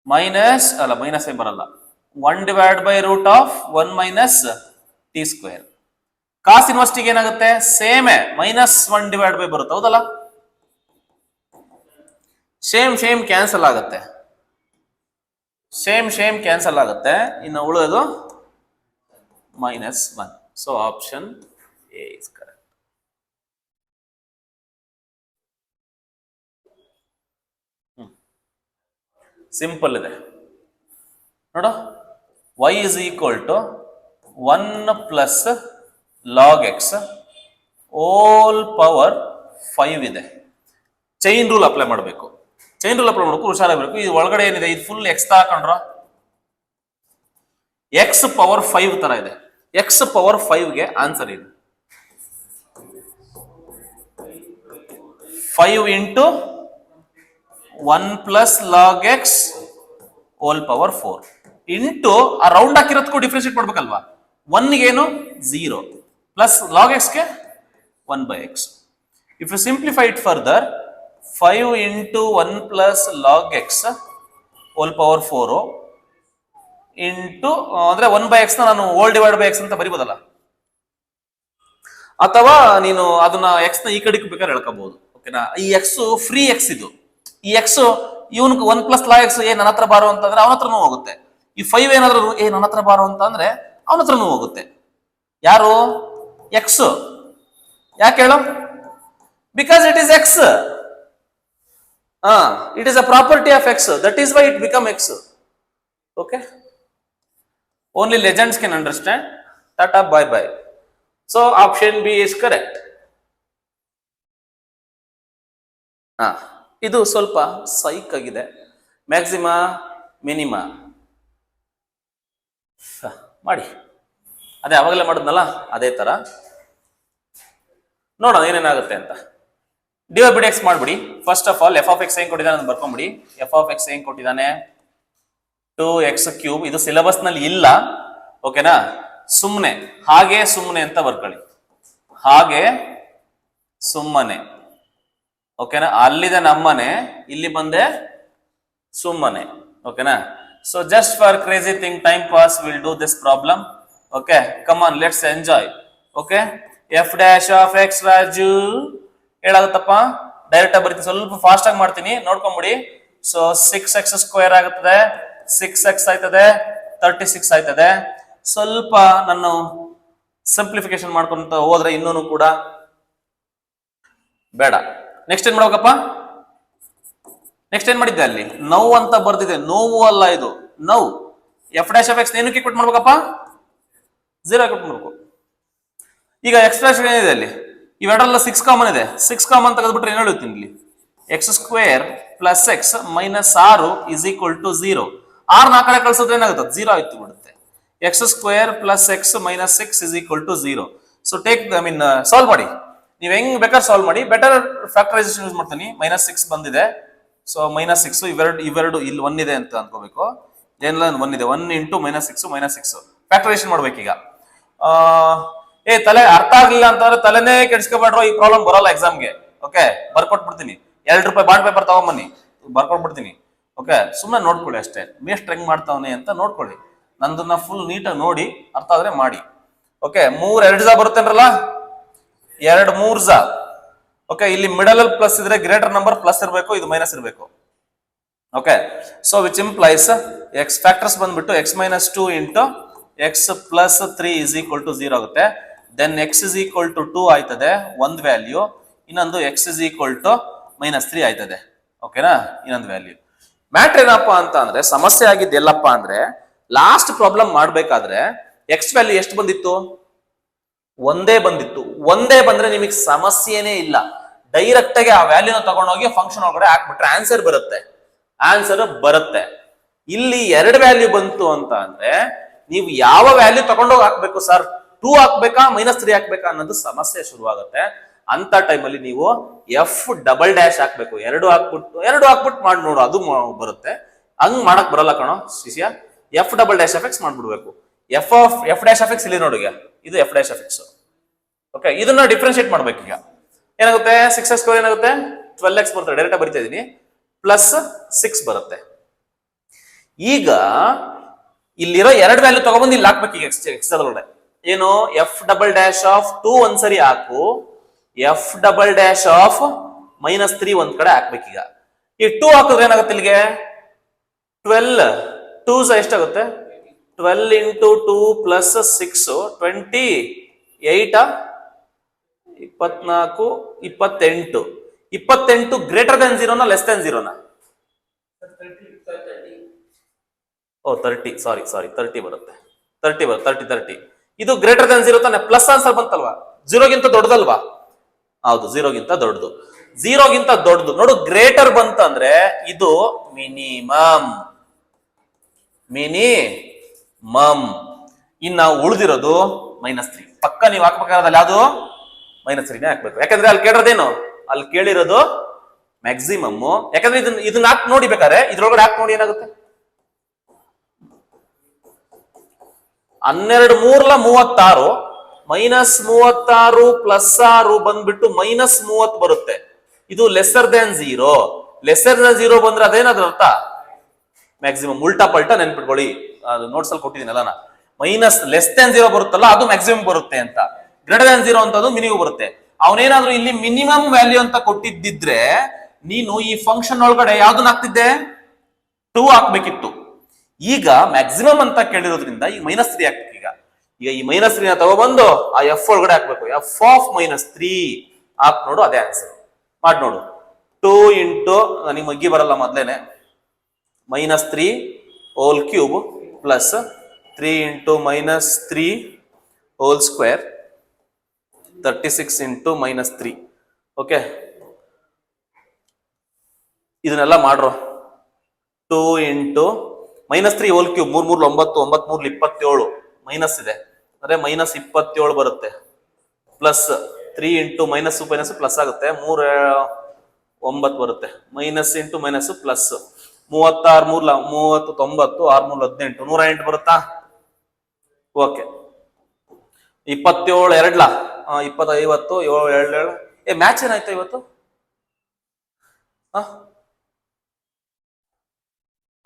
ಮೈನಸ್ ಅಲ್ಲ, ಮೈನಸ್ ಏನ್ ಬರಲ್ಲ, 1/√1 ಮೈನಸ್ ಟಿ ಸ್ಕ್ವೇರ್. ಕಾಸ್ ಇನ್ವರ್ಸ್ಟಿಗೆ ಏನಾಗುತ್ತೆ, ಸೇಮೇ -1/, ಬರುತ್ತೆ, ಹೌದಲ್ಲ? ಸೇಮ್ ಕ್ಯಾನ್ಸಲ್ ಆಗುತ್ತೆ, ಸೇಮ್ ಕ್ಯಾನ್ಸಲ್ ಆಗುತ್ತೆ. ಇನ್ನು ಉಳಿಯೋದು -1. So option A is correct. Simple ಇದೆ ನೋಡು. y is equal to 1 plus log x whole power 5 ಇದೆ. ಚೈನ್ ರೂಲ್ ಅಪ್ಲೈ ಮಾಡಬೇಕು. ಚೈನ್ ರೂಲ್ ಅಪ್ಲೈ ಮಾಡಬೇಕು, ಹುಷಾರಾಗಬೇಕು. ಇದು ಒಳಗಡೆ ಏನಿದೆ, ಇದು ಫುಲ್ ಎಕ್ಸ್ ತಗೊಂಡ್ರ ಎಕ್ಸ್ ಪವರ್ 5 ತರ ಇದೆ. ಎಕ್ಸ್ ಪವರ್ 5ಗೆ ಆನ್ಸರ್ ಇದೆ 5 into 1 plus log x whole power 4 into ಆ ರೌಂಡ್ ಹಾಕಿರೋದಕ್ಕೂ ಡಿಫ್ರೆನ್ಶಿಯೇಟ್ ಮಾಡ್ಬೇಕಲ್ವಾ. 1ಗೆ ಏನು 0 ಪ್ಲಸ್ ಲಾಗ್ ಎಕ್ಸ್ಗೆ 1/x. If you simplify it further, 5 into 1 plus log x whole power 4 into ಅಂದ್ರೆ 1/x ನಾನು ಹೋಲ್ ಡಿವೈಡ್ ಬೈ ಎಕ್ಸ್ ಅಂತ ಬರಿಬೋದಲ್ಲ, ಅಥವಾ ನೀನು ಅದನ್ನ ಎಕ್ಸ್ ನ ಈ ಕಡೆಗೆ ಬೇಕಾದ್ರೆ ಹೇಳ್ಕೋಬಹುದು. ಓಕೆನಾ? ಈ ಎಕ್ಸ್ ಫ್ರೀ ಎಕ್ಸ್ ಇದು. ಈ ಎಕ್ಸ್ ಇವನ್ಗೆ 1 ಪ್ಲಸ್ ಲಾಗ್ ಎಕ್ಸ್ ನನ್ನ ಹತ್ರ ಬಾರೋ ಅಂತಂದ್ರೆ ಅವನ ಹತ್ರನೂ ಹೋಗುತ್ತೆ. ಈ 5 ಏನಾದ್ರೂ ನನ್ನ ಹತ್ರ ಬಾರೋ ಅಂತ ಅಂದ್ರೆ ಅವನ ಹತ್ರನೂ ಹೋಗುತ್ತೆ. ಯಾರು? ಎಕ್ಸ್. ಯಾಕೆ ಹೇಳು? Because it is X. It is a property of X, that is why it become X. Okay, only legends can understand. Tata, bye bye. So option B is correct. ಇದು ಸ್ವಲ್ಪ ಸೈಕ್ ಆಗಿದೆ. ಮ್ಯಾಕ್ಸಿಮಾ ಮಿನಿಮಾ ಮಾಡಿ, ಅದೇ ಅವಾಗಲೇ ಮಾಡಿದ್ನಲ್ಲ ಅದೇ ತರ ನೋಡೋಣ ಏನೇನಾಗುತ್ತೆ ಅಂತ. ಡಿ/x ಮಾಡ್ಬಿಡಿ. ಫಸ್ಟ್ ಆಫ್ ಆಲ್ f(x) ಏನ್ ಕೊಟ್ಟಿದ್ದಾನೆ ಅಂತ ಬರ್ಕೊಂಬಿಡಿ. f(x) ಏನ್ ಕೊಟ್ಟಿದ್ದಾನೆ? 2x³. ಇದು ಸಿಲೆಬಸ್ ನಲ್ಲಿ ಇಲ್ಲ, ಓಕೆನಾ? ಸುಮ್ಮನೆ ಅಂತ ಬರ್ಕೊಳ್ಳಿ. ಹಾಗೆ ಸುಮ್ಮನೆ, ಓಕೆನಾ? ಅಲ್ಲಿದೆ ನಮ್ಮನೆ, ಇಲ್ಲಿ ಬಂದೆ ಸುಮ್ಮನೆ, ಓಕೆನಾ? So just for crazy thing, time pass, will do this problem. Okay, come on, let's enjoy. Okay, f'(x) Raju ಹೇಳಾಗುತ್ತಪ್ಪ. ಡೈರೆಕ್ಟ್ ಆಗಿ ಬರ್ತೀನಿ, ಸ್ವಲ್ಪ ಫಾಸ್ಟ್ ಆಗಿ ಮಾಡ್ತೀನಿ, ನೋಡ್ಕೊಂಬಿಡಿ. ಸೊ 6x² ಆಗುತ್ತದೆ, 6x ಆಯ್ತದೆ, 36 ಆಯ್ತದೆ. ಸ್ವಲ್ಪ ನಾನು ಸಿಂಪ್ಲಿಫಿಕೇಶನ್ ಮಾಡ್ಕೊಂತ ಹೋದ್ರೆ ಇನ್ನೂ ಕೂಡ ಬೇಡ. ನೆಕ್ಸ್ಟ್ ಏನ್ ಮಾಡ್ಬೇಕಪ್ಪ? ನೆಕ್ಸ್ಟ್ ಏನ್ ಮಾಡಿದ್ದೆ ಅಲ್ಲಿ? ನೋವು ಅಂತ ಬರ್ದಿದೆ, ನೋವು ಅಲ್ಲ ಇದು, ನೋವು. f'(x) ಏನಕ್ಕೆ ಕ್ವಿಟ್ ಮಾಡ್ಬೇಕಪ್ಪ? 0 ಕ್ವಿಟ್ ಮಾಡ್ಬೇಕು. ಈಗ ಎಕ್ಸ್ಪ್ರೆಷನ್ ಏನಿದೆ ಅಲ್ಲಿ, ಇವೆರಡಲ್ಲ 6 ಕಾಮನ್ ಇದೆ. 6 ಕಾಮನ್ ತೆಗೆದ್ಬಿಟ್ರೆ ಏನ್ ಹೇಳುತ್ತೀನಿ ಇಲ್ಲಿ? x² plus x minus 6 is equal to 0. 6 ಆ ಕಡೆ ಕಳ್ಸೋದ್ರೆ ಏನಾಗುತ್ತೆ? 0 ಆಯ್ತು ಬಿಡುತ್ತೆ. x² plus x minus 6 is equal to 0. So take, solve ಮಾಡಿ. ನೀವು ಹೆಂಗ್ ಬೇಕಾದ್ರೆ ಸಾಲ್ವ್ ಮಾಡಿ. ಬೆಟರ್ ಫ್ಯಾಕ್ಟರೈಸೇಷನ್ ಯೂಸ್ ಮಾಡ್ತೀನಿ. -6 ಬಂದಿದೆ, ಸೊ -6. ಇವೆರಡು ಇಲ್ಲಿ 1 ಇದೆ ಅಂತ ಅನ್ಕೋಬೇಕು. ಏನಿಲ್ಲ, 1 ಇದೆ. 1 ಇಂಟು -6 ಫ್ಯಾಕ್ಟರೈಸೇಷನ್ ಮಾಡ್ಬೇಕೀಗ. ತಲೆ ಅರ್ಥ ಆಗ್ಲಿಲ್ಲ ಅಂತಂದ್ರೆ ತಲೆನೇ ಕೆಡ್ಸ್ಕೊಬೇಡ್ರು, ಈ ಪ್ರಾಬ್ಲಮ್ ಬರೋಲ್ಲ ಎಕ್ಸಾಮ್ಗೆ. ಓಕೆ, ಬರ್ಕೊಟ್ಬಿಡ್ತೀನಿ. ₹2 ಬಾಂಡ್ ಪೇಪರ್ ತಗೊಂಬನ್ನಿ, ಬರ್ಕೊಟ್ಬಿಡ್ತೀನಿ. ಓಕೆ, ಸುಮ್ಮನೆ ನೋಡ್ಕೊಳ್ಳಿ ಅಷ್ಟೇ. ಮೇಸ್ಟ್ ಹೆಂಗ್ ಮಾಡ್ತಾವನೆ ಅಂತ ನೋಡ್ಕೊಳ್ಳಿ. ನಂದನ್ನ ಫುಲ್ ನೀಟಾಗಿ ನೋಡಿ ಅರ್ಥ ಆದ್ರೆ ಮಾಡಿ. ಓಕೆ, 2 ಬರುತ್ತೇನ್ರಲ್ಲ, 2 ಓಕೆ, ಇಲ್ಲಿ ಮಿಡಲ್ ಅಲ್ಲಿ ಪ್ಲಸ್ ಇದ್ರೆ ಗ್ರೇಟರ್ ನಂಬರ್ ಪ್ಲಸ್ ಇರಬೇಕು, ಇದು ಮೈನಸ್ ಇರಬೇಕು. Okay, so which implies x factors ಬಂದ್ಬಿಟ್ಟು x-2 into x plus 3 is equal to 0 ಆಗುತ್ತೆ. Then x is equal to 2 ಆಯ್ತದೆ, ಒಂದು ವ್ಯಾಲ್ಯೂ. ಇನ್ನೊಂದು x ಇಸ್ ಈಕ್ವಲ್ ಟು -3 ಆಯ್ತದೆ. ಓಕೆನಾ? ಇನ್ನೊಂದು ವ್ಯಾಲ್ಯೂ. ಮ್ಯಾಟ್ರ್ ಏನಪ್ಪಾ ಅಂತ ಅಂದ್ರೆ, ಸಮಸ್ಯೆ ಆಗಿದ್ದು ಎಲ್ಲಪ್ಪ ಅಂದ್ರೆ, ಲಾಸ್ಟ್ ಪ್ರಾಬ್ಲಮ್ ಮಾಡ್ಬೇಕಾದ್ರೆ ಎಕ್ಸ್ ವ್ಯಾಲ್ಯೂ ಎಷ್ಟು ಬಂದಿತ್ತು? ಒಂದೇ ಬಂದಿತ್ತು. ಒಂದೇ ಬಂದ್ರೆ ನಿಮಗೆ ಸಮಸ್ಯೆನೇ ಇಲ್ಲ. ಡೈರೆಕ್ಟ್ ಆಗಿ ಆ ವ್ಯಾಲ್ಯೂನ ತಗೊಂಡೋಗಿ ಫಂಕ್ಷನ್ ಒಳಗಡೆ ಹಾಕ್ಬಿಟ್ರೆ ಆನ್ಸರ್ ಬರುತ್ತೆ. ಇಲ್ಲಿ 2 ವ್ಯಾಲ್ಯೂ ಬಂತು ಅಂತ ಅಂದ್ರೆ ನೀವು ಯಾವ ವ್ಯಾಲ್ಯೂ ತಗೊಂಡೋಗಿ ಹಾಕ್ಬೇಕು ಸರ್? 2 ಹಾಕ್ಬೇಕಾ -3 ಹಾಕ್ಬೇಕಾ ಅನ್ನೋದು ಸಮಸ್ಯೆ ಶುರುವಾಗುತ್ತೆ. ಅಂತ ಟೈಮಲ್ಲಿ ನೀವು f" ಹಾಕ್ಬೇಕು. 2 ಹಾಕ್ಬಿಟ್ಟು ಮಾಡಿ ನೋಡು, ಅದು ಬರುತ್ತೆ. ಹಂಗ್ ಮಾಡಕ್ ಬರಲ್ಲ ಕಣೋ ಶಿಷ್ಯ. f"(x) ಮಾಡ್ಬಿಡ್ಬೇಕು. f'(x) ಇಲ್ಲಿ ನೋಡಿ, ಇದು f'(x). ಓಕೆ, ಇದನ್ನ ಡಿಫ್ರೆನ್ಶಿಯೇಟ್ ಮಾಡ್ಬೇಕು. ಈಗ ಏನಾಗುತ್ತೆ? 6x² ಏನಾಗುತ್ತೆ? 12x ಬರುತ್ತೆ. ಡೈರೆಕ್ಟ್ ಬರಿತಾ ಇದೀನಿ. ಪ್ಲಸ್ 6 ಬರುತ್ತೆ. ಈಗ ಇಲ್ಲಿರೋ ಎರಡು ವ್ಯಾಲ್ಯೂ ತಗೊಬಂದು ಇಲ್ಲಿ ಹಾಕ್ಬೇಕು ಈಗ ಎಕ್ಸ್ ಅದರೊಳಗಡೆ. ಏನು ಎಫ್ ಡಬಲ್ ಡ್ಯಾಶ್ ಆಫ್ 2 ಒಂದ್ಸರಿ ಹಾಕು, ಎಫ್ ಡಬಲ್ ಡ್ಯಾಶ್ ಆಫ್ -3 ಒಂದ್ ಕಡೆ ಹಾಕ್ಬೇಕೀಗ. ಈ 2 ಹಾಕಿದ್ರೆ ಏನಾಗುತ್ತೆ ಇಲ್ಲಿಗೆ 12 2 ಎಷ್ಟಾಗುತ್ತೆ 12 into 2 plus 6 28 24 28 28 greater than 0 less than 0 ಓ 30 ಸಾರಿ 30 ಬರುತ್ತೆ 30 ಇದು ಗ್ರೇಟರ್ ದನ್ 0 ತಾನೆ, ಪ್ಲಸ್ ಆನ್ಸರ್ ಬಂತಲ್ವಾ, 0ಗಿಂತ ದೊಡ್ಡದಲ್ವಾ? ಹೌದು 0ಗಿಂತ ದೊಡ್ಡದು. 0ಗಿಂತ ದೊಡ್ಡದು ನೋಡು, ಗ್ರೇಟರ್ ಬಂತಂದ್ರೆ ಇದು ಮಿನಿಮಮ್. ಇನ್ನ ಉಳಿದಿರೋದು -3. ಪಕ್ಕ ನೀವು ಹಾಕ್ಬೇಕಾದ್ರೆ ಯಾವುದು -3ನೇ ಹಾಕ್ಬೇಕು. ಯಾಕಂದ್ರೆ ಅಲ್ಲಿ ಕೇಳಿರೋದೇನು, ಅಲ್ಲಿ ಕೇಳಿರೋದು ಮ್ಯಾಕ್ಸಿಮಮ್. ಯಾಕಂದ್ರೆ ಇದನ್ನ ಹಾಕಿ ನೋಡಿ, ಬೇಕಾದ್ರೆ ಇದ್ರೊಳಗಡೆ ಹಾಕಿ ನೋಡಿ ಏನಾಗುತ್ತೆ. 12 3 36 -36 ಪ್ಲಸ್ 6 ಬಂದ್ಬಿಟ್ಟು -30 ಬರುತ್ತೆ. ಇದು ಲೆಸ್ಸರ್ ದನ್ 0. ಲೆಸ್ಸರ್ ದನ್ 0 ಬಂದ್ರೆ ಅದೇನಾದ್ರ ಅರ್ಥ ಮ್ಯಾಕ್ಸಿಮಮ್. ಉಲ್ಟಾ ಪಲ್ಟಾ ನೆನ್ಪಿಟ್ಕೊಳ್ಳಿ, ಅದು ನೋಟ್ಸ್ ಅಲ್ಲಿ ಕೊಟ್ಟಿದ್ದೀನಲ್ಲ ನಾ. ಲೆಸ್ ದನ್ 0 ಬರುತ್ತಲ್ಲ ಅದು ಮ್ಯಾಕ್ಸಿಮಮ್ ಬರುತ್ತೆ ಅಂತ, ಗ್ರೇಟರ್ ದನ್ 0 ಅಂತ ಅದು ಮಿನಿಮಮ್ ಬರುತ್ತೆ. ಅವನೇನಾದ್ರೂ ಇಲ್ಲಿ ಮಿನಿಮಮ್ ವ್ಯಾಲ್ಯೂ ಅಂತ ಕೊಟ್ಟಿದ್ದಿದ್ರೆ ನೀನು ಈ ಫಂಕ್ಷನ್ ಒಳಗಡೆ ಯಾವ್ದನ್ನ ಹಾಕ್ತಿದ್ದೆ 2 ಹಾಕ್ಬೇಕಿತ್ತು. ಈಗ ಮ್ಯಾಕ್ಸಿಮಮ್ ಅಂತ ಕೇಳಿರೋದ್ರಿಂದ ಈ -3 ಹಾಕ್ಬೇಕು. ಈಗ ಈ -3ನ ತಗೊಬಂದು ಆ ಎಫ್ ಒಳಗಡೆ ಹಾಕ್ಬೇಕು. ಎಫ್ ಆಫ್ -3 ಹಾಕ್ ನೋಡು, ಅದೇ ಆನ್ಸರ್. ಮಾಡಿ ನೋಡು. 2 ಇಂಟು ನನಗೆ ಮಗ್ಗಿ ಬರಲ್ಲ ಮೊದ್ಲೇನೆ, -3 whole cube plus 3 into -3 whole square 36 into -3. Okay, ಇದನ್ನೆಲ್ಲ ಮಾಡ್ರು. 2 ಇಂಟು -3 ಹೋಲ್ ಕ್ಯೂಬ್ 3 3 9 9 3 27 ಮೈನಸ್ ಇದೆ ಅಂದ್ರೆ -27 ಬರುತ್ತೆ. ಪ್ಲಸ್ 3 ಇಂಟು ಮೈನಸ್ ಪ್ಲಸ್ ಆಗುತ್ತೆ, 3 9 ಬರುತ್ತೆ. ಮೈನಸ್ ಇಂಟು ಮೈನಸ್ ಪ್ಲಸ್ 36 3 30 90 6 3 18 108 ಬರುತ್ತಾ? ಓಕೆ, 27 2 20 50 7 7 ಮ್ಯಾಚ್ ಏನಾಯ್ತು ಇವತ್ತು?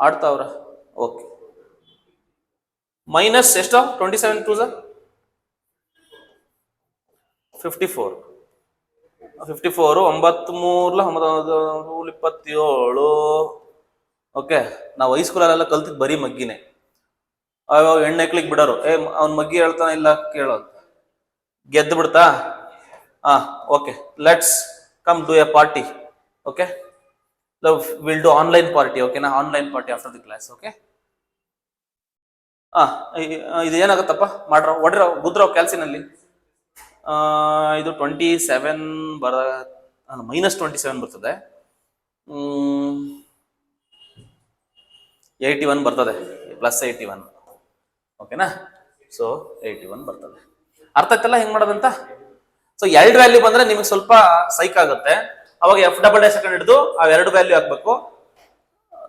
ಆಡ್ತಾವ್ರ? ಓಕೆ, ಮೈನಸ್ ಎಷ್ಟು? 27 2 54 54 9 3 27. ಓಕೆ, ನಾವು ಹೈಸ್ಕೂಲಲ್ಲೆಲ್ಲ ಕಲ್ತಿದ್ ಬರೀ ಮಗ್ಗಿನೇ. ಅವಾಗ ಹೆಣ್ಣೆಕ್ಲಿಗೆ ಬಿಡೋರು, ಅವ್ನ್ ಮಗ್ಗಿ ಹೇಳ್ತಾನ ಇಲ್ಲ ಕೇಳೋದು, ಗೆದ್ದು ಬಿಡ್ತಾ? Okay, let's come to a party. Okay, will do online party. ಓಕೆನಾ, online party after the class. Okay, ಇದು ಏನಾಗುತ್ತಪ್ಪ ಮಾಡ್ರ ಹೊಡ್ರ ಗುದ್ರೋ ಕ್ಯಾಲ್ಸಿನಲ್ಲಿ. ಇದು 27 -27 ಬರ್ತದೆ. 81 ಬರ್ತದೆ, ಪ್ಲಸ್ 81. ಓಕೆನಾ, ಸೊ 81 ಬರ್ತದೆ. ಅರ್ಥ ಆಯ್ತಲ್ಲ ಹೆಂಗ್ ಮಾಡೋದಂತ? ಸೊ 2 ವ್ಯಾಲ್ಯೂ ಬಂದ್ರೆ ನಿಮಗೆ ಸ್ವಲ್ಪ ಸೈಕ್ ಆಗುತ್ತೆ. ಅವಾಗ ಎಫ್ ಡಬಲ್ ಡ್ಯಾಶ್ ಹಾಕೊಂಡು ಹಿಡಿದು ಆ 2 ವ್ಯಾಲ್ಯೂ ಹಾಕ್ಬೇಕು.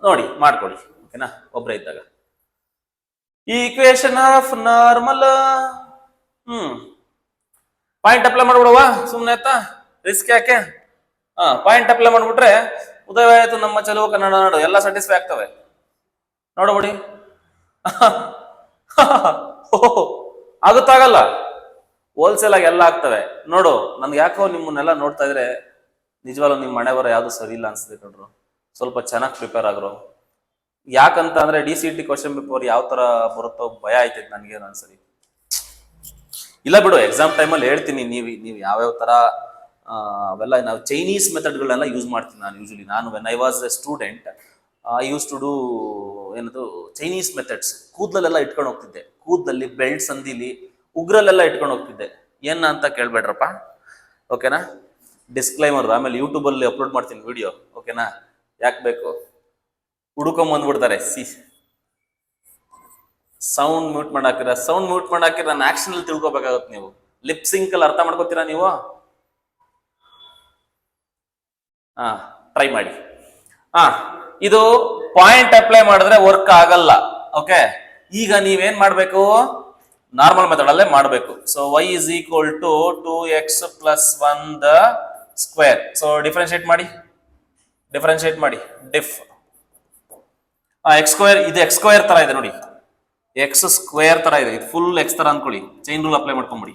ನೋಡಿ ಮಾಡ್ಕೊಳ್ಳಿ. ಓಕೆನಾ, ಒಬ್ಬರೇ ಇದ್ದಾಗ ಈ equation of normal point apply ಮಾಡ್ಬಿಡುವ, ಸುಮ್ಮನೆ ಆಯ್ತಾ, ರಿಸ್ಕ್ ಯಾಕೆ? ಪಾಯಿಂಟ್ ಅಪ್ಲೈ ಮಾಡ್ಬಿಟ್ರೆ ಉದಯವಾಯಿತು ನಮ್ಮ ಚೆಲುವು ಕನ್ನಡ ನಾಡು, ಎಲ್ಲ ಸ್ಯಾಟಿಸ್ಫೈ ಆಗ್ತವೆ. ನೋಡಬಿಡಿ, ಆಗುತ್ತಾಗಲ್ಲ, ಹೋಲ್ಸೇಲ್ ಆಗಿ ಎಲ್ಲ ಆಗ್ತವೆ. ನೋಡು, ನನ್ಗೆ ಯಾಕೋ ನಿಮ್ಮನ್ನೆಲ್ಲ ನೋಡ್ತಾ ಇದ್ರೆ ನಿಜವಾಗ್ಲೂ ನಿಮ್ಮ ಮನೆ ಬರೋ ಯಾವ್ದು ಸರಿ ಇಲ್ಲ ಅನ್ಸುತ್ತೆ ಕಣ್ರು. ಸ್ವಲ್ಪ ಚೆನ್ನಾಗಿ ಪ್ರಿಪೇರ್ ಆಗ್ರು. ಯಾಕಂತ ಅಂದ್ರೆ DCT ಕ್ವಶನ್ ಪೇಪರ್ ಯಾವ ತರ ಬರುತ್ತೋ ಭಯ ಆಯ್ತೈತೆ ನನಗೆ ಒಂದ್ಸರಿ. ಇಲ್ಲ ಬಿಡು, ಎಕ್ಸಾಮ್ ಟೈಮಲ್ಲಿ ಹೇಳ್ತೀನಿ, ನೀವು ಯಾವ್ಯಾವ ತರ ಅವೆಲ್ಲ ನಾವು ಚೈನೀಸ್ ಮೆಥಡ್ಗಳನ್ನೆಲ್ಲ ಯೂಸ್ ಮಾಡ್ತೀನಿ ನಾನು. ಯೂಶಲಿ ನಾನು when I was a student I used to do ಏನದು ಚೈನೀಸ್ ಮೆಥಡ್ಸ್. ಕೂದಲೆಲ್ಲ ಇಟ್ಕೊಂಡು ಹೋಗ್ತಿದ್ದೆ, ಕೂದಲಲ್ಲಿ ಬೆಲ್ಟ್ ಸಂದಿಲಿ ಉಗ್ರಲ್ಲೆಲ್ಲ ಇಟ್ಕೊಂಡು ಹೋಗ್ತಿದ್ದೆ. ಏನ ಅಂತ ಕೇಳ್ಬೇಡ್ರಪ್ಪ. ಓಕೆನಾ, ಡಿಸ್ಕ್ಲೈಮರ್, ಆಮೇಲೆ ಯೂಟ್ಯೂಬಲ್ಲಿ ಅಪ್ಲೋಡ್ ಮಾಡ್ತೀನಿ ವಿಡಿಯೋ. ಓಕೆನಾ, ಯಾಕೆ ಬೇಕು, ಹುಡುಕೊಂಬಂದ್ಬಿಡ್ತಾರೆ. ಸೌಂಡ್ ಮ್ಯೂಟ್ ಮಾಡಾಕಿರ ನನ್ನ ಆಕ್ಷನ್ ಅಲ್ಲಿ ತಿಳ್ಕೊಬೇಕಾಗುತ್ತೆ. ನೀವು ಲಿಪ್ ಸಿಂಕ್ ಅಲ್ಲಿ ಅರ್ಥ ಮಾಡ್ಕೋತೀರಾ ನೀವು? ಟ್ರೈ ಮಾಡಿ. ಇದು ಪಾಯಿಂಟ್ ಅಪ್ಲೈ ಮಾಡಿದ್ರೆ ವರ್ಕ್ ಆಗಲ್ಲ. ಓಕೆ, ಈಗ ನೀವೇನ್ ಮಾಡ್ಬೇಕು, ನಾರ್ಮಲ್ ಮೆಥಡ್ ಅಲ್ಲೇ ಮಾಡ್ಬೇಕು. So y is equal to 2x plus 1 the square. So differentiate ಮಾಡಿ. ಡಿಫ್ ಎಕ್ಸ್ ಸ್ಕ್ವೇರ್, ಇದು ಎಕ್ಸ್ ಸ್ಕ್ವೇರ್ ತರ ಇದೆ ನೋಡಿ, ಎಕ್ಸ್ ಸ್ಕ್ವೇರ್ ತರ ಇದೆ, ಇದು ಫುಲ್ ಎಕ್ಸ್ ತರ ಅನ್ಕೊಳ್ಳಿ, ಚೈನ್ ರೂಲ್ ಅಪ್ಲೈ ಮಾಡ್ಕೊಂಬಿಡಿ.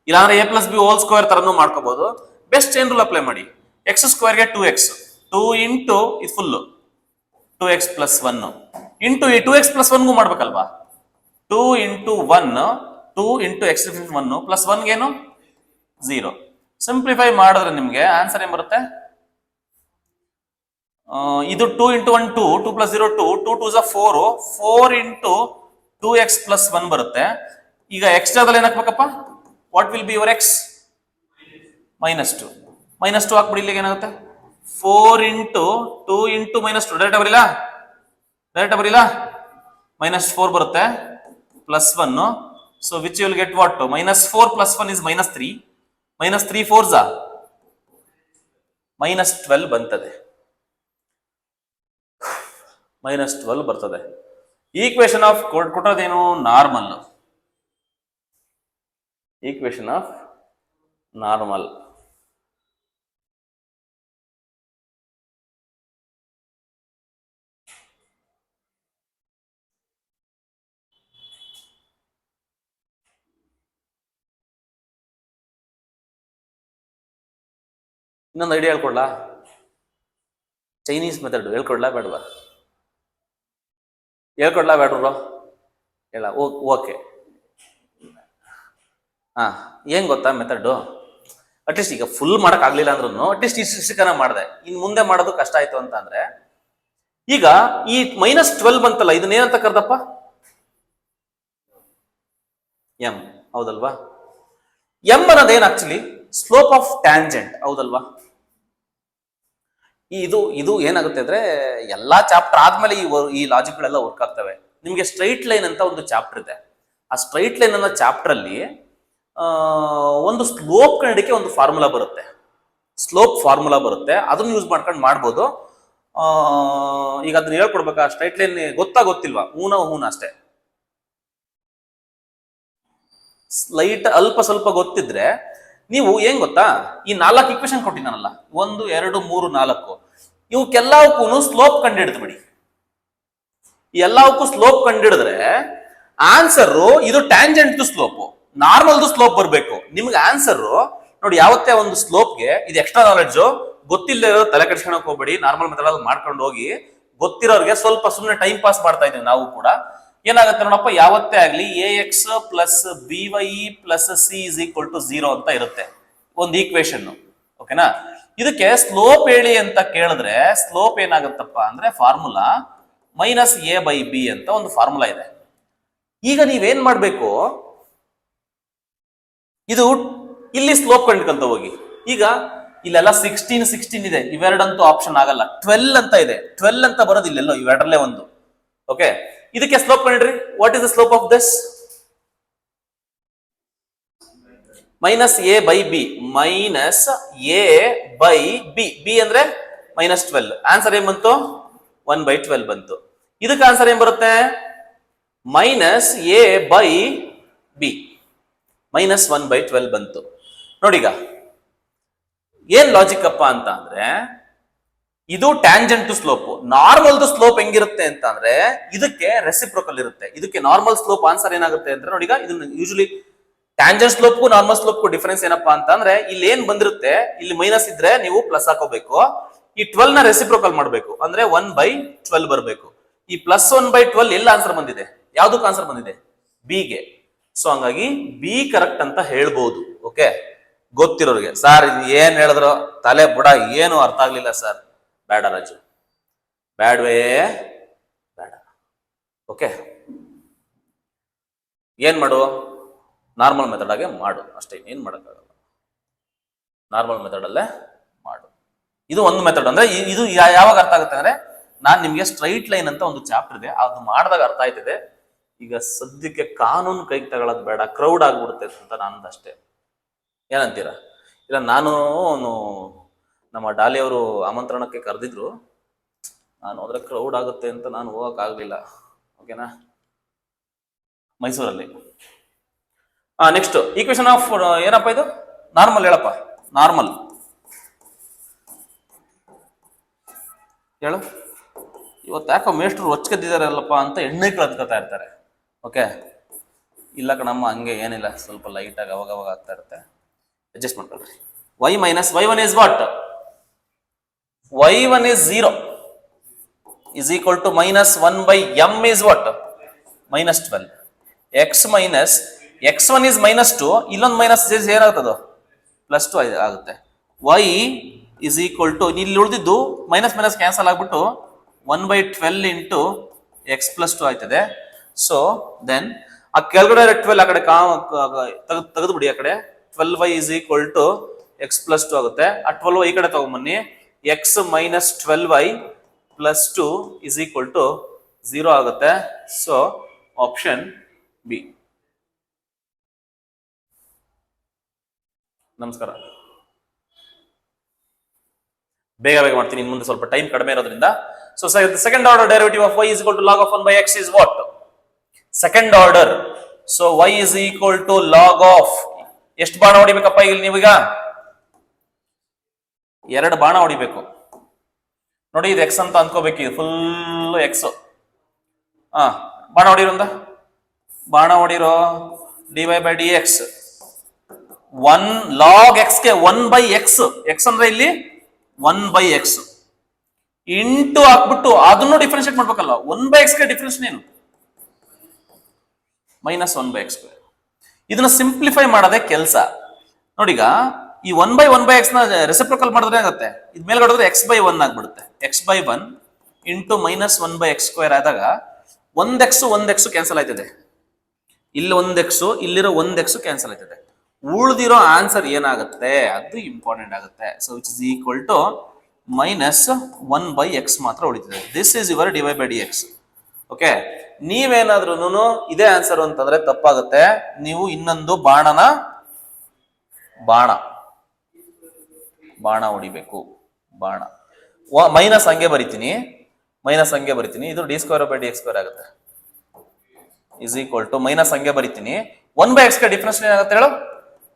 ಇಲ್ಲಾಂದ್ರೆ a plus b whole square ತರನು ಮಾಡ್ಕೋಬಹುದು, ಬೆಸ್ಟ್ ಚೈನ್ ರೂಲ್ ಅಪ್ಲೈ ಮಾಡಿ. ಎಕ್ಸ್ ಸ್ಕ್ವೇರ್ಗೆ 2x, 2 ಇಂಟು ಇದು ಫುಲ್ 2x ಪ್ಲಸ್ 1 ಇಂಟು ಈ 2x ಪ್ಲಸ್ 1ಗೂ ಮಾಡ್ಬೇಕಲ್ವಾ, 2 ಇಂಟು 1, 2 ಇಂಟು ಎಕ್ಸ್ 1 ಪ್ಲಸ್ 1 ಏನು 0. ಸಿಂಪ್ಲಿಫೈ ಮಾಡಿದ್ರೆ ನಿಮ್ಗೆ ಆನ್ಸರ್ ಏನ್ ಬರುತ್ತೆ, ಇದು 2 into 1 2, 2 plus 0 2, 2 2 4, 4 into 2x plus 1 ಬರುತ್ತೆ. ಈಗ ಎಕ್ಸ್ಟ್ರಾದಲ್ಲಿ ಏನ್ ಹಾಕ್ಬೇಕಪ್ಪ, what will be your x, -2, -2 ಹಾಕ್ಬಿಡಿ. ಇಲ್ಲಿಗೆ ಏನಾಗುತ್ತೆ, 4 ಇಂಟು 2 ಇಂಟು -2, ಡೈರೆಕ್ಟ್ ಬರೀಲಾ, -4 ಬರುತ್ತೆ plus 1. So which you will get what, -4 plus 1 is -3, -3 4s -12 ಬರ್ತದೆ, -12 ಬರ್ತದೆ. ಈಕ್ವೇಶನ್ ಆಫ್ ಕೊಟ್ಟದೇನು, ನಾರ್ಮಲ್, ಈಕ್ವೇಶನ್ ಆಫ್ ನಾರ್ಮಲ್. ಇನ್ನೊಂದು ಐಡಿಯಾ ಹೇಳ್ಕೊಡ್ಲಾ, ಚೈನೀಸ್ ಮೆಥಡ್ ಹೇಳ್ಕೊಡ್ಲಾ ಬೇಡವಾ, ಬೇಡ್ರು ಹೇಳ, ಓಕೆ. ಏನ್ ಗೊತ್ತಾ ಮೆಥಡ್, ಅಟ್ಲೀಸ್ಟ್ ಈಗ ಫುಲ್ ಮಾಡಕ್ ಆಗ್ಲಿಲ್ಲ ಅಂದ್ರೂ ಅಟ್ಲೀಸ್ಟ್ ಇಷ್ಟಕ್ಕನ ಮಾಡಿದೆ, ಇನ್ ಮುಂದೆ ಮಾಡೋದು ಕಷ್ಟ ಆಯ್ತು ಅಂತ ಅಂದ್ರೆ, ಈಗ ಈ -12 ಬಂತಲ್ಲ, ಇದನ್ನೇನಂತ ಕರ್ದಪ್ಪ, ಎಂ, ಹೌದಲ್ವಾ. ಎಂ ಅನ್ನೋದೇನ್ ಆಕ್ಚುಲಿ ಸ್ಲೋಪ್ ಆಫ್ ಟ್ಯಾಂಜೆಂಟ್, ಹೌದಲ್ವಾ. ಇದು ಏನಾಗುತ್ತೆ ಅಂದ್ರೆ, ಎಲ್ಲಾ ಚಾಪ್ಟರ್ ಆದ್ಮೇಲೆ ಈ ಲಾಜಿಕ್ ಗಳೆಲ್ಲ ವರ್ಕ್ ಆಗ್ತವೆ. ನಿಮ್ಗೆ ಸ್ಟ್ರೈಟ್ ಲೈನ್ ಅಂತ ಒಂದು ಚಾಪ್ಟರ್ ಇದೆ, ಆ ಸ್ಟ್ರೈಟ್ ಲೈನ್ ಅನ್ನೋ ಚಾಪ್ಟರ್ ಅಲ್ಲಿ ಒಂದು ಸ್ಲೋಪ್ ಕಂಡಿಕ್ಕೆ ಒಂದು ಫಾರ್ಮುಲಾ ಬರುತ್ತೆ, ಸ್ಲೋಪ್ ಫಾರ್ಮುಲಾ ಬರುತ್ತೆ, ಅದನ್ನ ಯೂಸ್ ಮಾಡ್ಕೊಂಡು ಮಾಡ್ಬೋದು. ಈಗ ಅದನ್ನ ಹೇಳ್ಕೊಡ್ಬೇಕಾ, ಸ್ಟ್ರೈಟ್ ಲೈನ್ ಗೊತ್ತಿಲ್ವಾ, ಹೂನ ಅಷ್ಟೇ, ಸ್ಲೈಟ್ ಅಲ್ಪ ಸ್ವಲ್ಪ ಗೊತ್ತಿದ್ರೆ ನೀವು ಏನ್ ಗೊತ್ತಾ, ಈ 4 ಇಕ್ವೇಶನ್ ಕೊಟ್ಟಿದ್ದಾನಲ್ಲ, 1 2 3 4, ಇವಕ್ಕೆಲ್ಲವಕ್ಕೂ ಸ್ಲೋಪ್ ಕಂಡಿಡ್ದ್ಬಿಡಿ. ಎಲ್ಲವಕ್ಕೂ ಸ್ಲೋಪ್ ಕಂಡಿಡಿದ್ರೆ ಆನ್ಸರ್ ಇದು ಟ್ಯಾಂಜೆಂಟ್ ಸ್ಲೋಪ್, ನಾರ್ಮಲ್ದು ಸ್ಲೋಪ್ ಬರ್ಬೇಕು ನಿಮ್ಗೆ ಆನ್ಸರ್ ನೋಡಿ. ಯಾವತ್ತೇ ಒಂದು ಸ್ಲೋಪ್ಗೆ ಇದು ಎಕ್ಸ್ಟ್ರಾ ನಾಲೆಡ್ಜ್, ಗೊತ್ತಿಲ್ಲದೆ ಇರೋ ತಲೆ ಕೆಡಿಸ್ಕೊಳಕ್ ಹೋಗ್ಬೇಡಿ, ನಾರ್ಮಲ್ ಮೆಥಡ್ ಮಾಡ್ಕೊಂಡು ಹೋಗಿ. ಗೊತ್ತಿರೋರಿಗೆ ಸ್ವಲ್ಪ ಸುಮ್ಮನೆ ಟೈಮ್ ಪಾಸ್ ಮಾಡ್ತಾ ಇದೀವಿ ನಾವು ಕೂಡ. ಏನಾಗುತ್ತೆ ನೋಡಪ್ಪ, ಯಾವತ್ತೇ ಆಗ್ಲಿ ax plus by plus c is equal to 0 ಅಂತ ಇರುತ್ತೆ ಒಂದು ಈಕ್ವೇಶನ್, ಓಕೆನಾ. ಇದಕ್ಕೆ ಸ್ಲೋಪ್ ಹೇಳಿ ಅಂತ ಕೇಳಿದ್ರೆ ಸ್ಲೋಪ್ ಏನಾಗುತ್ತಪ್ಪ ಅಂದ್ರೆ ಫಾರ್ಮುಲಾ -a/b ಅಂತ ಒಂದು ಫಾರ್ಮುಲಾ ಇದೆ. ಈಗ ನೀವೇನ್ ಮಾಡ್ಬೇಕು, ಇದು ಇಲ್ಲಿ ಸ್ಲೋಪ್ ಕಂಡುಕೊಂತ ಹೋಗಿ. ಈಗ ಇಲ್ಲೆಲ್ಲ 16 ಇದೆ, ಇವೆರಡಂತೂ ಆಪ್ಷನ್ ಆಗಲ್ಲ. 12 ಅಂತ ಇದೆ, 12 ಅಂತ ಬರೋದು ಇಲ್ಲೆಲ್ಲೋ, ಇವೆರಡಲ್ಲೇ ಒಂದು. ಓಕೆ, ಇದಕ್ಕೆ ಸ್ಲೋಪ್ ಕಂಡ್ರಿ. What is the slope of this? -a/b, -a/b, b ಅಂದ್ರೆ -12. ಆನ್ಸರ್ ಏನ್ ಬಂತು? 1/12 ಬಂತು. ಇದಕ್ಕೆ ಆನ್ಸರ್ ಏನ್ ಬರುತ್ತೆ? -a/b, -1/12 ಬಂತು. ನೋಡಿಗ ಏನ್ ಲಾಜಿಕ್ ಅಪ್ಪ ಅಂತ ಅಂದ್ರೆ, ಇದು ಟ್ಯಾಂಜೆಂಟ್ ಸ್ಲೋಪ್. ನಾರ್ಮಲ್ ಸ್ಲೋಪ್ ಹೆಂಗಿರುತ್ತೆ ಅಂತ ಅಂದ್ರೆ ಇದಕ್ಕೆ ರೆಸಿಪ್ರೋಕಲ್ ಇರುತ್ತೆ. ಇದಕ್ಕೆ ನಾರ್ಮಲ್ ಸ್ಲೋಪ್ ಆನ್ಸರ್ ಏನಾಗುತ್ತೆ ಅಂದ್ರೆ ನೋಡಿಗ, ಇದನ್ನ ಯೂಶಲಿ ಟ್ಯಾಂಜೆಂಟ್ ಸ್ಲೋಪ್ಗೂ ನಾರ್ಮಲ್ ಸ್ಲೋಪ್ಗೂ ಡಿಫರೆನ್ಸ್ ಏನಪ್ಪಾ ಅಂತ ಅಂದ್ರೆ, ಇಲ್ಲಿ ಏನ್ ಬಂದಿರುತ್ತೆ, ಇಲ್ಲಿ ಮೈನಸ್ ಇದ್ರೆ ನೀವು ಪ್ಲಸ್ ಹಾಕೋಬೇಕು. ಈ 12 ನ ರೆಸಿಪ್ರೋಕಲ್ ಮಾಡಬೇಕು ಅಂದ್ರೆ 1/12 ಬರಬೇಕು. ಈ +1/12 ಎಲ್ಲ ಆನ್ಸರ್ ಬಂದಿದೆ, ಯಾವ್ದಕ್ಕೆ ಆನ್ಸರ್ ಬಂದಿದೆ? ಬಿ ಗೆ. ಸೊ ಹಂಗಾಗಿ ಬಿ ಕರೆಕ್ಟ್ ಅಂತ ಹೇಳ್ಬೋದು. ಓಕೆ, ಗೊತ್ತಿರೋರಿಗೆ. ಸರ್ ಏನ್ ಹೇಳಿದ್ರು ತಲೆ ಬುಡ, ಏನು ಅರ್ಥ ಆಗ್ಲಿಲ್ಲ ಸರ್, ಬೇಡ ರಾಜು, ಬೇಡವೇ ಬೇಡ. ಓಕೆ, ಏನ್ ಮಾಡು, ನಾರ್ಮಲ್ ಮೆಥಡ್ ಆಗಿ ಮಾಡು ಅಷ್ಟೇ, ಏನ್ ಮಾಡೋಕ್ಕಾಗಲ್ಲ. ನಾರ್ಮಲ್ ಮೆಥಡ್ ಅಲ್ಲೇ ಮಾಡು. ಇದು ಒಂದು ಮೆಥಡ್. ಅಂದ್ರೆ ಇದು ಯಾವಾಗ ಅರ್ಥ ಆಗುತ್ತೆ ಅಂದ್ರೆ, ನಾನ್ ನಿಮ್ಗೆ ಸ್ಟ್ರೈಟ್ ಲೈನ್ ಅಂತ ಒಂದು ಚಾಪ್ಟರ್ ಇದೆ, ಅದು ಮಾಡಿದಾಗ ಅರ್ಥ ಆಯ್ತಿದೆ. ಈಗ ಸದ್ಯಕ್ಕೆ ಕಾನೂನು ಕೈಗೆ ತಗೊಳ್ಳೋದು ಬೇಡ, ಕ್ರೌಡ್ ಆಗ್ಬಿಡುತ್ತೆ ಅಂತ ನಂದಷ್ಟೇ. ಏನಂತೀರಾ? ಇಲ್ಲ, ನಾನು ನಮ್ಮ ಡಾಲಿ ಅವರು ಆಮಂತ್ರಣಕ್ಕೆ ಕರೆದಿದ್ರು, ನಾನು ಹೋದ್ರೆ ಕ್ರೌಡ್ ಆಗುತ್ತೆ ಅಂತ ನಾನು ಹೋಗಕ್ ಆಗ್ಲಿಲ್ಲ. ಓಕೆನಾ, ಮೈಸೂರಲ್ಲಿ. ನೆಕ್ಸ್ಟ್ ಈಕ್ವೇಶನ್ ಆಫ್ ಏನಪ್ಪ ಇದು? ನಾರ್ಮಲ್ ಹೇಳಪ್ಪ, ನಾರ್ಮಲ್ ಹೇಳು. ಇವತ್ತು ಯಾಕೋ ಮೇಷ್ಟ್ರು ಹೊಚ್ಕದ್ದಿದಾರಲ್ಲಪ್ಪ ಅಂತ ಎಣ್ಣೆ ಕಳ್ಕೊತಾ ಇರ್ತಾರೆ. ಓಕೆ, ಇಲ್ಲ ಕಣಮ್ಮ ಹಂಗೆ ಏನಿಲ್ಲ, ಸ್ವಲ್ಪ ಲೈಟಾಗಿ ಅವಾಗ ಆಗ್ತಾ ಇರುತ್ತೆ, ಅಡ್ಜಸ್ಟ್ ಮಾಡ್ಕೊಳ್ರಿ. y minus y1 is what? y1 is 0 is equal to minus 1 by m is what? Minus 12. x minus x1 is minus 2, ಇಲ್ಲೊಂದು ಮೈನಸ್ ಏನಾಗ್ತದೋ ಪ್ಲಸ್ 2 ಆಗುತ್ತೆ. y is equal to, ಇಲ್ಲಿ ಉಳಿದಿದ್ದು ಮೈನಸ್ ಮೈನಸ್ ಕ್ಯಾನ್ಸಲ್ ಆಗ್ಬಿಟ್ಟು 1 by 12 ಇಂಟು ಎಕ್ಸ್ ಪ್ಲಸ್ 2 ಆಯ್ತದೆ. ಸೊ ದೆನ್ ಆ ಕೆಳಗಡೆ 12 ಆ ಕಡೆ ತೆಗೆದುಬಿಡಿ, ಆ ಕಡೆ 12y is equal to x plus 2 ಆಗುತ್ತೆ. ಆ 12y ಈ ಕಡೆ ತಗೊಂಬನ್ನಿ, x minus 12y plus 2 is equal to 0 ಆಗುತ್ತೆ. So option b. ನಮಸ್ಕಾರ. ಬೇಗ ಮಾಡ್ತೀನಿ, ಇನ್ನು ಮುಂದೆ ಸ್ವಲ್ಪ ಟೈಮ್ ಕಡಿಮೆ ಇರೋದ್ರಿಂದ. So second order derivative of y is equal to log of 1 by x is what? Second order. So y is equal to log of, ಎಷ್ಟು ಬಾಣ ಹೊಡಿಬೇಕಪ್ಪ ಇಲ್ಲಿ ನೀವೀಗ? 2 ಬಾಣ ಹೊಡಿಬೇಕು ನೋಡಿ. ಇದು ಎಕ್ಸ್ ಅಂತ ಅನ್ಕೋಬೇಕು, ಇದು ಫುಲ್ ಎಕ್ಸ್. ಬಾಣ ಹೊಡಿರೋ dy by dx 1 log x ಗೆ 1 by x, x ಅಂದ್ರೆ ಇಲ್ಲಿ 1 by x ಇಂಟು ಹಾಕ್ಬಿಟ್ಟು ಅದನ್ನು ಡಿಫರೆನ್ಶಿಯೇಟ್ ಮಾಡ್ಬೇಕಲ್ಲ. 1 by x ಗೆ ಡಿಫರೆನ್ಸ್ ಏನು? Minus 1 by x square. ಇದನ್ನ ಸಿಂಪ್ಲಿಫೈ ಮಾಡೋದೇ ಕೆಲಸ ನೋಡಿಗ. ಈ 1 by x ನ ರೆಸಿಪ್ರೋಕಲ್ ಮಾಡಿದ್ರೆ ಆಗುತ್ತೆ, ಇದು ಮೇಲ್ಗಡೆ x by 1 ಆಗ್ಬಿಡುತ್ತೆ. x by 1 into minus 1 by x square ಆದಾಗ 1x ಕ್ಯಾನ್ಸಲ್ ಆಯ್ತದೆ. ಇಲ್ಲಿ 1x, ಇಲ್ಲಿರೋ 1x ಕ್ಯಾನ್ಸಲ್ ಆಯ್ತದೆ. ಉಳಿದಿರೋ ಆನ್ಸರ್ ಏನಾಗುತ್ತೆ ಅದು ಇಂಪಾರ್ಟೆಂಟ್ ಆಗುತ್ತೆ. So which is equal to minus 1 by x ಮಾತ್ರ ಉಳಿತದೆ. This is your dy by dx. Okay, ನೀವೇನಾದ್ರೂ ಇದೇ ಆನ್ಸರ್ ಅಂತಂದ್ರೆ ತಪ್ಪಾಗುತ್ತೆ. ನೀವು ಇನ್ನೊಂದು ಬಾಣ ಹೊಡಿಬೇಕು. ಮೈನಸ್ ಹಂಗೆ ಬರಿತೀನಿ, ಇದು d square by d x square ಆಗುತ್ತೆ. ಇಸ್ ಈಕ್ವಲ್ ಟು ಮೈನಸ್ ಹಂಗೆ ಬರಿತೀನಿ, 1 by x ಗೆ ಡಿಫರೆನ್ಸ್ ಏನಾಗುತ್ತೆ ಹೇಳು?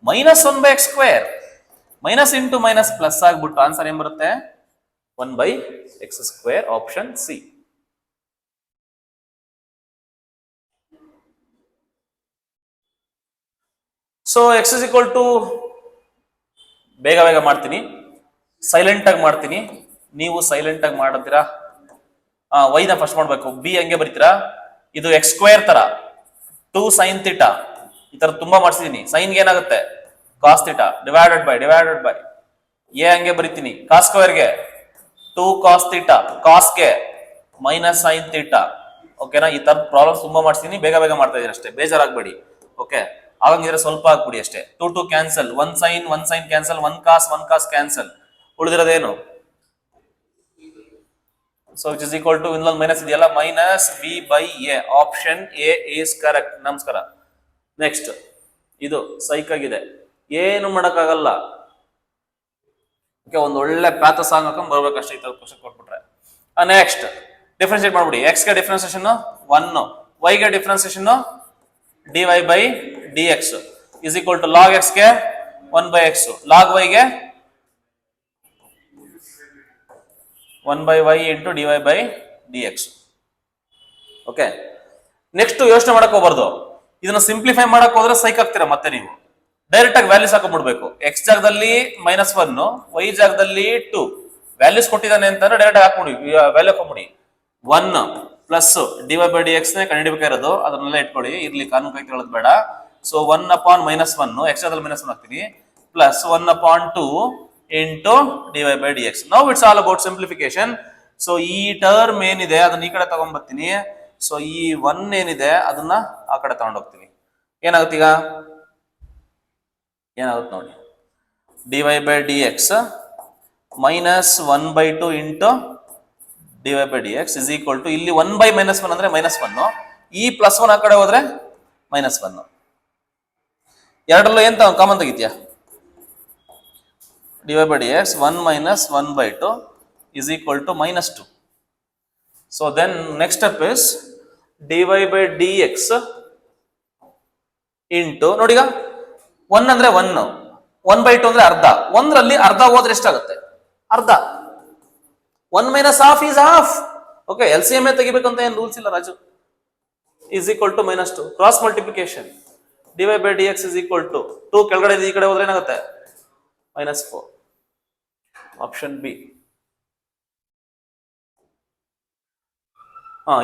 Minus 1 by x square. Minus into minus plus ಆಗ್ಬಿಟ್ಟು ಆನ್ಸರ್ ಏನ್ ಬರುತ್ತೆ? 1 by x square. Option C. So x is equal to, ಬೇಗ ಮಾಡ್ತೀನಿ, ಸೈಲೆಂಟ್ ಆಗಿ ಮಾಡ್ತೀನಿ. ನೀವು ಸೈಲೆಂಟ್ ಆಗಿ ಮಾಡ್ತೀರಾ? y ನ ಫಸ್ಟ್ ಮಾಡ್ಬೇಕು. ಬಿ ಹಂಗೆ ಬರೀತೀರಾ? ಇದು ಎಕ್ಸ್ ಸ್ಕ್ವೇರ್ ತರ 2 sin ಥೀಟಾ ಈ ತರ ತುಂಬಾ ಮಾಡಿಸಿದೀನಿ. ಸೈನ್ಗೆ ಏನಾಗುತ್ತೆ? Cos theta divided by a ಹಂಗೆ ಬರೀತೀನಿ. ಕಾಸ್ ಸ್ಕ್ವೇರ್ಗೆ 2 cos ಥೀಟಾ, ಕಾಸ್ಗೆ ಮೈನಸ್ ಸೈನ್ ಥೀಟಾ. ಓಕೆನಾ? ಈ ತರ ಪ್ರಾಬ್ಲಮ್ಸ್ ತುಂಬಾ ಮಾಡಿಸಿದೀನಿ, ಬೇಗ ಮಾಡ್ತಾ ಇದೀನಿ ಅಷ್ಟೇ, ಬೇಜಾರಾಗಬೇಡಿ. ಓಕೆ, ಆಗಂಗಿದ್ರೆ ಸ್ವಲ್ಪ ಹಾಕ್ಬಿಡಿ ಅಷ್ಟೇ. 2 cancel, 1 sin cancel, 1 cos cancel, ಉಳಿದಿರೋದೇನು? So which is equal to, ಇನ್ನೊಂದು ಮೈನಸ್ ಇದೆಯಲ್ಲ, minus b by a. Option a is correct. ನಮಸ್ಕಾರ. ನೆಕ್ಸ್ಟ್, ಇದು ಸೈಕ್ ಆಗಿದೆ, ಏನು ಮಾಡಕ್ಕಾಗಲ್ಲ. ಓಕೆ, ಒಂದು ಒಳ್ಳೆ ಪ್ಯಾಥ ಸಾಂಗ್ ಹಾಕೊಂಡ್ ಬರ್ಬೇಕಷ್ಟೇ ಈ ತರ ಕ್ವಶನ್ ಕೊಟ್ಬಿಟ್ರೆ. ನೆಕ್ಸ್ಟ್ ಡಿಫ್ರೆನ್ಶಿಯೇಟ್ ಮಾಡ್ಬಿಡಿ. ಎಕ್ಸ್ ಗೆ ಡಿಫ್ರೆನ್ಸಿಯೇಷನ್ 1, y ಗೆ differentiation dy by dx is equal to log x ಗೆ 1 by x, log y ಗೆ 1 by y into dy by dx. Okay, next ಯೋಚನೆ ಮಾಡಕ್ ಹೋಗ್ಬಾರ್ದು. ಇದನ್ನ ಸಿಂಪ್ಲಿಫೈ ಮಾಡಕ್ ಹೋದ್ರೆ ಸೈಕ್ ಆಗ್ತೀರಾ ಮತ್ತೆ ನೀವು. ಡೈರೆಕ್ಟ್ ಆಗಿ ವ್ಯಾಲ್ಯೂಸ್ ಹಾಕೊಂಡ್ಬಿಡ್ಬೇಕು. ಎಕ್ಸ್ ಜಾಗದಲ್ಲಿ -1, y ಜಾಗದಲ್ಲಿ 2 ವ್ಯಾಲ್ಯೂಸ್ ಕೊಟ್ಟಿದ್ದಾನೆ ಅಂತಂದ್ರೆ ಡೈರೆಕ್ಟ್ ಹಾಕೊಂಡ್ಬಿಡಿ, ವ್ಯಾಲ್ಯೂ ಹಾಕೊಂಡ್ಬಿಡಿ. 1 ಪ್ಲಸ್ dy by dx ನೇ ಕಂಡುಹಿಡಿಬೇಕಾಗಿರೋದು, ಅದನ್ನೆಲ್ಲ ಇಟ್ಕೊಳ್ಳಿ, ಇರ್ಲಿ, ಕಾನೂನು ಕೈ ತಗೊಳ್ಳೋದು ಬೇಡ. ಸೊ 1/-1, ಎಕ್ಸ್ ಜಾಗದಲ್ಲಿ -1 ಹಾಕ್ತೀನಿ, plus 1/2 into dy by dx. Now it's all about simplification. So ಈ ಟರ್ಮ್ ಏನಿದೆ ಅದನ್ನ ಈ ಕಡೆ ತಗೊಂಡ್ಬರ್ತೀನಿ. ಸೊ ಈ 1 ಏನಿದೆ ಅದನ್ನ ಆ ಕಡೆ ತಗೊಂಡೋಗ್ತೀನಿ. ಏನಾಗುತ್ತೆ ಈಗ? ಏನಾಗುತ್ತೆ ನೋಡಿ, dy by dx minus 1/2 into dy by dx is equal to, ಇಲ್ಲಿ 1/-1 ಅಂದ್ರೆ -1, ಈ +1 ಆ ಕಡೆ ಹೋದ್ರೆ -1. ಎರಡರಲ್ಲೂ ಏನ್ common ತೆಗಿತೀಯಾ? dy by dx 1 minus 1/2 is equal to -2. So then next step is dy by dx into, ನೋಡಿಗ 1 ಅಂದ್ರೆ 1, 1/2 ಅಂದ್ರೆ ಅರ್ಧ. 1ರಲ್ಲಿ ಅರ್ಧ ಹೋದ್ರೆ ಎಷ್ಟಾಗುತ್ತೆ? ಅರ್ಧ. 1 minus half is half. Okay, L C M ಎ ತೆಗಿಬೇಕಂತ ಏನು ರೂಲ್ಸ್ ಇಲ್ಲ Raju. Is equal to -2 cross multiplication dy/dx is equal to 2 ಕೆಳಗಡೆ ಈ ಕಡೆ ಹೋದ್ರೆ ಏನಾಗುತ್ತೆ -4. Option b.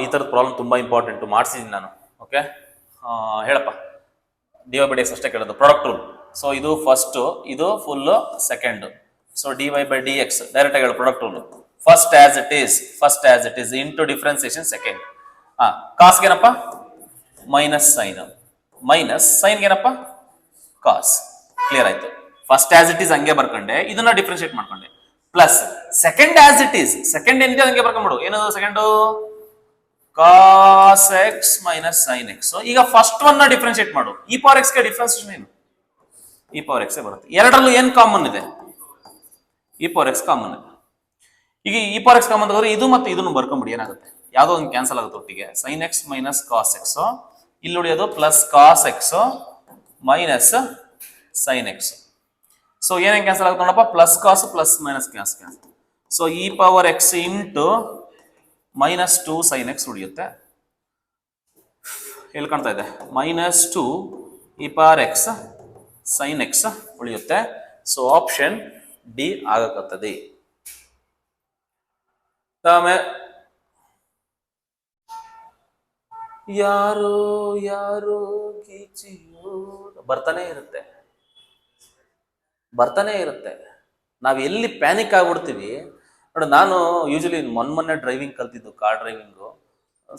ಈ ಥರದ ಪ್ರಾಬ್ಲಮ್ ತುಂಬಾ ಇಂಪಾರ್ಟೆಂಟ್, ಮಾಡಿಸಿದ್ದೀನಿ ನಾನು. ಓಕೆ, ಹೇಳಪ್ಪ. dy/dx ಅಷ್ಟೇ ಕೇಳೋದು, ಪ್ರಾಡಕ್ಟ್ ರೂಲ್. ಸೊ ಇದು ಫಸ್ಟ್, ಇದು full second. So dy/dx direct ಆಗಿ ಹೇಳು, product rule. First as it is into differentiation second. ಕಾಸ್ಗೆ ಏನಪ್ಪ ಮೈನಸ್ ಸೈನ್ ಏನಪ್ಪ ಕಾಸ್. ಕ್ಲಿಯರ್ ಆಯ್ತು. ಫಸ್ಟ್ ಆಸ್ ಇಟ್ ಈಸ್ ಹಂಗೆ ಬರ್ಕೊಂಡೆ, ಇದನ್ನ ಡಿಫ್ರೆನ್ಶಿಯೇಟ್ ಮಾಡ್ಕೊಂಡೆ. Plus second as it is, second ಏನಿದೆ ಹಂಗೆ ಬರ್ಕೊಂಡ್ಬಿಡು. ಏನದು second? Cos x minus sine x. ಈಗ ಫಸ್ಟ್ ಒನ್ ನ ಡಿಫ್ರೆನ್ಶಿಯೇಟ್ ಮಾಡು. ಇ ಪವರ್ ಎಕ್ಸ್ ಗೆ ಡಿಫ್ರೆನ್ಸಿಯೇಷನ್ ಏನು? ಇ ಪವರ್ ಎಕ್ಸ್ ಬರುತ್ತೆ. ಎರಡರಲ್ಲೂ ಏನ್ ಕಾಮನ್ ಇದೆ? ಇ ಪವರ್ ಎಕ್ಸ್ ಕಾಮನ್ ಇದೆ. ಈಗ ಇ ಪವರ್ ಎಕ್ಸ್ ಕಾಮನ್ ತಗೋದ್ರೆ ಇದು ಮತ್ತೆ ಇದನ್ನು ಬರ್ಕೊಂಡ್ಬಿಡಿ, ಏನಾಗುತ್ತೆ? ಯಾವ್ದೋ ಒಂದು ಕ್ಯಾನ್ಸಲ್ ಆಗುತ್ತೆ ಒಟ್ಟಿಗೆ. Sine x minus cos x, ಇಲ್ಲಿ ಉಳಿಯೋದು plus cos x minus sine x. So ಏನೇನು ಕ್ಯಾನ್ಸಲ್ ಆಗುತ್ತೆ ನೋಡಪ್ಪ? Plus cos plus minus cancel. So e power x into -2 sine x ಉಳಿಯುತ್ತೆ. ಎಲ್ಲಿ ಕಾಣ್ತಾ ಇದೆ? -2 e power x sine x ಉಳಿಯುತ್ತೆ. ಸೊ ಆಪ್ಷನ್ ಡಿ ಆಗಕತ್ತದೆ. ಯಾರು ಯಾರು ಗೀಚಿಯೋ ಬರ್ತಾನೆ ಇರುತ್ತೆ. ನಾವ್ ಎಲ್ಲಿ ಪ್ಯಾನಿಕ್ ಆಗ್ಬಿಡ್ತೀವಿ ನೋಡಿ. ನಾನು ಯೂಶಲಿ ಮೊನ್ನೆ ಡ್ರೈವಿಂಗ್ ಕಲ್ತಿದ್ದು, ಕಾರ್ ಡ್ರೈವಿಂಗು.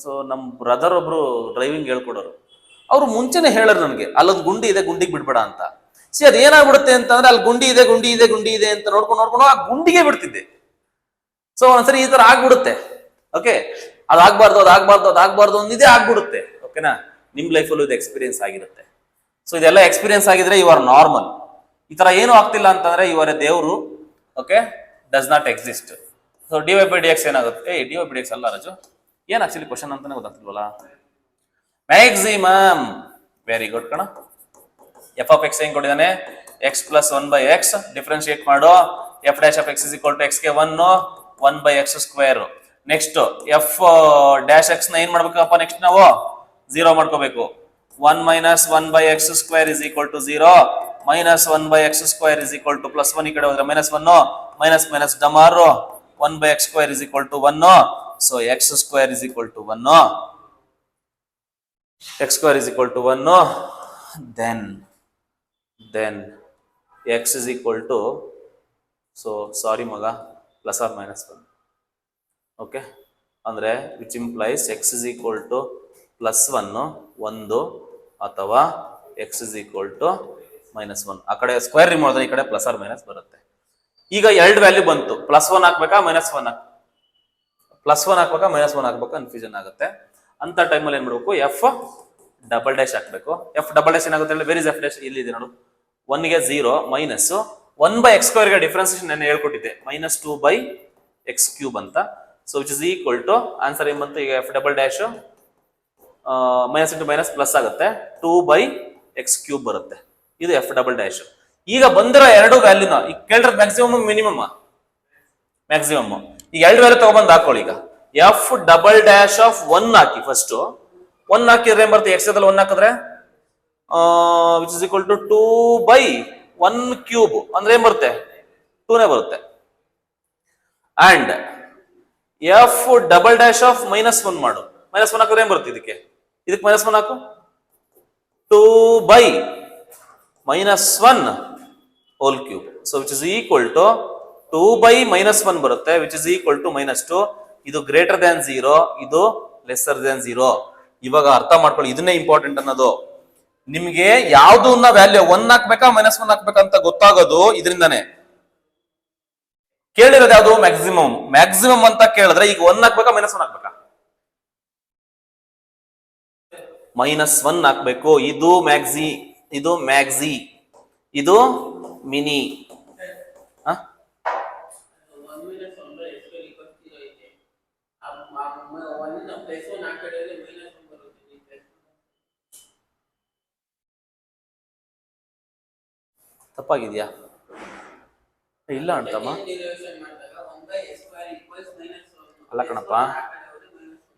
ಸೊ ನಮ್ಮ ಬ್ರದರ್ ಒಬ್ರು ಡ್ರೈವಿಂಗ್ ಹೇಳ್ಕೊಡೋರು. ಅವ್ರು ಮುಂಚೆನೆ ಹೇಳೋರು ನನಗೆ, ಅಲ್ಲೊಂದು ಗುಂಡಿ ಇದೆ, ಗುಂಡಿಗೆ ಬಿಡ್ಬೇಡ ಅಂತ. ಅದು ಏನಾಗ್ಬಿಡುತ್ತೆ ಅಂತಂದ್ರೆ, ಅಲ್ಲಿ ಗುಂಡಿ ಇದೆ ಅಂತ ನೋಡ್ಕೊಂಡು ಆ ಗುಂಡಿಗೆ ಬಿಡ್ತಿದ್ದೆ. ಸೊ ಒಂದ್ಸರಿ ಈ ತರ ಆಗ್ಬಿಡುತ್ತೆ. ಓಕೆ, ಅದಾಗಬಾರ್ದು ಒಂದಿದೆ ಆಗ್ಬಿಡುತ್ತೆ. ಓಕೆನಾ? ನಿಮ್ ಲೈಫಲ್ಲೂ ಇದು ಎಕ್ಸ್ಪೀರಿಯನ್ಸ್ ಆಗಿರುತ್ತೆ. ಸೊ ಇದೆಲ್ಲ ಎಕ್ಸ್ಪೀರಿಯನ್ಸ್ ಆಗಿದ್ರೆ ಯು ಆರ್ ನಾರ್ಮಲ್. ಈ ತರ ಏನು ಆಗ್ತಿಲ್ಲ ಅಂತಂದ್ರೆ ಇವರ ದೇವರು okay does not exist. So dy/dx ಏನಾಗುತ್ತೆ? dy/dx ಅಲ್ಲ ರಾಜು, ಏನ್ ಆಕ್ಚುಲಿ ಕ್ವಶನ್ ಅಂತಾನೆ ಗೊತ್ತಾಗ್ತಿಲ್ವಲ್ಲ. ಮ್ಯಾಕ್ಸಿಮಮ್. ವೆರಿ ಗುಡ್ ಕಣ. ಎಫ್ ಆಫ್ ಎಕ್ಸ್ ಹೆಂಗ್ ಕೊಟ್ಟಿದ್ದಾನೆ? X plus 1/x. ಡಿಫ್ರೆನ್ಶಿಯೇಟ್ ಮಾಡು. F dash of x is equal to x ಗೆ 1/x². Next F dash X ನ ಏನ್ ಮಾಡ್ಬೇಕಪ್ಪ? ನೆಕ್ಸ್ಟ್ ನಾವು 0 ಮಾಡ್ಕೋಬೇಕು. 1 - 1/x² is equal to 0. -1/x² is equal to +1. ಈ ಕಡೆ ಹೋದ್ರೆ -1 ಮೈನಸ್ ಡಮಾರು 1/x² is equal to 1. So x² is equal to 1. x² is equal to 1. then x is equal to, so sorry ಮಗ, +or-1. ಓಕೆ, ಅಂದ್ರೆ which implies x is equal to +1 1 ಅಥವಾ x is equal to -1. ಆ ಕಡೆ ಸ್ಕ್ವೇರ್ ರಿಮೂವ್ ಮಾಡಿದ್ರೆ ಈ ಕಡೆ +or- ಬರುತ್ತೆ. ಈಗ ಎರಡು ವ್ಯಾಲ್ಯೂ ಬಂತು. +1 ಹಾಕ್ಬೇಕಾ -1 ಹಾಕ್ಬೇಕಾ -1 ಹಾಕ್ಬೇಕಾ ಕನ್ಫ್ಯೂಷನ್ ಆಗುತ್ತೆ. ಅಂತ ಟೈಮಲ್ಲಿ ಏನ್ ಮಾಡ್ಬೇಕು? ಎಫ್ ಡಬಲ್ ಡ್ಯಾಶ್ ಹಾಕ್ಬೇಕು. ಎಫ್ ಡಬಲ್ ಡ್ಯಾಶ್ ಏನಾಗುತ್ತೆ? Where is F dash? ಇಲ್ಲಿದೆ ನೋಡು. 1 ಗೆ 0 ಮೈನಸ್ 1/x² ಗೆ ಡಿಫ್ರೆನ್ಸಿಯೇಷನ್ ನಾನು ಹೇಳ್ಕೊಟ್ಟಿದ್ದೆ, -2/x³ ಅಂತ. So which is equal to answer ಏನ್ ಬಂತು? ಈಗ f double dash minus into minus plus ಆಗುತ್ತೆ, 2/x³ ಬರುತ್ತೆ. ಇದು ಎಫ್ ಡಬಲ್ ಡ್ಯಾಶ್. ಈಗ ಬಂದಿರೋ ಎರಡು ವ್ಯಾಲ್ಯೂನ ಈಗ ಕೇಳಿದ್ರೆ ಮ್ಯಾಕ್ಸಿಮಮ್ ಮಿನಿಮಮ್. ಈಗ ಎರಡು ವ್ಯಾಲ್ಯೂ ತಗೊಬಂದು ಹಾಕೊಳ್ಳಿ. ಈಗ f double dash of 1 hockey. First 1 ಹಾಕಿದ್ರೆ ಏನ್ ಬರುತ್ತೆ? ಎಕ್ಸ್ ದಲ್ಲಿ 1 ಹಾಕಿದ್ರೆ ವಿಚ್ ಇಸ್ ಈಕ್ವಲ್ ಟು 2/1³ ಅಂದ್ರೆ ಏನ್ ಬರುತ್ತೆ? 2ನೇ ಬರುತ್ತೆ. And F double dash of -1 ಮಾಡು. -1 ಹಾಕಿದ್ರೆ ಏನ್ ಬರುತ್ತೆ? ಇದಕ್ಕೆ -1 ಹಾಕು. 2/-1³ so which is equal to 2/-1 ಬರುತ್ತೆ, ವಿಚ್ ಇಸ್ ಈಕ್ವಲ್ ಟು -2. ಇದು ಗ್ರೇಟರ್ ದ್ಯಾನ್ 0, ಇದು ಲೆಸ್ಸರ್ ದ್ಯಾನ್ 0. ಇವಾಗ ಅರ್ಥ ಮಾಡ್ಕೊಳ್ಳಿ, ಇದನ್ನೇ ಇಂಪಾರ್ಟೆಂಟ್ ಅನ್ನೋದು. ನಿಮ್ಗೆ ಯಾವ್ದನ್ನ ವ್ಯಾಲ್ಯೂ 1 ಹಾಕ್ಬೇಕಾ -1 ಹಾಕ್ಬೇಕಂತ ಗೊತ್ತಾಗೋದು ಇದರಿಂದಾನೆ. ಕೇಳಿರೋದು ಯಾವ್ದು? ಮ್ಯಾಕ್ಸಿಮಮ್ ಅಂತ ಕೇಳಿದ್ರೆ ಈಗ 1 ಹಾಕ್ಬೇಕಾ -1 ಹಾಕ್ಬೇಕಾ? -1 ಹಾಕ್ಬೇಕು. ಇದು ಮ್ಯಾಕ್ಸಿ, ಇದು ಮಿನಿ. ತಪ್ಪಾಗಿದ್ಯಾ? ಇಲ್ಲ ಅಂತಮ್ಮ, ಅಲ್ಲ ಕಣಪ್ಪ,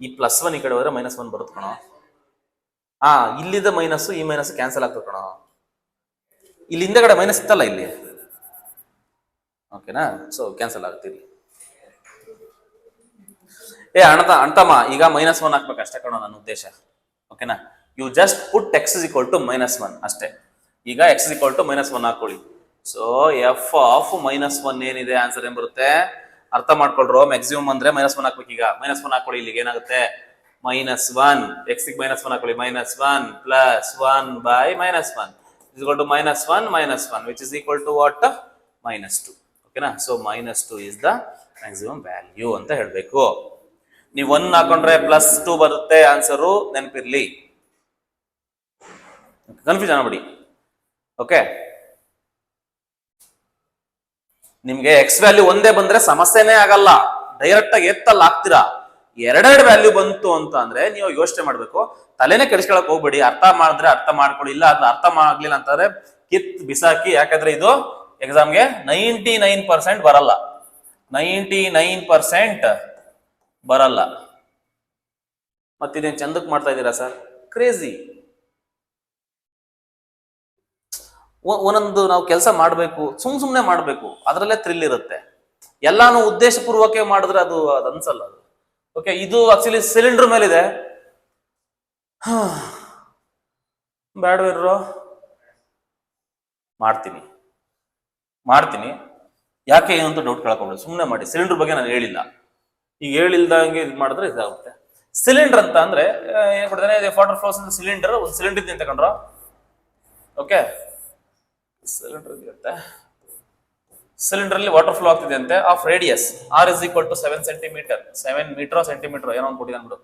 ಈ +1 ಈ ಕಡೆ ಹೋದ್ರೆ -1 ಬರುತ್ತೆ ಕಣೋ. ಹಾ, ಇಲ್ಲಿದ್ದ ಮೈನಸ್ ಈ ಮೈನಸ್ ಕ್ಯಾನ್ಸಲ್ ಆಗ್ತದೆ ಕಣೋ. ಇಲ್ಲಿ ಹಿಂದೆಗಡೆ ಮೈನಸ್ ಇತ್ತಲ್ಲ ಇಲ್ಲಿ, ಓಕೆನಾ? So cancel ಆಗ್ತೀರಿ. ಅಣ್ತಮ್ಮ ಈಗ -1 ಹಾಕ್ಬೇಕು ಅಷ್ಟೇ ಕಣೋ ನನ್ನ ಉದ್ದೇಶ, ಓಕೆನಾ? ಯು ಜಸ್ಟ್ ಪುಟ್ x = -1 ಅಷ್ಟೇ. ಈಗ x = -1 ಹಾಕೊಳ್ಳಿ. ಸೊ f ಆಫ್ -1 ಏನಿದೆ ಆನ್ಸರ್ ಏನ್ ಬರುತ್ತೆ ಅರ್ಥ ಮಾಡ್ಕೊಳ್ರು. ಮ್ಯಾಕ್ಸಿಮಮ್ ಅಂದ್ರೆ -1 ಹಾಕ್ಬೇಕು. ಈಗ -1 ಹಾಕೊಳ್ಳಿ. ಇಲ್ಲಿಗೆ ಏನಾಗುತ್ತೆ -1, x ಗೆ -1 ಹಾಕೊಳ್ಳಿ. -1 + 1 by -1 is equal to -1 -1 which is equal to what? -2. ಓಕೆನಾ? So -2 is the maximum value ಅಂತ ಹೇಳ್ಬೇಕು. ನೀವು 1 ಹಾಕೊಂಡ್ರೆ +2 ಬರುತ್ತೆ ಆನ್ಸರು, ನೆನಪಿರ್ಲಿ. ಕನ್ಫ್ಯೂಷನ್ ಆಗ್ಬಿಡಿ. ಓಕೆ, ನಿಮ್ಗೆ ಎಕ್ಸ್ ವ್ಯಾಲ್ಯೂ ಒಂದೇ ಬಂದ್ರೆ ಸಮಸ್ಯೆನೇ ಆಗಲ್ಲ, ಡೈರೆಕ್ಟ್ ಆಗಿ ಎತ್ತಲ್ಲಿ ಹಾಕ್ತೀರಾ. ಎರಡೆರಡು ವ್ಯಾಲ್ಯೂ ಬಂತು ಅಂತ ಅಂದ್ರೆ ನೀವು ಯೋಚನೆ ಮಾಡ್ಬೇಕು, ತಲೆನೇ ಕೆಡಿಸ್ಕೊಳಕ್ ಹೋಗ್ಬೇಡಿ. ಅರ್ಥ ಮಾಡಿದ್ರೆ ಅರ್ಥ ಮಾಡ್ಕೊಳ್ಳಿ, ಇಲ್ಲ ಅದು ಅರ್ಥ ಮಾಡ್ಲಿಲ್ಲ ಅಂತಂದ್ರೆ ಕಿತ್ ಬಿಸಾಕಿ. ಯಾಕಂದ್ರೆ ಇದು ಎಕ್ಸಾಮ್ಗೆ 99% ಬರಲ್ಲ, 99% ಬರಲ್ಲ. ಮತ್ತಿದೇನ್ ಚಂದಕ್ ಮಾಡ್ತಾ ಇದ್ದೀರಾ ಸರ್? ಕ್ರೇಜಿ. ಒಂದೊಂದು ನಾವು ಕೆಲಸ ಮಾಡಬೇಕು, ಸುಮ್ನೆ ಮಾಡಬೇಕು, ಅದರಲ್ಲೇ ಥ್ರಿಲ್ ಇರುತ್ತೆ. ಎಲ್ಲಾನು ಉದ್ದೇಶಪೂರ್ವಕ ಮಾಡಿದ್ರೆ ಅದು ಅನ್ಸಲ್ಲ ಅದು. ಓಕೆ, ಇದು ಆಕ್ಚುಲಿ ಸಿಲಿಂಡರ್ ಮೇಲಿದೆ. ಬೇಡವಿರೋ ಮಾಡ್ತೀನಿ ಯಾಕೆ ಏನಂತ ಡೌಟ್ ಕೇಳ್ಕೊಬೇಡಿ, ಸುಮ್ಮನೆ ಮಾಡಿ. ಸಿಲಿಂಡರ್ ಬಗ್ಗೆ ನಾನು ಹೇಳಿಲ್ಲ, ಈಗ ಹೇಳಿಲ್ದಂಗೆ ಇದು ಮಾಡಿದ್ರೆ ಇದಾಗುತ್ತೆ. ಸಿಲಿಂಡರ್ ಅಂತ ಅಂದ್ರೆ ಏನ್ ಕೊಡ್ತಾನೆ, ವಾಟರ್ ಫ್ಲೋಸ್ ಅಂತ ಸಿಲಿಂಡರ್, ಒಂದು ಸಿಲಿಂಡರ್ ಇದೆ ಅಂತ ಕಂಡ್ರ. ಓಕೆ, ಸಿಲಿಂಡರ್ ಇರುತ್ತೆ, ಸಿಲಿಂಡರ್ ಅಲ್ಲಿ ವಾಟರ್ ಫ್ಲೋ ಆಗ್ತಿದೆ ಅಂತೆ of radius r is equal to 7 centimeter, 7 metre centimetre ಏನೋ ಒಂದು ಕೊಟ್ಟಿದ್ದಾನೆ ಬಿಡು.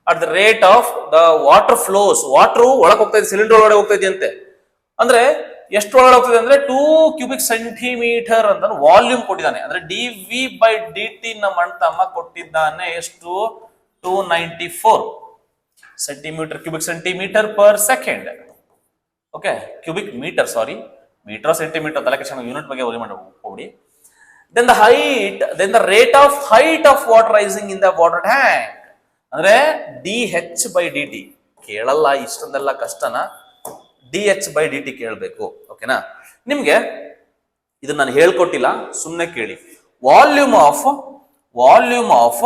At the rate of the water flows, water ಒಳಗೆ ಹೋಗ್ತಾ ಇದೆ, ಸಿಲಿಂಡರ್ ಒಳಗಡೆ ಹೋಗ್ತಾ ಇದೆ ಅಂತೆ. ಅಂದ್ರೆ ಎಷ್ಟು ಒಳಗಡೆ ಹೋಗ್ತಿದೆ ಅಂದ್ರೆ 2 ಕ್ಯೂಬಿಕ್ ಸೆಂಟಿಮೀಟರ್ ಅಂತ ವಾಲ್ಯೂಮ್ ಕೊಟ್ಟಿದ್ದಾನೆ. ಅಂದ್ರೆ dV/dt ನಮ್ಮ ಅಣ್ತಮ್ಮ ಕೊಟ್ಟಿದ್ದಾನೆ ಎಷ್ಟು? 294 centimetre, cubic centimetre per second. Okay, cubic metre, sorry, metre centimetre ತಲೆ ಕೆಡಿಸ್ಕೊಂಡು ಯೂನಿಟ್ ಬಗ್ಗೆ ಓದಿ ಹೋಗ್ಬಿಡಿ. Then the rate of height of water rising in the water tank ಅಂದ್ರೆ dH/dt. ಕೇಳಲ್ಲ ಇಷ್ಟೊಂದೆಲ್ಲ ಕಷ್ಟನ, dH/dt ಕೇಳಬೇಕು. ಓಕೆನಾ? ನಿಮ್ಗೆ ಇದನ್ನ ನಾನು ಹೇಳ್ಕೊಟ್ಟಿಲ್ಲ, ಸುಮ್ಮನೆ ಕೇಳಿ. ವಾಲ್ಯೂಮ್ ಆಫ್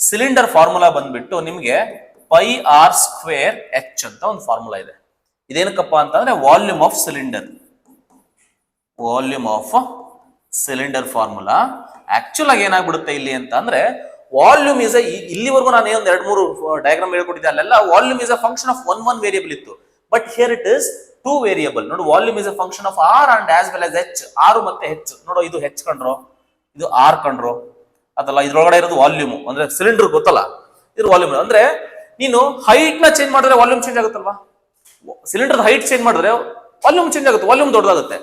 ಸಿಲಿಂಡರ್ ಫಾರ್ಮುಲಾ ಬಂದ್ಬಿಟ್ಟು ನಿಮ್ಗೆ πr²h ಅಂತ ಒಂದು ಫಾರ್ಮುಲಾ ಇದೆ. ಇದೇನಕ್ಕಪ್ಪ ಅಂತಂದ್ರೆ volume of cylinder formula. Actual ಆಗಿ ಏನಾಗ್ಬಿಡುತ್ತೆ ಇಲ್ಲಿ ಅಂತ ಅಂದ್ರೆ, ವಾಲ್ಯೂಮ್ ಇಸ್ ಇಲ್ಲಿವರೆಗೂ ನಾನು ಒಂದು 2-3 ಡಯಾಗ್ರಾಮ್ ಹೇಳ್ಕೊಟ್ಟಿದ್ದೆ, ಅಲ್ಲೆಲ್ಲ volume is a function of one variable ಇತ್ತು. But here it is 2 variable. ನೋಡು, volume is a function of r and as well as h. R ಮತ್ತೆ ಹೆಚ್. ನೋಡು, ಇದು ಹೆಚ್ ಕಂಡ್ರು, ಇದು ಆರ್ ಕಂಡ್ರು, ಅದಲ್ಲ ಇದ್ರೊಳಗಡೆ ಇರೋದು ವಾಲ್ಯೂಮ್. ಅಂದ್ರೆ ಸಿಲಿಂಡರ್ ಗೊತ್ತಲ್ಲ, ಇದು ವಾಲ್ಯೂಮ್. ಅಂದ್ರೆ ನೀನು ಹೈಟ್ ನ ಚೇಂಜ್ ಮಾಡಿದ್ರೆ ವಾಲ್ಯೂಮ್ ಚೇಂಜ್ ಆಗುತ್ತಲ್ವಾ? ಸಿಲಿಂಡರ್ ಹೈಟ್ ಚೇಂಜ್ ಮಾಡಿದ್ರೆ ವಾಲ್ಯೂಮ್ ಚೇಂಜ್ ಆಗುತ್ತೆ, ವಾಲ್ಯೂಮ್ ದೊಡ್ಡದಾಗುತ್ತೆ.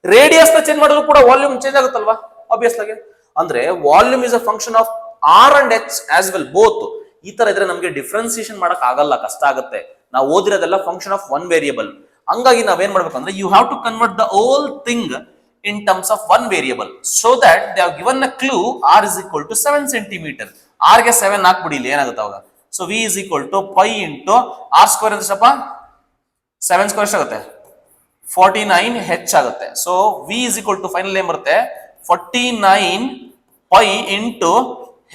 ರೇಡಿಯಸ್ ನ ಚೇಂಜ್ ಮಾಡಿದ್ರು ಕೂಡ ವಾಲ್ಯೂಮ್ ಚೇಂಜ್ ಆಗುತ್ತಲ್ವಾ ಆಬ್ವಿಯಸ್ ಆಗಿ. ಅಂದ್ರೆ volume is a function of r and h as well both. ಈ ತರ ಇದ್ರೆ ನಮಗೆ ಡಿಫ್ರೆನ್ಸಿಯೇಷನ್ ಮಾಡಕ್ ಆಗಲ್ಲ, ಕಷ್ಟ ಆಗುತ್ತೆ. ನಾವು ಓದಿರೋದೆಲ್ಲ ಫಂಕ್ಷನ್ ಆಫ್ ಒನ್ ವೇರಿಯಬಲ್. ಹಂಗಾಗಿ ನಾವೇನ್ ಮಾಡ್ಬೇಕಂದ್ರೆ, you have to convert the whole thing in terms of one variable. So that they have given a clue r is equal to 7 centimeter. r ಗೆ 7 ಹಾಕ್ಬಿಡಿ, ಇಲ್ಲಿ ಏನಾಗುತ್ತೆ ಅವಾಗ. So v is equal to pi into r² ಎಷ್ಟಪ್ಪ? 7² ಎಷ್ಟಾಗುತ್ತೆ? 49h ಆಗುತ್ತೆ. ಸೊ v is equal to final ಏನ್ ಬರುತ್ತೆ? 49 pi into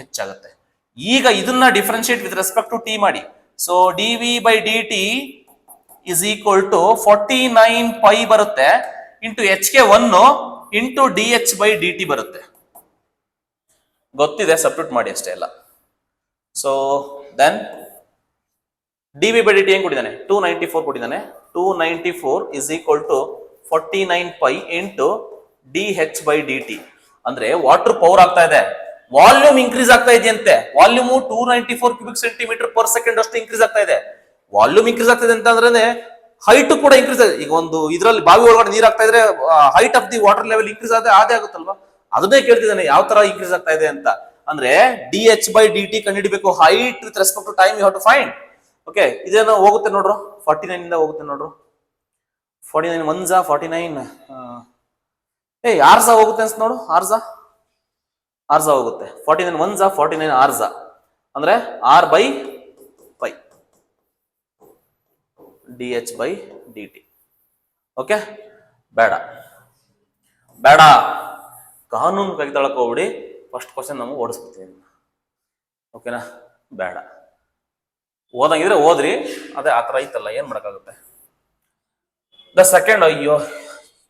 h ಆಗುತ್ತೆ. ಈಗ ಇದನ್ನ differentiate with respect to t ಮಾಡಿ. So dv/dt is equal to 49 pi ಬರುತ್ತೆ, ಇಂಟು h ಗೆ 1 ಇಂಟು dh/dt ಬರುತ್ತೆ. ಗೊತ್ತಿದೆ, ಸಬ್ಸ್ಟಿಟ್ಯೂಟ್ ಮಾಡಿ ಅಷ್ಟೇ ಎಲ್ಲ. ಸೊ ದೆನ್ dv/dt ಏನ್ ಕೊಟ್ಟಿದ್ದಾನೆ? 294 ಕೊಟ್ಟಿದ್ದಾನೆ. 294 is equal to 49 pi into dh/dt. ಅಂದ್ರೆ ವಾಟರ್ ಪವರ್ ಆಗ್ತಾ ಇದೆ, ವಾಲ್ಯೂಮ್ ಇನ್ಕ್ರೀಸ್ ಆಗ್ತಾ ಇದೆಯಂತೆ. Volume 294 cubic centimetre per second ಅಷ್ಟು ಇನ್ಕ್ರೀಸ್ ಆಗ್ತಾ ಇದೆ. ವಾಲ್ಯೂಮ್ ಇನ್ಕ್ರೀಸ್ ಆಗ್ತಾ ಇದೆ ಅಂತ ಅಂದ್ರೆ ಹೈಟ್ ಕೂಡ ಇನ್ಕ್ರೀಸ್ ಆಗಿದೆ. ಈಗ ಒಂದು ಇದರಲ್ಲಿ ಬಾವಿ ಒಳಗಡೆ ನೀರ್ ಆಗ್ತಾ ಇದ್ರೆ height of the water level increase ಆದ್ರೆ ಅದೇ ಆಗುತ್ತಲ್ವಾ? ಅದನ್ನೇ ಕೇಳ್ತಿದ್ದಾನೆ, ಯಾವ ತರ ಇನ್ಕ್ರೀಸ್ ಆಗ್ತಾ ಇದೆ ಅಂತ. ಅಂದ್ರೆ dh/dt ಕಂಡುಹಿಡಿಬೇಕು. Height with respect to time you have to find. Okay, ಇದೇನೋ ಹೋಗುತ್ತೆ ನೋಡ್ರು, 49 ಇಂದ ಹೋಗುತ್ತೆ ನೋಡ್ರು. 49 1 49 ಆರ್ಸ ಹೋಗುತ್ತೆ ಅನ್ಸ್ ನೋಡು. ಆರ್ಸ ಹೋಗುತ್ತೆ. 49 1 49 ಆರ್ಸ. ಅಂದ್ರೆ r by pi d h by d t. Okay, ಬೇಡ ಬೇಡ, ಕಾನೂನು ತೆಗೆದಳಕ್ ಹೋಗ್ಬಿಡಿ. ಫಸ್ಟ್ ಕ್ವಶನ್ ನಮಗೆ ಓಡಿಸ್ಬಿಡ್ತೀನಿ. ಓಕೆನಾ, ಬೇಡ. ಓದಂಗಿದ್ರೆ ಓದ್ರಿ, ಅದೇ ಆ ಥರ ಐತಲ್ಲ, ಏನು ಮಾಡೋಕ್ಕಾಗುತ್ತೆ. ದ ಸೆಕೆಂಡ್, ಅಯ್ಯೋ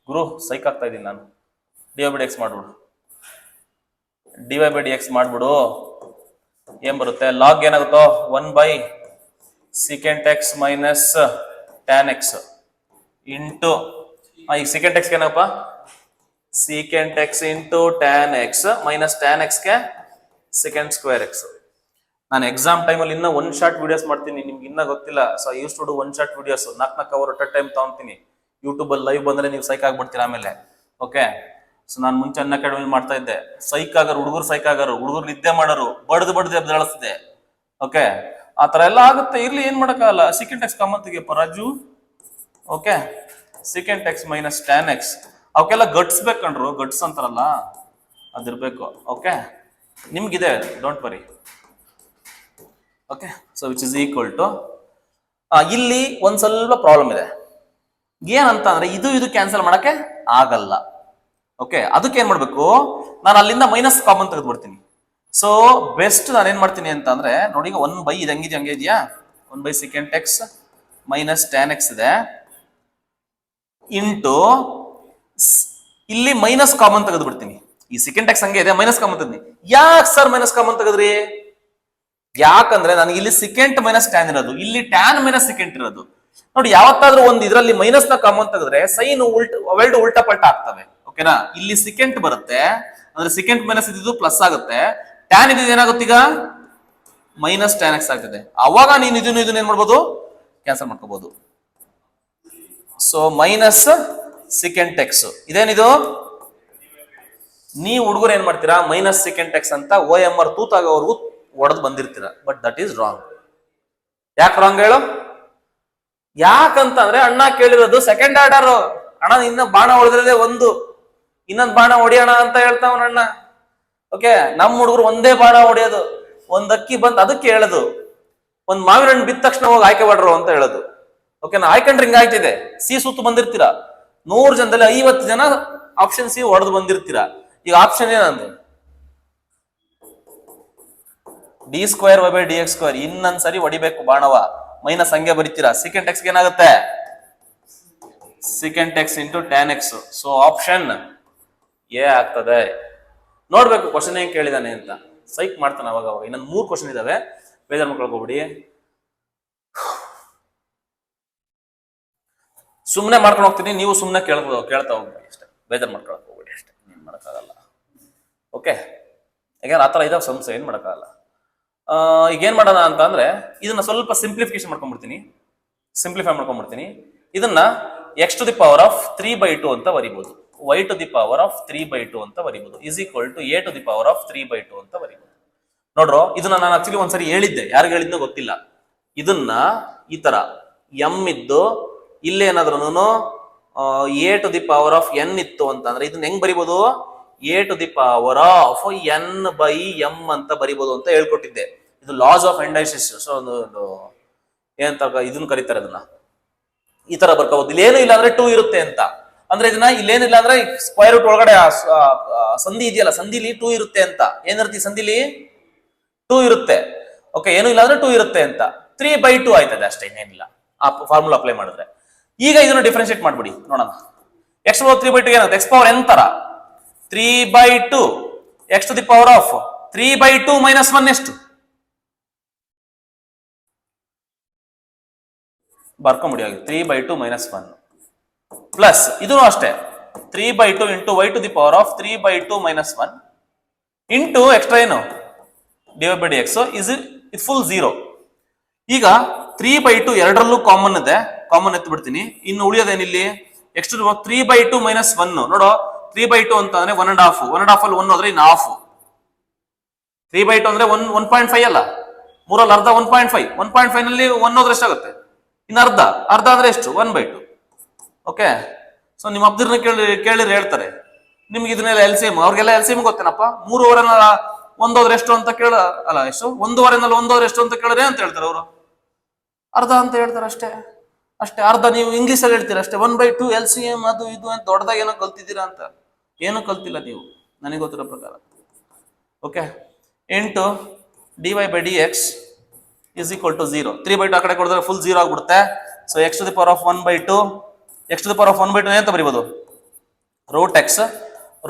ಗುರು ಸೈಕ್ ಆಗ್ತಾ ಇದ್ದೀನಿ ನಾನು. D y by d x ಮಾಡ್ಬಿಡು, d y by d x ಮಾಡ್ಬಿಡು. ಏನ್ ಬರುತ್ತೆ? ಲಾಗ್ ಏನಾಗುತ್ತೋ 1 by secant x minus tan x into, ಈಗ ಸೀಕೆಂಟ್ ಎಕ್ಸ್ಗೆ ಏನಪ್ಪ? Secant x into tan x minus tan x second square x. ನಾನು ಎಕ್ಸಾಮ್ ಟೈಮಲ್ಲಿ ಇನ್ನೂ 1 ಶಾರ್ಟ್ ವಿಡಿಯೋಸ್ ಮಾಡ್ತೀನಿ, ನಿಮ್ಗೆ ಇನ್ನೂ ಗೊತ್ತಿಲ್ಲ. So use to do 1 short videos, 4 hour at time ತಗೊಂತೀನಿ. ಯೂಟ್ಯೂಬಲ್ಲಿ ಲೈವ್ ಬಂದರೆ ನೀವು ಸೈಕ್ ಆಗ್ಬಿಡ್ತೀರ ಆಮೇಲೆ. ಓಕೆ, ಸೊ ನಾನು ಮುಂಚೆ ಅಕಾಡೆಮಿ ಮಾಡ್ತಾ ಇದ್ದೆ. ಸೈಕ್ ಆಗೋರು ಹುಡುಗರು, ಸೈಕ್ ಆಗೋರು ಹುಡುಗರು, ನಿದ್ದೆ ಮಾಡೋರು, ಬಡ್ದು ಎಬ್ದಳಿಸ್ತಿದೆ. ಓಕೆ, ಆ ಥರ ಎಲ್ಲ ಆಗುತ್ತೆ. ಇರ್ಲಿ, ಏನು ಮಾಡೋಕ್ಕಾಗಲ್ಲ. ಸೀಕೆಂಟ್ ಎಕ್ಸ್ ಕಾಮನ್ ತೆಗಿಯಪ್ಪ Raju. Okay, secant x minus tan x, ಅವಕ್ಕೆಲ್ಲ ಗಟ್ಸ್ ಬೇಕಂಡ್ರು, ಗಟ್ಸ್ ಅಂತಾರಲ್ಲ ಅದಿರ್ಬೇಕು. ಓಕೆ, ನಿಮ್ಗಿದೆ, don't worry. Okay, so which is equal to, ಇಲ್ಲಿ ಒಂದ್ ಸ್ವಲ್ಪ ಪ್ರಾಬ್ಲಮ್ ಇದೆ. ಏನಂತ ಅಂದ್ರೆ ಇದು ಕ್ಯಾನ್ಸಲ್ ಮಾಡಕ್ಕೆ ಆಗಲ್ಲ. ಓಕೆ, ಅದಕ್ಕೆ ಏನ್ ಮಾಡ್ಬೇಕು? ನಾನು ಅಲ್ಲಿಂದ ಮೈನಸ್ ಕಾಮನ್ ತೆಗೆದ್ಬಿಡ್ತೀನಿ. ಸೊ ಬೆಸ್ಟ್ ನಾನು ಏನ್ ಮಾಡ್ತೀನಿ ಅಂತ ಅಂದ್ರೆ, ನೋಡಿ, ಈಗ 1 ಬೈ ಇದು ಹಂಗೆ ಇದೆಯಾ, 1 by secant X minus tan X ಇದೆ ಇಂಟು, ಇಲ್ಲಿ ಮೈನಸ್ ಕಾಮನ್ ತೆಗೆದ್ಬಿಡ್ತೀನಿ. ಈ ಸೆಕೆಂಡ್ ಎಕ್ಸ್ ಹಂಗೆ ಇದೆ, ಮೈನಸ್ ಕಾಮನ್ ತೆಗ್ದಿ. ಯಾಕೆ ಸರ್ ಮೈನಸ್ ಕಾಮನ್ ತೆಗೆದ್ರಿ? ಯಾಕಂದ್ರೆ ನನಗೆ ಇಲ್ಲಿ ಸಿಕೆಂಟ್ ಮೈನಸ್ ಟ್ಯಾನ್ ಇರೋದು, ಇಲ್ಲಿ ಟ್ಯಾನ್ ಮೈನಸ್ ಸಿಕೆಂಟ್ ಇರೋದು. ನೋಡಿ, ಯಾವತ್ತಾದ್ರೂ ಒಂದು ಇದರಲ್ಲಿ ಮೈನಸ್ ನ ಕಾಮನ್ ತೆಗೆದ್ರೆ ಸೈನ್ ಅವೆರಡು ಉಲ್ಟಾ ಪಲ್ಟಾ ಆಗ್ತವೆ. ಓಕೆನಾ, ಇಲ್ಲಿ ಸಿಕೆಂಟ್ ಬರುತ್ತೆ, ಅಂದ್ರೆ ಸಿಕೆಂಟ್ ಮೈನಸ್ ಇದ್ದು ಪ್ಲಸ್ ಆಗುತ್ತೆ, ಟ್ಯಾನ್ ಇದ್ದು ಏನಾಗುತ್ತೆ ಈಗ ಮೈನಸ್ ಟ್ಯಾನ್ ಎಕ್ಸ್ ಆಗ್ತದೆ. ಅವಾಗ ನೀನು ಇದನ್ನ ಏನ್ ಮಾಡ್ಬೋದು? ಕ್ಯಾನ್ಸಲ್ ಮಾಡ್ಕೋಬಹುದು. ಸೊ ಮೈನಸ್ ಸಿಕೆಂಟ್ ಎಕ್ಸ್ ಇದೇನಿದು? ನೀವು ಹುಡುಗರು ಏನ್ ಮಾಡ್ತೀರಾ? ಮೈನಸ್ ಸಿಕೆಂಟ್ ಎಕ್ಸ್ ಅಂತ OMR ತೂತಾಗೋವರೆಗೂ ಒಡೆದು ಬಂದಿರ್ತೀರ. But that is wrong. ಯಾಕೆ ರಾಂಗ್ ಹೇಳು? ಯಾಕಂತ ಅಂದ್ರೆ ಅಣ್ಣ ಕೇಳಿರೋದು ಸೆಕೆಂಡ್ ಆರ್ಡರ್. ಅಣ್ಣ ಇನ್ನ ಬಾಣ ಹೊಡೆದ್ರೆ ಒಂದು, ಇನ್ನೊಂದು ಬಾಣ ಹೊಡಿಯೋಣ ಅಂತ ಹೇಳ್ತಾವನ ಅಣ್ಣ. ಓಕೆ, ನಮ್ಮ ಹುಡುಗರು ಒಂದೇ ಬಾಣ ಹೊಡೆಯೋದು. ಒಂದ್ ಅಕ್ಕಿ ಬಂದ್ ಅದಕ್ಕೆ ಹೇಳೋದು, ಒಂದ್ ಮಾವಿನ ಹಣ್ಣು ಬಿದ್ದ ತಕ್ಷಣ ಹೋಗಿ ಆಯ್ಕೆ ಮಾಡ್ರು ಅಂತ ಹೇಳೋದು. ಓಕೆನಾ, ಆಯ್ಕೊಂಡ್ರೆ ಹಿಂಗ ಆಯ್ತಿದೆ. ಸಿ ಸುತ್ತು ಬಂದಿರ್ತೀರಾ, 100 ಜನದಲ್ಲಿ 50 ಜನ ಆಪ್ಷನ್ ಸಿ ಹೊಡೆದು ಬಂದಿರ್ತೀರಾ. ಈಗ ಆಪ್ಷನ್ ಏನಂದ್ರೆ D square by d x square. ಇನ್ನೊಂದ್ಸರಿ ಹೊಡಿಬೇಕು ಬಾಣವ, ಮೈನಸ್ ಹಂಗೆ ಬರೀತೀರಾ. ಸೆಕೆಂಡ್ ಎಕ್ಸ್ ಏನಾಗುತ್ತೆ? Second x into tan X. So option A ಆಗ್ತದೆ. ನೋಡ್ಬೇಕು ಕ್ವಶನ್ ಹೆಂಗ್ ಕೇಳಿದಾನೆ ಅಂತ. ಸೈಕ್ ಮಾಡ್ತಾನೆ ಅವಾಗ. ಇನ್ನೊಂದು 3 ಕ್ವಶನ್ ಇದಾವೆ, ಬೇಜಾರ್ ಮಾಡ್ಕೊಳ್ಕೋಬಿಡಿ. ಸುಮ್ಮನೆ ಮಾಡ್ಕೊಂಡು ಹೋಗ್ತೀನಿ, ನೀವು ಸುಮ್ಮನೆ ಕೇಳ್ತಾ ಹೋಗ್ಬೇಡಿ ಅಷ್ಟೇ. ಬೇಜಾರ್ ಮಾಡ್ಕೊಳಕ್ ಹೋಗ್ಬೇಡಿ ಅಷ್ಟೇ, ಏನ್ ಮಾಡಕ್ಕಾಗಲ್ಲ. ಓಕೆ, ಯಾಕಂದ್ರೆ ಆತರ ಇದಾವ ಸಮಸ್ಯೆ, ಏನ್ ಮಾಡಕ್ಕಾಗಲ್ಲ. ಈಗ ಏನ್ ಮಾಡೋಣ ಅಂತ ಅಂದ್ರೆ, ಇದನ್ನ ಸ್ವಲ್ಪ ಸಿಂಪ್ಲಿಫೈ ಮಾಡ್ಕೊಂಡ್ಬಿಡ್ತೀನಿ. ಇದನ್ನ x to the power of 3/2 ಅಂತ ಬರಿಬಹುದು, y to the power of 3/2 ಅಂತ ಬರಿಬಹುದು, is equal to a to the power of 3/2 ಅಂತ ಬರಿಬಹುದು. ನೋಡ್ರೋ, ಇದನ್ನ ನಾನು ಆಕ್ಚುಲಿ ಒಂದ್ಸರಿ ಹೇಳಿದ್ದೆ, ಯಾರಿಗೆ ಹೇಳಿದ್ನೋ ಗೊತ್ತಿಲ್ಲ. ಇದನ್ನ ಈ ತರ m ಇದ್ದು ಇಲ್ಲೇನಾದ್ರೂ a to the power of n ಇತ್ತು ಅಂತಂದ್ರೆ ಇದನ್ನ ಹೆಂಗ್ ಬರಿಬಹುದು? a to the power of n by m ಅಂತ ಬರಿಬಹುದು ಅಂತ ಹೇಳ್ಕೊಟ್ಟಿದ್ದೆ. ಇದು ಲಾಸ್ ಆಫ್ ಎಂಡೈಸಿಸ್. ಸೊ ಏನಂತ ಇದನ್ನ ಕರೀತಾರೆ, ಅದನ್ನ ಈ ತರ ಬರ್ಕೋಬಹುದು. ಇಲ್ಲೇನು ಇಲ್ಲ ಅಂದ್ರೆ 2 ಇರುತ್ತೆ ಅಂತ ಅಂದ್ರೆ, ಇದನ್ನ ಇಲ್ಲೇನಿಲ್ಲ ಅಂದ್ರೆ ಸ್ಕ್ವೇರ್ ರೂಟ್ ಒಳಗಡೆ ಸಂಧಿ ಇದೆಯಲ್ಲ, ಸಂಧಿಲಿ 2 ಇರುತ್ತೆ ಅಂತ. ಏನಿರುತ್ತೆ ಸಂಧಿಲಿ? 2 ಇರುತ್ತೆ. ಓಕೆ, ಏನು ಇಲ್ಲ ಅಂದ್ರೆ 2 ಇರುತ್ತೆ ಅಂತ. 3/2 ಆಯ್ತದೆ ಅಷ್ಟೇ, ಇನ್ನೇನಿಲ್ಲ ಆ ಫಾರ್ಮುಲಾ ಅಪ್ಲೈ ಮಾಡಿದ್ರೆ. ಈಗ ಇದನ್ನ ಡಿಫ್ರೆನ್ಶಿಯೇಟ್ ಮಾಡ್ಬಿಡಿ ನೋಡೋಣ. x ಪವರ್ 3/2 ಏನಾಗುತ್ತೆ? x ಪವರ್ n ತರ 3/2 x to the power of 3/2 minus 1 ಎಷ್ಟು ಬರ್ಕೊಂಬಿಡಿ. 3/2 ಮೈನಸ್ 1 ಪ್ಲಸ್ ಇದೂ ಅಷ್ಟೇ 3/2 into y to the power of 3/2 minus 1 into extra ಏನು divide by dx is it full 0. ಈಗ 3/2 ಎರಡರಲ್ಲೂ ಕಾಮನ್ ಇದೆ, ಕಾಮನ್ ಎತ್ತು ಬಿಡ್ತೀನಿ. ಇನ್ನು ಉಳಿಯೋದೇನಿಲ್ಲಿ x to the power 3/2 minus 1. ನೋಡೋ 3/2 ಅಂತ ಅಂದ್ರೆ 1.5, 1.5 ಅಲ್ಲಿ 1 ಹೋದ್ರೆ ಇನ್ನು ಹಾಫ್. 3/2 ಅಂದ್ರೆ 1.5 ಅಲ್ಲ, 3 ಅಲ್ಲಿ ಅರ್ಧ 1.5. 1.5 ನಲ್ಲಿ 1 ಹೋದ್ರೆ ಎಷ್ಟಾಗುತ್ತೆ? ಇನ್ನು ಅರ್ಧ ಅಂದ್ರೆ ಎಷ್ಟು? 1/2. ಓಕೆ, ಸೊ ನಿಮ್ಮ ಅಬ್ದಿರ್ನ ಕೇಳಿದ್ರೆ ಹೇಳ್ತಾರೆ. ನಿಮ್ಗೆ ಇದನ್ನೆಲ್ಲ LCM, ಅವ್ರಿಗೆಲ್ಲ LCM ಗೊತ್ತೇನಪ್ಪ? 3 ಓವರ್ ಒಂದೋದ್ರೆ ಎಷ್ಟು ಅಂತ ಕೇಳ ಅಲ್ಲ ಎಷ್ಟು ಒಂದೂವರೆನಲ್ಲಿ ಒಂದೋದ್ರೆ ಎಷ್ಟು ಅಂತ ಕೇಳಿದ್ರೆ ಅಂತ ಹೇಳ್ತಾರೆ ಅವರು, ಅರ್ಧ ಅಂತ ಹೇಳ್ತಾರೆ ಅಷ್ಟೇ. ಅಷ್ಟೇ ಅರ್ಧ. ನೀವು ಇಂಗ್ಲೀಷಲ್ಲಿ ಹೇಳ್ತೀರಾ ಅಷ್ಟೇ, 1/2 LCM ಅದು ಇದು ಅಂತ ದೊಡ್ಡದಾಗಿ ಏನೋ ಕಲ್ತಿದ್ದೀರಾ ಅಂತ. ಏನು ಕಲ್ತಿಲ್ಲ ನೀವು, ನನಗೆ ಗೊತ್ತಿರೋ ಪ್ರಕಾರ. Okay, into dy/dx is equal to 0. 3/2 ಆ ಕಡೆ ಕೊಡಿದ್ರೆ ಫುಲ್ 0 ಆಗ್ಬಿಡುತ್ತೆ. So x to the power of 1/2, x to the power of 1/2 ಅಂತ ಬರೀಬೋದು, √x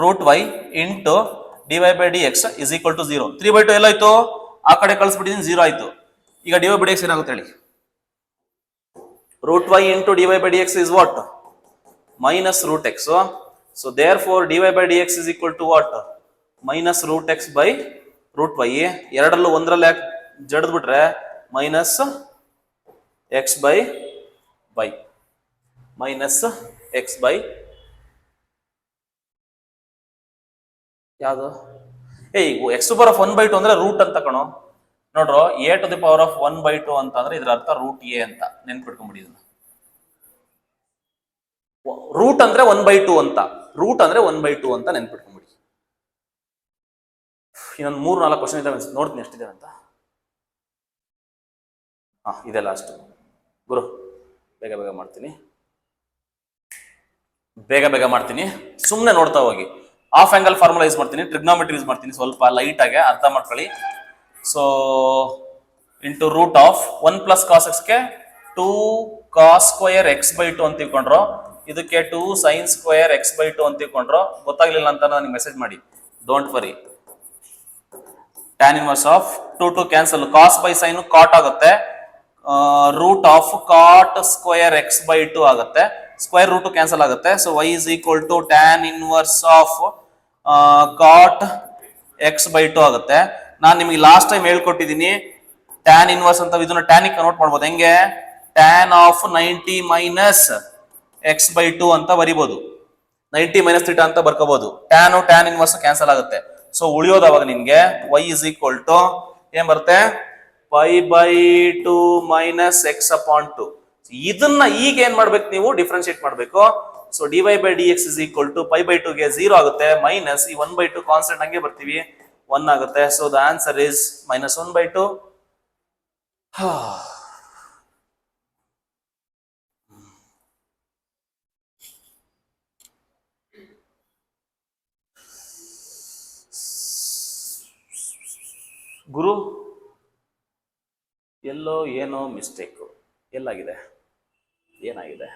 √y into dy/dx is equal to 0. 3/2 ಎಲ್ಲಾಯ್ತು, ಆ ಕಡೆ ಕಳಿಸ್ಬಿಟ್ಟಿದ್ದೀನಿ, 0 ಆಯ್ತು. ಈಗ dy/dx ಏನಾಗುತ್ತೆ ಹೇಳಿ? √y into dy/dx is what? Minus √x. So therefore dy/dx is equal to what? Minus √x by √y. ಎರಡಲ್ಲೂ ಒಂದರಲ್ಲಿ ಜಡ್ದು ಬಿಟ್ರೆ minus x by y, minus x by ಯಾವುದು? x to the power of 1/2 ಅಂದ್ರೆ ರೂಟ್ ಅಂತ ಕಣೋ. ನೋಡ್ರು, a to the power of 1/2 ಅಂತ ಅಂದ್ರೆ ಇದ್ರ ಅರ್ಥ √a ಅಂತ ನೆನ್ಪಿಟ್ಕೊಂಡ್ಬಿಡಿ. ಇದನ್ನ ರೂಟ್ ಅಂದ್ರೆ 1/2 ಅಂತ, ರೂಟ್ ಅಂದ್ರೆ 1/2 ಅಂತ ನೆನ್ಪಿಟ್ಕೊಂಡ್ಬಿಡಿ. ಇನ್ನೊಂದು 3-4 ಕ್ವಶನ್ ಇದಾವೆ, ನೋಡ್ತೀನಿ ಎಷ್ಟಿದೆ ಅಂತ. ಇದೆ ಲಾಸ್ಟ್ ಗುರು. ಬೇಗ ಬೇಗ ಮಾಡ್ತೀನಿ, ಸುಮ್ಮನೆ ನೋಡ್ತಾ ಹೋಗಿ. ಹಾಫ್ ಆಂಗಲ್ ಫಾರ್ಮುಲಾ ಯೂಸ್ ಮಾಡ್ತೀನಿ, ಟ್ರಿಗ್ನೋಮೆಟ್ರಿ ಯೂಸ್ ಮಾಡ್ತೀನಿ, ಸ್ವಲ್ಪ ಲೈಟ್ ಆಗಿ ಅರ್ಥ ಮಾಡ್ಕೊಳ್ಳಿ. So into root of 1 + cos x ಗೆ 2 cos square x/2 ಅಂತ ತಿಳ್ಕೊಂಡ್ರು, ಇದಕ್ಕೆ 2 sin square x/2 ಅಂತ ತಿಳ್ಕೊಂಡ್ರು. ಗೊತ್ತಾಗ್ಲಿಲ್ಲ ಅಂತ ನನಗೆ ಮೆಸೇಜ್ ಮಾಡಿ, don't worry. tan inverse of 2 cancel, cos by sin cot ಆಗುತ್ತೆ, root of cot square x/2 ಆಗುತ್ತೆ, ಸ್ಕ್ವೇರ್ ರೂಟ್ ಕ್ಯಾನ್ಸಲ್ ಆಗುತ್ತೆ. So y is equal to tan inverse of cot x/2 ಆಗುತ್ತೆ. ನಾನು ನಿಮಗೆ ಲಾಸ್ಟ್ ಟೈಮ್ ಹೇಳ್ಕೊಟ್ಟಿದ್ದೀನಿ tan ಇನ್ವರ್ಸ್ ಅಂತ, ಇದನ್ನ tan ಗೆ ಕನ್ವರ್ಟ್ ಮಾಡ್ಬೋದು. ಹೆಂಗೆ? tan ಆಫ್ 90 ಮೈನಸ್ x/2 ಅಂತ ಬರಿಬೋದು, 90 ಮೈನಸ್ ಥೀಟಾ ಅಂತ ಬರ್ಕೋಬಹುದು. tan ಇನ್ವರ್ಸ್ ಕ್ಯಾನ್ಸಲ್ ಆಗುತ್ತೆ. ಸೊ ಉಳಿಯೋದು ಅವಾಗ ನಿಮ್ಗೆ y is equal to ಏನ್ ಬರುತ್ತೆ? π/2 ಮೈನಸ್ x/2. ಇದನ್ನ ಈಗ ಏನ್ ಮಾಡ್ಬೇಕು ನೀವು? ಡಿಫ್ರೆನ್ಶಿಯೇಟ್ ಮಾಡ್ಬೇಕು. So dy/dx is equal to π/2 ಗೆ 0 ಆಗುತ್ತೆ, ಮೈನಸ್ ಈ 1/2 ಕಾನ್ಸ್ಟೆಂಟ್ ಹಂಗೆ ಬರ್ತೀವಿ, 1 ಆಗುತ್ತೆ. So the answer is minus 1/2. ಗುರು, ಎಲ್ಲೋ ಏನೋ ಮಿಸ್ಟೇಕು. ಎಲ್ಲಾಗಿದೆ? ಏನಾಗಿದೆ?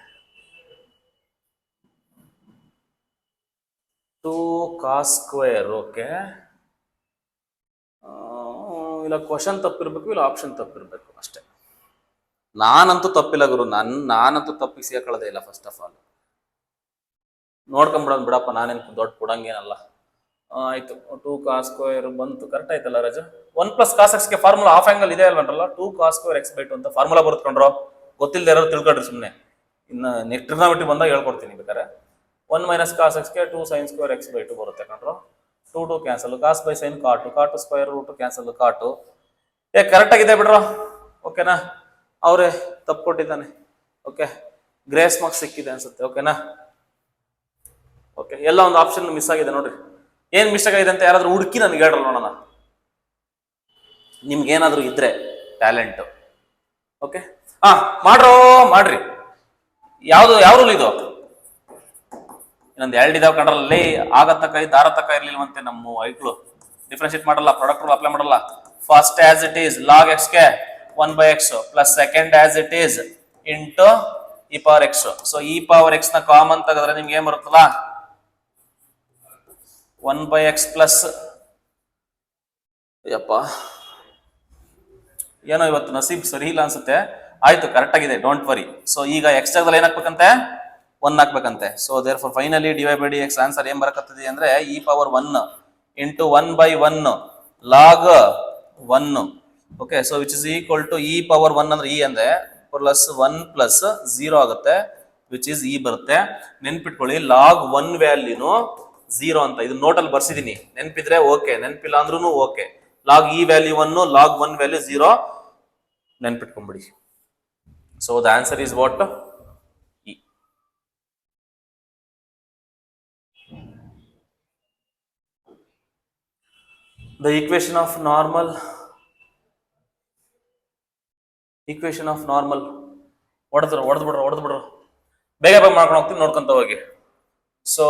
2 cos square. ಓಕೆ, ಇಲ್ಲ ಕ್ವಶನ್ ತಪ್ಪಿರ್ಬೇಕು, ಇಲ್ಲ ಆಪ್ಷನ್ ತಪ್ಪಿರ್ಬೇಕು ಅಷ್ಟೇ. ನಾನಂತೂ ತಪ್ಪಿಲ್ಲ ಗುರು, ನಾನಂತೂ ತಪ್ಪಿಗೆ ಸಿಗಾಕೊಳ್ಳೋದೇ ಇಲ್ಲ. ಫಸ್ಟ್ ಆಫ್ ಆಲ್ ನೋಡ್ಕೊಂಬಿಡೋದು ಬಿಡಪ್ಪ, ನಾನೇನು ದೊಡ್ಡ ಕೊಡಂಗೇನಲ್ಲ. ಆಯ್ತು, 2 cos square ಬಂತು, ಕರೆಕ್ಟ್ ಆಯ್ತಲ್ಲ ರಾಜ? 1 + cos x ಗೆ ಫಾರ್ಮುಲಾ ಹಾಫ್ ಆಂಗಲ್ ಇದೆ ಅಲ್ವಲ್ಲ, 2 cos square x/2 ಅಂತ ಫಾರ್ಮುಲಾ ಬರುತ್ಕೊಂಡ್ರು. ಗೊತ್ತಿಲ್ಲದೆ ಯಾರು ತಿಳ್ಕೊಡ್ರಿ ಸುಮ್ಮನೆ, ಇನ್ನು ನೆಕ್ಸ್ಟ್ ಟ್ರಿಗ್ನೋಮೆಟ್ರಿ ಬಂದಾಗ ಹೇಳ್ಕೊಡ್ತೀನಿ ಬೇಕಾರೆ. 1 - cos x ಗೆ 2 sin square x/2 ಬರುತ್ತೆ ಕಂಡ್ರು. 2 cancel, cos by sin cot square root cancel, cot. Correct ಆಗಿದೆ ಬಿಡ್ರೋ. ಓಕೆನಾ? ಅವರೇ ತಪ್ಪು ಕೊಟ್ಟಿದ್ದಾನೆ. ಓಕೆ, ಗ್ರೇಸ್ ಮಾರ್ಕ್ಸ್ ಸಿಕ್ಕಿದೆ ಅನ್ಸುತ್ತೆ. ಓಕೆನಾ? ಓಕೆ, ಎಲ್ಲ ಒಂದು ಆಪ್ಷನ್ ಮಿಸ್ ಆಗಿದೆ ನೋಡ್ರಿ. ಏನ್ ಮಿಸ್ಟೇಕ್ ಆಗಿದೆ ಅಂತ ಯಾರಾದ್ರೂ ಹುಡುಕಿ ನನಗೆ ಹೇಳ್ರಲ್ಲ ನೋಡೋಣ, ನಿಮ್ಗೆ ಏನಾದ್ರು ಇದ್ರೆ ಟ್ಯಾಲೆಂಟ್. ಓಕೆ, ಮಾಡ್ರಿ. ಯಾವ ರೂಲ್ ಇದು? ಇನ್ನೊಂದು 2 ಇದಾವೆ ಕಂಡ್ರಲ್ಲಿ. ಆಗತ್ತಕ್ಕ ದಾರತಕ್ಕ ಇರ್ಲಿಲ್ವಂತೆ ನಮ್ಮ ಐಕ್ಳು. ಡಿಫ್ರೆನ್ಶಿಯೇಟ್ ಮಾಡಲ್ಲ, ಪ್ರಾಡಕ್ಟ್ ರೂಲ್ ಅಪ್ಲೈ ಮಾಡಲ್ಲ. First as it is log x ಗೆ 1/x plus second as it is into e⁴x. So e⁴x ನ ಕಾಮನ್ ತೆಗೆದ್ರೆ ನಿಮ್ಗೆ ಏನ್ ಬರುತ್ತಲ್ಲ, 1/x ಪ್ಲಸ್, ಅಯ್ಯಪ್ಪ ಏನೋ ಇವತ್ತು ನಸೀಬ್ ಸರಿ ಇಲ್ಲ ಅನ್ಸುತ್ತೆ. ಆಯ್ತು, ಕರೆಕ್ಟ್ ಆಗಿದೆ, ಡೋಂಟ್ ವರಿ. ಸೊ ಈಗ x ಜಾಗದಲ್ಲಿ ಏನ್ ಹಾಕ್ಬೇಕಂತೆ? 1 ಹಾಕ್ಬೇಕಂತೆ. So therefore finally dy/dx answer ಏನ್ ಬರಕತ್ತದೆ ಅಂದ್ರೆ e⁴1 into 1/1 log 1. Okay, so which is equal to e⁴1 ಅಂದ್ರೆ e ಅಂದ್ರೆ ಪ್ಲಸ್ 1 ಪ್ಲಸ್ 0 ಆಗುತ್ತೆ, ವಿಚ್ ಇಸ್ e ಬರುತ್ತೆ. ನೆನ್ಪಿಟ್ಕೊಳ್ಳಿ, log 1 ವ್ಯಾಲ್ಯೂನು 0 ಅಂತ ಇದು ನೋಟಲ್ಲಿ ಬರ್ಸಿದೀನಿ. ನೆನ್ಪಿದ್ರೆ ಓಕೆ, ನೆನ್ಪಿಲ್ಲ ಅಂದ್ರೂ okay. log e value 1, log 1 value 0 ನೆನ್ಪಿಟ್ಕೊಂಡ್ಬಿಡಿ. So the answer is what? e. The equation of normal ಹೊಡೆದ್ಬಿಡ್ರು ಬೇಗ ಮಾಡ್ಕೊಂಡು ಹೋಗ್ತೀನಿ, ನೋಡ್ಕೊಂತ ಹೋಗಿ. ಸೊ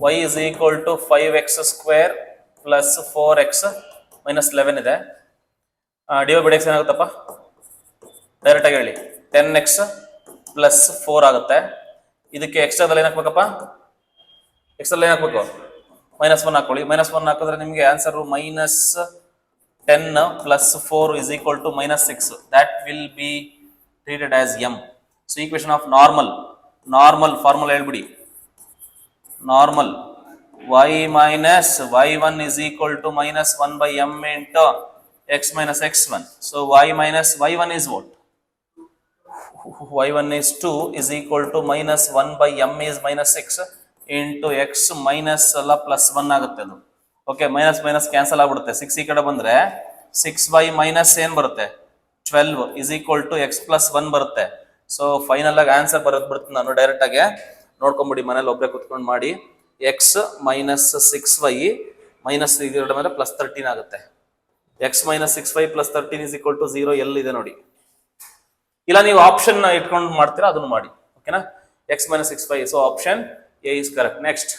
y is equal to 5x square plus 4x minus 11 ಇದೆ. ಡಿವೈ ಬೈ ಎಕ್ಸ್ ಏನಾಗುತ್ತಪ್ಪ, ಡೈರೆಕ್ಟ್ ಆಗಿ ಹೇಳಿ, 10x ಪ್ಲಸ್ 4 ಆಗುತ್ತೆ. ಇದಕ್ಕೆ ಎಕ್ಸ್ಟ್ರಾದಲ್ಲಿ ಏನು ಹಾಕ್ಬೇಕಪ್ಪ, ಎಕ್ಸ್ಟ್ರಲ್ಲಿ ಏನು ಹಾಕ್ಬೇಕು, -1 ಹಾಕೊಳ್ಳಿ. -1 ಹಾಕಿದ್ರೆ ನಿಮಗೆ answer -10 plus 4 is equal to -6. That will be treated as m. So equation of normal formula ಹೇಳ್ಬಿಡಿ. Normal y minus y1 is equal to -1 by m into x minus x1. So y minus y1 is what? y1 is 2 is equal to -1 by m is -6 into x minus ಅಲ್ಲ plus 1 ಆಗುತ್ತೆ ಅದು. ಓಕೆ, ಮೈನಸ್ ಮೈನಸ್ ಕ್ಯಾನ್ಸಲ್ ಆಗ್ಬಿಡುತ್ತೆ. 6 ಈ ಕಡೆ ಬಂದ್ರೆ 6 ಮೈನಸ್ ಏನ್ ಬರುತ್ತೆ, 12 is equal to x plus 1 ಬರುತ್ತೆ. ಸೊ ಫೈನಲ್ ಆಗಿ ಆನ್ಸರ್ ಬಿಡ್ತೀನಿ ನಾನು. ಡೈರೆಕ್ಟ್ ಆಗಿ ನೋಡ್ಕೊಂಬಿಡಿ, ಮನೇಲಿ ಒಬ್ಬರೇ ಕುತ್ಕೊಂಡು ಮಾಡಿ. x minus 6y ಮೈನಸ್ ಇದರ ಮೇಲೆ ಪ್ಲಸ್ 13 ಆಗುತ್ತೆ. x minus 6y plus 13 is equal to 0 ಎಲ್ಲಿದೆ ನೋಡಿ. ಇಲ್ಲ ನೀವು ಆಪ್ಷನ್ ಇಟ್ಕೊಂಡು ಮಾಡ್ತೀರಾ, ಅದನ್ನು ಮಾಡಿ. ಓಕೆನಾ, x minus 6y. So option A is correct. Next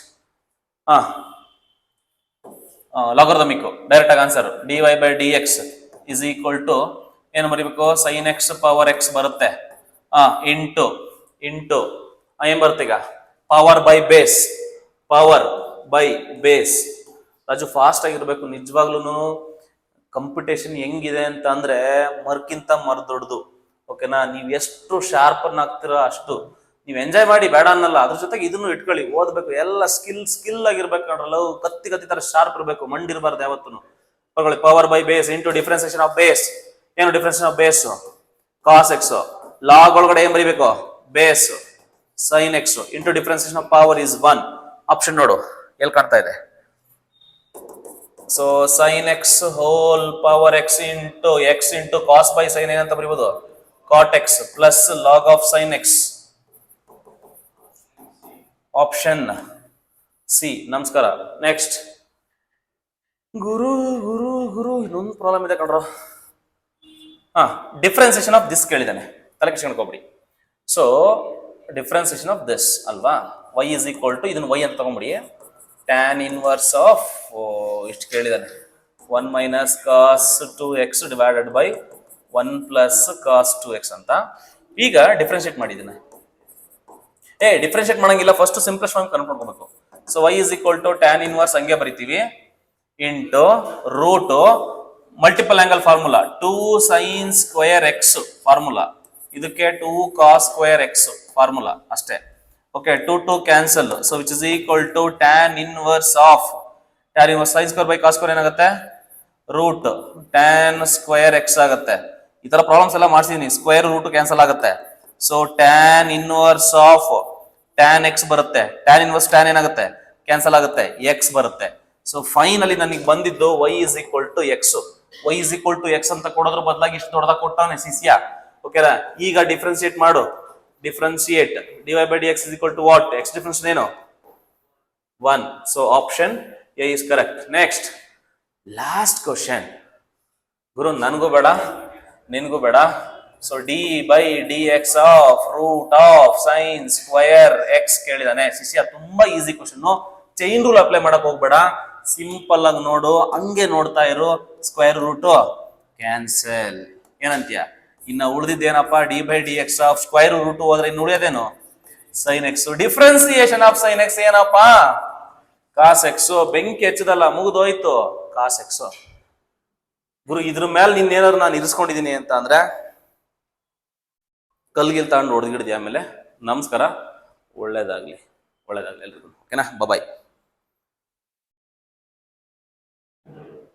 logarithmic direct ಆಗಿ answer dy by dx is equal to ಏನು ಬರೀಬೇಕು, sin x ಪವರ್ x ಬರುತ್ತೆ, ಇಂಟು ಏನ್ ಬರುತ್ತೆ ಈಗ, power by base. Raju fast ಆಗಿರ್ಬೇಕು. ನಿಜವಾಗ್ಲೂ ಕಂಪಿಟೇಷನ್ ಹೆಂಗಿದೆ ಅಂತ ಅಂದ್ರೆ ಮರ್ಕಿಂತ ದೊಡ್ಡದು. ಓಕೆನಾ, ನೀವು ಎಷ್ಟು ಶಾರ್ಪ್ ಆಗ್ತೀರಾ ಅಷ್ಟು ನೀವು ಎಂಜಾಯ್ ಮಾಡಿ, ಬೇಡ ಅನ್ನಲ್ಲ. ಅದ್ರ ಜೊತೆಗೆ ಇದನ್ನು ಇಟ್ಕೊಳ್ಳಿ, ಓದ್ಬೇಕು. ಎಲ್ಲ ಸ್ಕಿಲ್ ಆಗಿರ್ಬೇಕು ನೋಡ್ರಲ್ಲ, ಕತ್ತಿ ತರ ಶಾರ್ಪ್ ಇರಬೇಕು, ಮಂಡಿರ್ಬಾರ್ದು ಯಾವತ್ತೂ. ತಗೊಳ್ಳಿ, power by base into differentiation of base. ಏನು differentiation of base, cos x. Log ಒಳಗಡೆ ಏನ್ ಬರೀಬೇಕು, base sine x into differentiation of power is 1. Option ನೋಡು ಎಲ್ಲಿ ಕಾಣ್ತಾ ಇದೆ. So sine x whole power x into cos by sine ಏನಂತ ಬರೀಬಹುದು, cot x plus log of sine x. Option c. ನಮಸ್ಕಾರ. ನೆಕ್ಸ್ಟ್ ಗುರು ಇನ್ನೊಂದು ಪ್ರಾಬ್ಲಮ್ ಇದೆ ಕಣ್ರ. ಡಿಫ್ರೆನ್ಸಿಯೇಷನ್ ಆಫ್ ದಿಸ್ ಕೇಳಿದಾನೆ, ತಲೆ ಕೆಡ್ಸ್ಕೊಂಡ್ಕೊಬಿಡಿ. ಸೊ ಡಿಫ್ರೆನ್ಸಿಯೇಷನ್ ಆಫ್ ದಿಸ್ ಅಲ್ವಾ, y is equal to ಇದನ್ನ y ಅಂತ ತಗೊಂಬಿಡಿ, tan ಇನ್ವರ್ಸ್ ಆಫ್ ಇಷ್ಟು ಕೇಳಿದಾನೆ, 1 minus cos 2x divided by 1 plus cos 2x ಅಂತ. ಈಗ ಡಿಫ್ರೆನ್ಶಿಯೇಟ್ ಮಾಡಿದ್ದೀನಿ. ಡಿಫ್ರೆನ್ಶಿಯೇಟ್ ಮಾಡಂಗಿಲ್ಲ, first simplest form confirm. So y is equal to tan inverse ಹಂಗೆ ಬರಿತೀವಿ into root multiple angle formula 2 sin square x formula, ಇದಕ್ಕೆ 2 cos ಸ್ಕ್ವೇರ್ ಎಕ್ಸ್ ಫಾರ್ಮುಲಾ ಅಷ್ಟೇ. Okay, 2 cancel. So which is equal to tan inverse of sin square by cos square ಏನಾಗುತ್ತೆ, ರೂಟ್ tan ಸ್ಕ್ವೇರ್ ಎಕ್ಸ್ ಆಗುತ್ತೆ. ಈ ತರ ಪ್ರಾಬ್ಲಮ್ಸ್ ಎಲ್ಲ ಮಾಡ್ಸಿದೀನಿ. ಸ್ಕ್ವೇರ್ ರೂಟ್ ಕ್ಯಾನ್ಸಲ್ ಆಗುತ್ತೆ. So tan inverse of tan X ಬರುತ್ತೆ, tan ಇನ್ವರ್ಸ್ tan ಏನಾಗುತ್ತೆ, ಕ್ಯಾನ್ಸಲ್ ಆಗುತ್ತೆ, ಎಕ್ಸ್ ಬರುತ್ತೆ. ಸೊ ಫೈನಲಿ ನನಗೆ ಬಂದಿದ್ದು y is equal to x. y is equal to x ಅಂತ ಕೊಡೋದ್ರ ಬದಲಾಗಿ ಇಷ್ಟು ದೊಡ್ಡದಾಗಿ ಕೊಟ್ಟವನೆ ಸಿಸಿಯಾ. ಓಕೆನಾ, ಈಗ ಡಿಫ್ರೆನ್ಶಿಯೇಟ್ ಮಾಡು. Differentiate dy by dx is equal to what, x difference ಏನು, 1. So option A is correct. Next last question. ಗುರು ನನಗೂ ಬೇಡ ನಿನಗೂ ಬೇಡ. So d by d x of root of sine square x ಕೇಳಿದಾನೆ ಶಿಷ್ಯ. ತುಂಬಾ easy question. Chain rule apply ಮಾಡಕ್ ಹೋಗ್ಬೇಡ, ಸಿಂಪಲ್ ಆಗಿ ನೋಡು, ಹಂಗೆ ನೋಡ್ತಾ ಇರು. ಸ್ಕ್ವೇರ್ ರೂಟ್ ಕ್ಯಾನ್ಸಲ್, ಏನಂತೀಯ? ಇನ್ನ ಉಳಿದಿದ್ದೇನಪ್ಪ, d by d x of square root ಹೋದ್ರೆ ಇನ್ನು ಉಳಿಯೋದೇನು, sine x. Differentiation of sine x ಏನಪ್ಪ, ಕಾಸ್ ಎಕ್ಸ್. ಬೆಂಕಿ ಹೆಚ್ಚದಲ್ಲ, ಮುಗಿದೋಯ್ತು, ಕಾಸ್ ಎಕ್ಸ್. ಗುರು ಇದ್ರ ಮೇಲೆ ನಿನ್ನೇನಾದ್ರು ನಾನು ಇರಿಸ್ಕೊಂಡಿದೀನಿ ಅಂತ ಅಂದ್ರೆ ಕಲ್ಗಿಲ್ ತಗೊಂಡು ಹೊಡೆದ್ಗಿಡ್ದಿ. ಆಮೇಲೆ ನಮಸ್ಕಾರ, ಒಳ್ಳೇದಾಗ್ಲಿ ಎಲ್ರಿಗೂ. ಓಕೆನಾ, ಬಾಯ್.